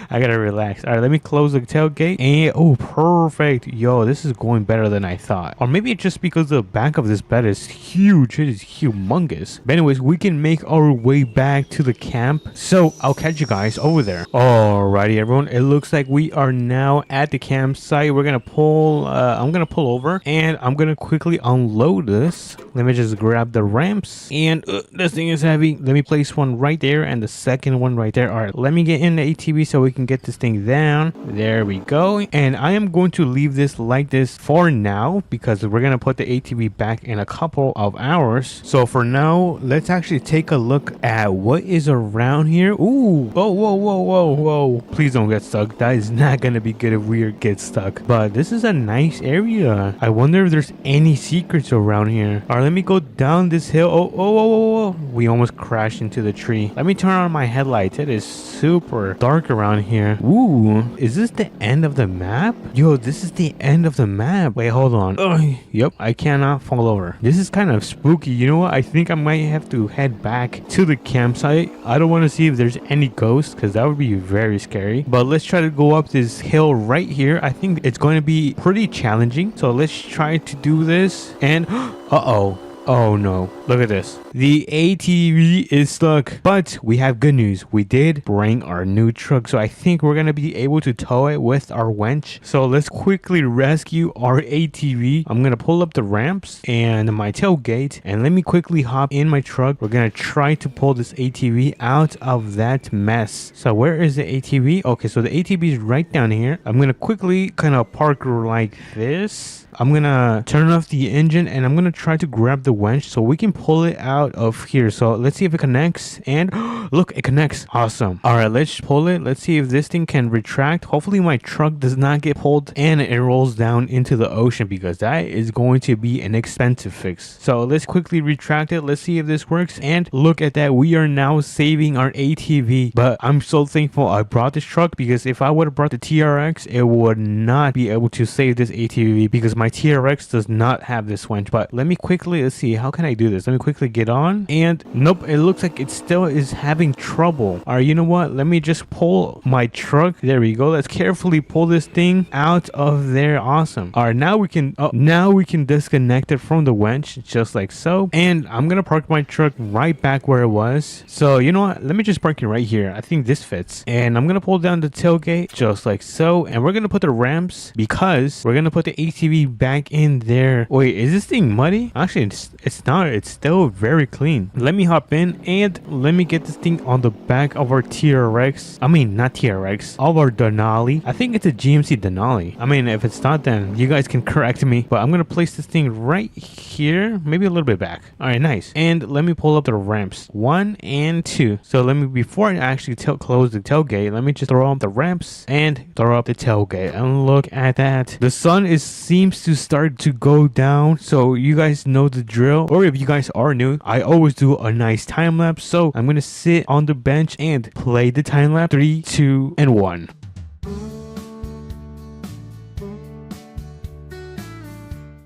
I gotta relax. All right, let me close the tailgate and oh, perfect. Yo, this is going better than I thought. Or maybe it's just because the back of this bed is huge. It is humongous. But anyways, we can make our way back to the camp, so I'll catch you guys over there. Alrighty, everyone, it looks like we are now at the campsite. We're gonna pull I'm gonna pull over and I'm gonna quickly unload this. Let me just grab the ramps and this thing is heavy. Let me place one right there and the second one right there. All right, let me get in the ATV so we can get this thing down. There we go. And I am going to leave this like this for now because we're gonna put the ATV back in a couple of hours. So for now, let's actually take a look at what is around here. Ooh, whoa. Please don't get stuck. That is not gonna be good if we get stuck. But this is a nice area. I wonder if there's any secrets around here. All right, let me go down this hill. Oh. We almost crashed into the tree. Let me turn on my headlights. It is super dark around here. Ooh, is this the end of the map? Yo, this is the end of the map. Wait, hold on. Yep, I cannot fall over. This is kind of spooky. You know what? I think I might have to head back to the campsite. I don't want to see if there's any ghosts because that would be very scary. But let's try to go up this hill right here. I think it's going to be pretty challenging. So let's try to do this. And uh-oh. Oh no, look at this. The ATV is stuck, but we have good news. We did bring our new truck, so I think we're gonna be able to tow it with our winch. So let's quickly rescue our ATV. I'm gonna pull up the ramps and my tailgate, and let me quickly hop in my truck. We're gonna try to pull this ATV out of that mess. So where is the ATV? Okay, so the ATV is right down here. I'm gonna quickly kind of park like this. I'm gonna turn off the engine and I'm gonna try to grab the winch so we can pull it out of here. So let's see if it connects, and look, it connects. Awesome. All right, let's pull it. Let's see if this thing can retract. Hopefully my truck does not get pulled and it rolls down into the ocean, because that is going to be an expensive fix. So let's quickly retract it. Let's see if this works, and look at that, we are now saving our ATV. But I'm so thankful I brought this truck, because if I would have brought the TRX, it would not be able to save this ATV, because my TRX does not have this winch. But let me quickly, let's see, how can I do this? Let me quickly get on, and nope, it looks like it still is having trouble. All right, you know what, let me just pull my truck. There we go. Let's carefully pull this thing out of there. Awesome. All right, now we can disconnect it from the winch, just like so, and I'm gonna park my truck right back where it was. So you know what, let me just park it right here. I think this fits, and I'm gonna pull down the tailgate just like so, and we're gonna put the ramps, because we're gonna put the ATV back in there. Wait, is this thing muddy? Actually, it's not. It's still very clean. Let me hop in and let me get this thing on the back of our TRX. I mean, not TRX, of our Denali. I think it's a GMC Denali. I mean, if it's not, then you guys can correct me. But I'm gonna place this thing right here, maybe a little bit back. All right, nice. And let me pull up the ramps, 1 and 2. So let me, before I actually close the tailgate, let me just throw up the ramps and throw up the tailgate. And look at that. The sun seems to start to go down, so you guys know the drill. Or if you guys are new, I always do a nice time lapse. So I'm gonna sit on the bench and play the time lapse. 3, 2, and 1.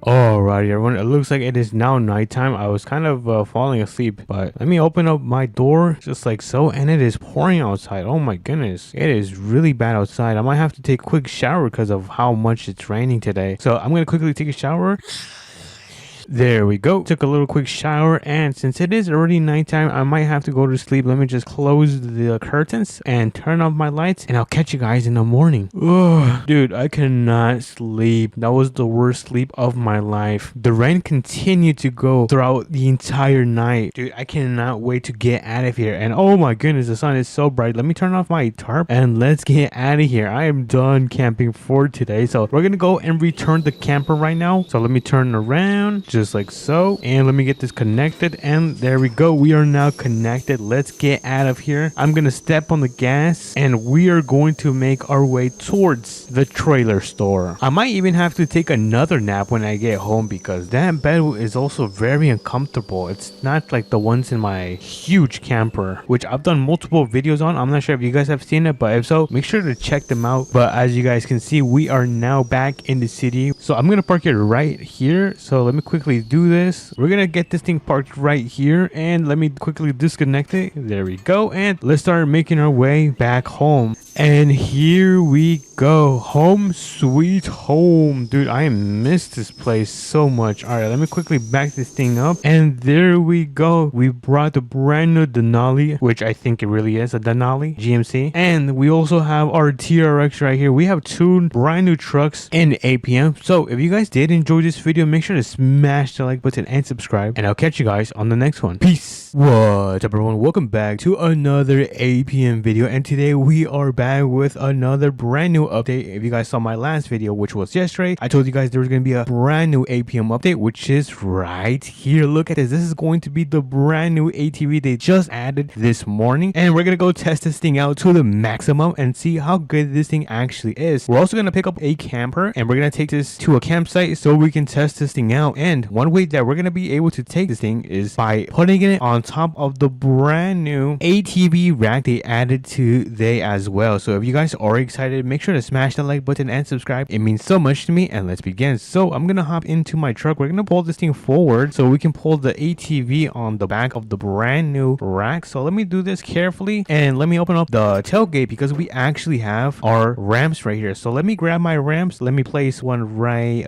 Alrighty everyone, it looks like it is now nighttime. I was kind of falling asleep, but let me open up my door just like so, and it is pouring outside. Oh my goodness, it is really bad outside. I might have to take a quick shower because of how much it's raining today. So I'm gonna quickly take a shower. There we go. Took a little quick shower, and since it is already nighttime, I might have to go to sleep. Let me just close the curtains and turn off my lights, and I'll catch you guys in the morning. Ugh, dude, I cannot sleep. That was the worst sleep of my life. The rain continued to go throughout the entire night. Dude, I cannot wait to get out of here. And oh my goodness, the sun is so bright. Let me turn off my tarp and let's get out of here. I am done camping for today. So we're gonna go and return the camper right now. So let me turn around just like so, and let me get this connected, and there we go. We are now connected. Let's get out of here. I'm gonna step on the gas, and we are going to make our way towards the trailer store. I might even have to take another nap when I get home, because that bed is also very uncomfortable. It's not like the ones in my huge camper, which I've done multiple videos on. I'm not sure if you guys have seen it, but if so, make sure to check them out. But as you guys can see, we are now back in the city, so I'm gonna park it right here. So let me quickly do this. We're gonna get this thing parked right here, and let me quickly disconnect it. There we go, and let's start making our way back home. And here we go, home sweet home. Dude, I miss this place so much. All right, let me quickly back this thing up, and there we go. We brought the brand new Denali, which I think it really is a Denali GMC, and we also have our TRX right here. We have 2 brand new trucks in APM. So if you guys did enjoy this video, make sure to smash the like button and subscribe, and I'll catch you guys on the next one. Peace. What's up everyone, welcome back to another APM video, and today we are back with another brand new update. If you guys saw my last video, which was yesterday, I told you guys there was going to be a brand new APM update, which is right here. Look at this. This is going to be the brand new ATV they just added this morning, and we're going to go test this thing out to the maximum and see how good this thing actually is. We're also going to pick up a camper, and we're going to take this to a campsite so we can test this thing out. And one way that we're going to be able to take this thing is by putting it on top of the brand new ATV rack they added today as well. So if you guys are excited, make sure to smash the like button and subscribe. It means so much to me, and let's begin. So I'm gonna hop into my truck. We're gonna pull this thing forward so we can pull the ATV on the back of the brand new rack. So let me do this carefully, and let me open up the tailgate, because we actually have our ramps right here. So let me grab my ramps. Let me place one right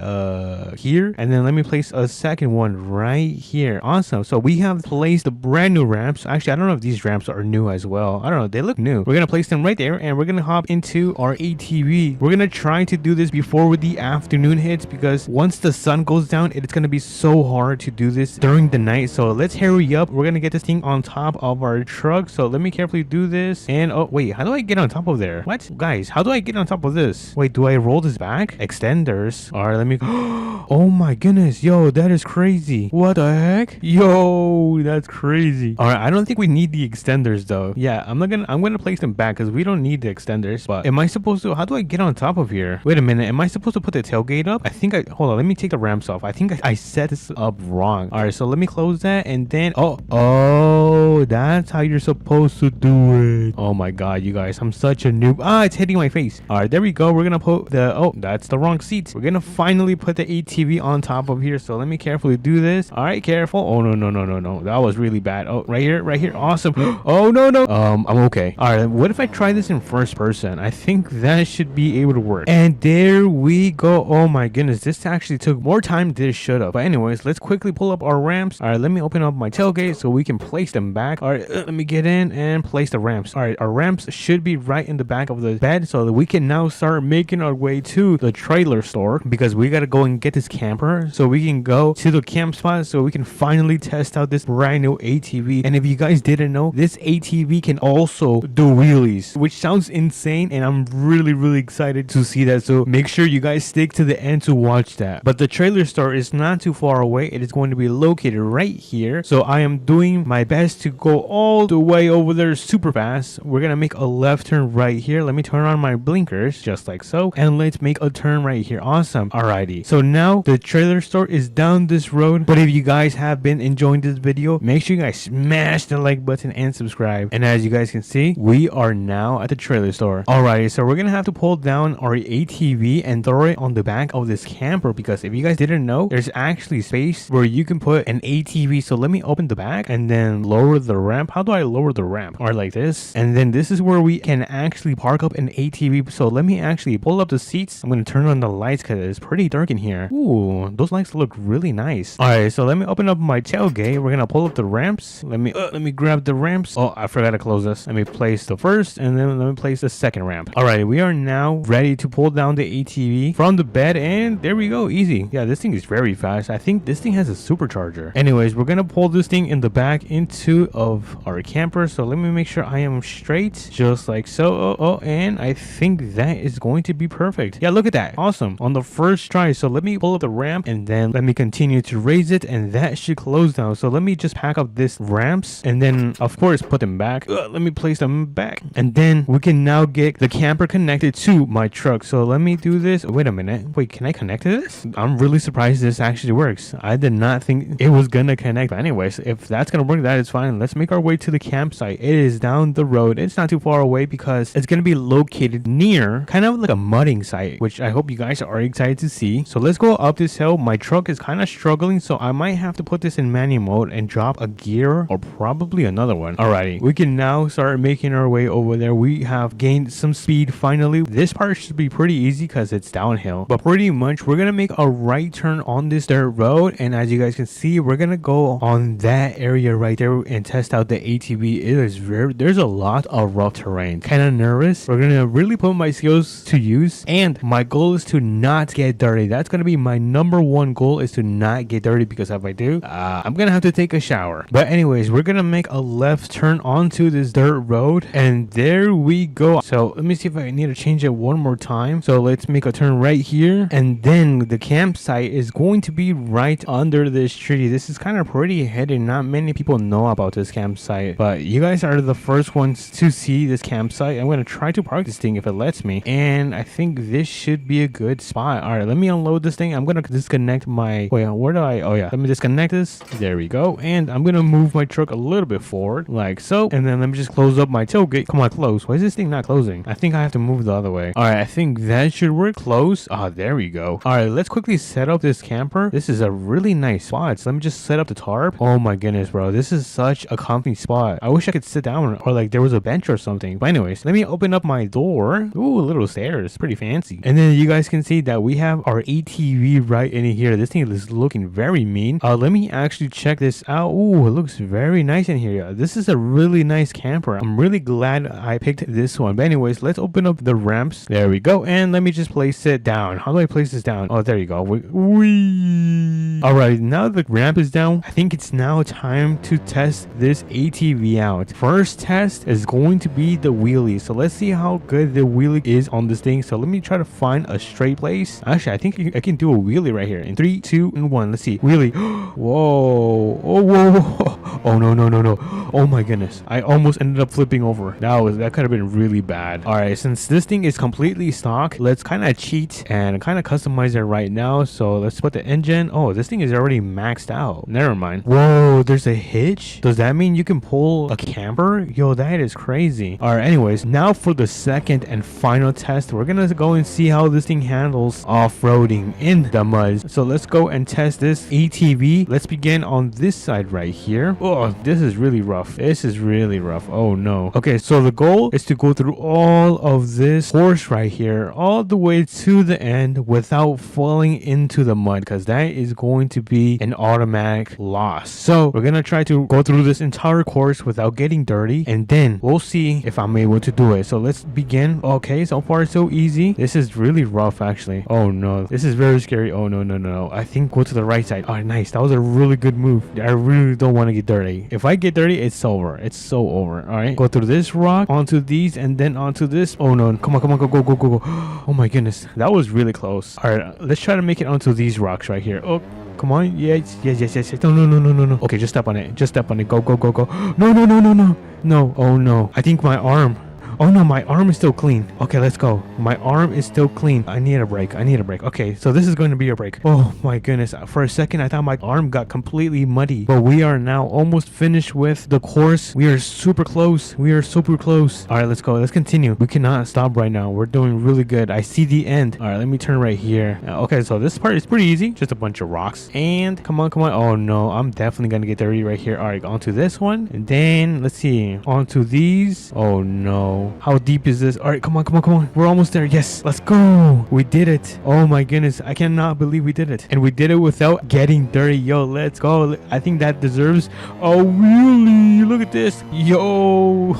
here, and then let me place a second one right here. Awesome. So we have placed the brand new ramps. Actually, I don't know if these ramps are new as well. I don't know. They look new. We're gonna place them right there, and we're gonna hop into our ATV. We're gonna try to do this before the afternoon hits, because once the sun goes down, it's gonna be so hard to do this during the night. So let's hurry up. We're gonna get this thing on top of our truck. So let me carefully do this. And oh wait, how do I get on top of there? What, guys? How do I get on top of this? Wait, do I roll this back? Extenders. All right, let me. Oh my goodness, yo, that is crazy. What the heck? Yo, that's crazy. All right, I don't think we need the extenders though. Yeah, I'm gonna place them back because we don't need the extenders. But am I supposed to? How do I get on top of here? Wait a minute. Am I supposed to put the tailgate up? I think hold on. Let me take the ramps off. I think I set this up wrong. All right, so let me close that, and then oh, that's how you're supposed to do it. Oh my god, you guys, I'm such a noob. Ah, it's hitting my face. All right, there we go. We're gonna put the that's the wrong seats. We're gonna finally put the ATV on top of here. So let me carefully do this. All right, careful. Oh no, that was really bad. Oh, right here. Awesome. Oh no. I'm okay. All right, what if I try this in first person? I think that should be able to work. And there we go. Oh my goodness, this actually took more time than it should have. But anyways, let's quickly pull up our ramps. All right, let me open up my tailgate so we can place them back. All right, let me get in and place the ramps. All right, our ramps should be right in the back of the bed so that we can now start making our way to the trailer store, because we gotta go and get this camper so we can go to the camp spot so we can finally test out this brand new ATV. And if you guys didn't know, this ATV can also do wheelies, which sounds insane, and I'm really excited to see that. So make sure you guys stick to the end to watch that. But the trailer store is not too far away. It is going to be located right here, so I am doing my best to go all the way over there super fast. We're gonna make a left turn right here. Let me turn on my blinkers just like so, and let's make a turn right here. Awesome. Alrighty, so now the trailer store is down this road. But if you guys have been enjoying this video, make sure you guys smash the like button and subscribe. And as you guys can see, we are now at the trailer store. Alrighty, so we're gonna have to pull down our ATV and throw it on the back of this camper, because if you guys didn't know, there's actually space where you can put an ATV. So let me open the back and then lower the ramp. How do I lower the ramp? Or like this, and then this is where we can actually park up an ATV. So let me actually pull up the seats. I'm gonna turn on the lights because it's pretty dark in here. Ooh, those lights look really nice. All right, so let me open up my tailgate. We're gonna pull up the ramps. Let me grab the ramps. Oh, I forgot to close this. Let me place the first, and then let me place the second ramp. All right, we are now ready to pull down the ATV from the bed, and there we go. Easy. Yeah, this thing is very fast. I think this thing has a supercharger. Anyways, we're gonna pull this thing in the back into of our camper. So let me make sure I am straight, just like so. And I think that is going to be perfect. Yeah, look at that. Awesome. On the first try. So let me pull up the ramp, and then let me continue to raise it, and that should close down. So let me just pack up this ramps, and then of course put them back. Let me place them back, and then we can now get the camper connected to my truck. So let me do this. Wait a minute. Wait, can I connect to this? I'm really surprised this actually works. I did not think it was gonna connect. But anyways, if that's gonna work, that is fine. Let's make our way to the campsite. It is down the road. It's not too far away because it's gonna be located near kind of like a mudding site, which I hope you guys are excited to see. So let's go up this hill. My truck is kind of struggling, so I might have to put this in manual mode and drop a gear or probably another one. Alrighty, we can now start making our way over there. We have gained some speed finally. This part should be pretty easy because it's downhill, but pretty much we're gonna make a right turn on this dirt road, and as you guys can see, we're gonna go on that area right there and test out the ATV. It is there's a lot of rough terrain. Kind of nervous. We're gonna really put my skills to use, and my goal is to not get dirty. That's gonna be my number one goal, is to not get dirty, because if I do, I'm gonna have to take a shower. But anyways, we're gonna make a left turn onto this dirt road, and there we go. So let me see if I need to change it one more time. So let's make a turn right here, and then the campsite is going to be right under this tree. This is kind of pretty hidden. Not many people know about this campsite, but you guys are the first ones to see this campsite. I'm gonna try to park this thing if it lets me, and I think this should be a good spot. All right, let me unload this thing. I'm gonna disconnect my where do I let me disconnect this. There we go. And I'm gonna move my truck a little bit forward like so, and then let me just close up my tailgate. Come on, close. Why is this thing not closing? I think I have to move the other way. All right, I think that should work. Close. There we go. All right, let's quickly set up this camper. This is a really nice spot. So let me just set up the tarp. Oh my goodness, bro, this is such a comfy spot. I wish I could sit down, or like there was a bench or something. But anyways, let me open up my door. Ooh, little stairs, pretty fancy. And then you guys can see that we have our ATV right in here. This thing is looking very mean. Let me actually check this out. Ooh, it looks very nice in here. This is a really nice camper. I'm really glad I picked this one. But anyways, let's open up the ramps. There we go. And let me just place it down. How do I place this down? Oh, there you go. Whee! All right, now the ramp is down. I think it's now time to test this ATV out. First test is going to be the wheelie. So let's see how good the wheelie is on this thing. So let me try to find a straight place. Actually, I think I can do a wheelie right here in 3, 2, and 1. Let's see. Wheelie. Whoa. Oh, whoa. Oh, no, no, no, no. Oh my goodness. I almost ended up flipping over. That could have been really bad. All right, since this thing is completely stock, let's kind of cheat and kind of customize it right now. So let's put the engine. Oh, this thing is already maxed out. Never mind. Whoa, there's a hitch. Does that mean you can pull a camper? Yo, that is crazy. All right, anyways, now for the second and final test, we're gonna go and see how this thing handles off-roading in the mud. So let's go and test this ATV. Let's begin on this side right here. Oh, this is really rough. This is really rough. Oh no. Okay, so the goal is to go through all of this course right here all the way to the end without falling into the mud, because that is going to be an automatic loss. So we're gonna try to go through this entire course without getting dirty, and then we'll see if I'm able to do it. So let's begin. Okay, so far so easy. This is really rough actually. Oh no, this is very scary. Oh no, no, no. I think go to the right side. Oh nice, that was a really good move. I really don't want to get dirty. If I get dirty, it's over. It's so over. All right, go through this rock, onto these, and then onto this. Oh no, come on, come on, go, go, go, go, go. Oh my goodness, that was really close. All right, let's try to make it onto these rocks right here. Oh, come on. Yes, yes, yes, yes, yes. No, no, no, no, no, no. Okay, just step on it. Just step on it. Go, go, go, go. No, no, no, no, no. No. Oh no, I think my arm. Oh no, my arm is still clean. Okay, let's go. My arm is still clean. I need a break. I need a break. Okay, so this is going to be a break. Oh my goodness. For a second, I thought my arm got completely muddy. But we are now almost finished with the course. We are super close. We are super close. All right, let's go. Let's continue. We cannot stop right now. We're doing really good. I see the end. All right, let me turn right here. Okay, so this part is pretty easy. Just a bunch of rocks. And come on, come on. Oh no, I'm definitely going to get dirty right here. All right, onto this one. And then let's see. Onto these. Oh no. How deep is this? All right, come on, come on, come on. We're almost there. Yes, let's go. We did it. Oh my goodness, I cannot believe we did it, and we did it without getting dirty. Yo, let's go. I think that deserves a wheelie. Look at this. Yo.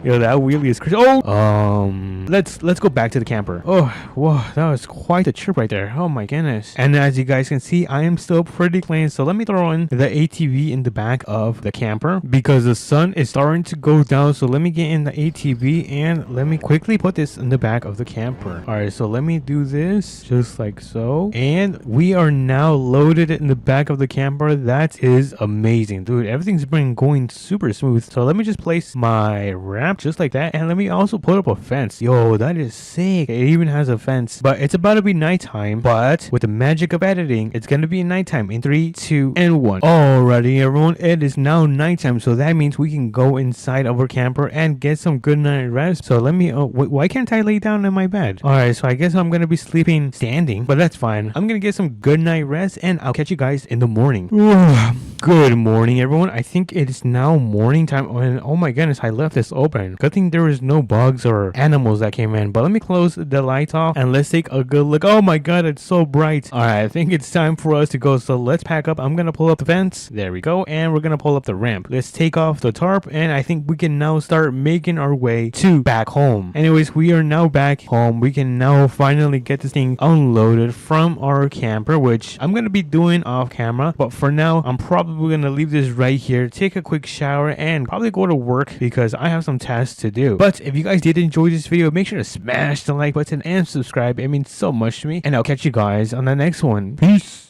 Yo, that wheelie is crazy. Oh, let's go back to the camper. Oh, whoa, that was quite a trip right there. Oh my goodness. And as you guys can see, I am still pretty clean. So let me throw in the ATV in the back of the camper because the sun is starting to go down. So let me get in the ATV and let me quickly put this in the back of the camper. All right, so let me do this just like so. And we are now loaded in the back of the camper. That is amazing, dude. Everything's been going super smooth. So let me just place my ramp just like that, and let me also put up a fence. Yo, that is sick. It even has a fence, but it's about to be nighttime. But with the magic of editing, it's gonna be nighttime in 3, 2, and 1. Alrighty, everyone, it is now nighttime, so that means we can go inside of our camper and get some good night rest. So let me. Why can't I lay down in my bed? All right, so I guess I'm gonna be sleeping standing, but that's fine. I'm gonna get some good night rest, and I'll catch you guys in the morning. Good morning, everyone. I think it is now morning time. And oh my goodness, I left this open. Good thing there was no bugs or animals that came in. But let me close the lights off and let's take a good look. Oh my god, it's so bright. All right, I think it's time for us to go. So let's pack up. I'm gonna pull up the fence. There we go. And we're gonna pull up the ramp. Let's take off the tarp, and I think we can now start making our way to back home. Anyways, we are now back home. We can now finally get this thing unloaded from our camper, which I'm gonna be doing off camera. But for now, I'm probably gonna leave this right here, take a quick shower, and probably go to work because I have some tasks to do. But if you guys did enjoy this video, make sure to smash the like button and subscribe. It means so much to me, and I'll catch you guys on the next one. Peace.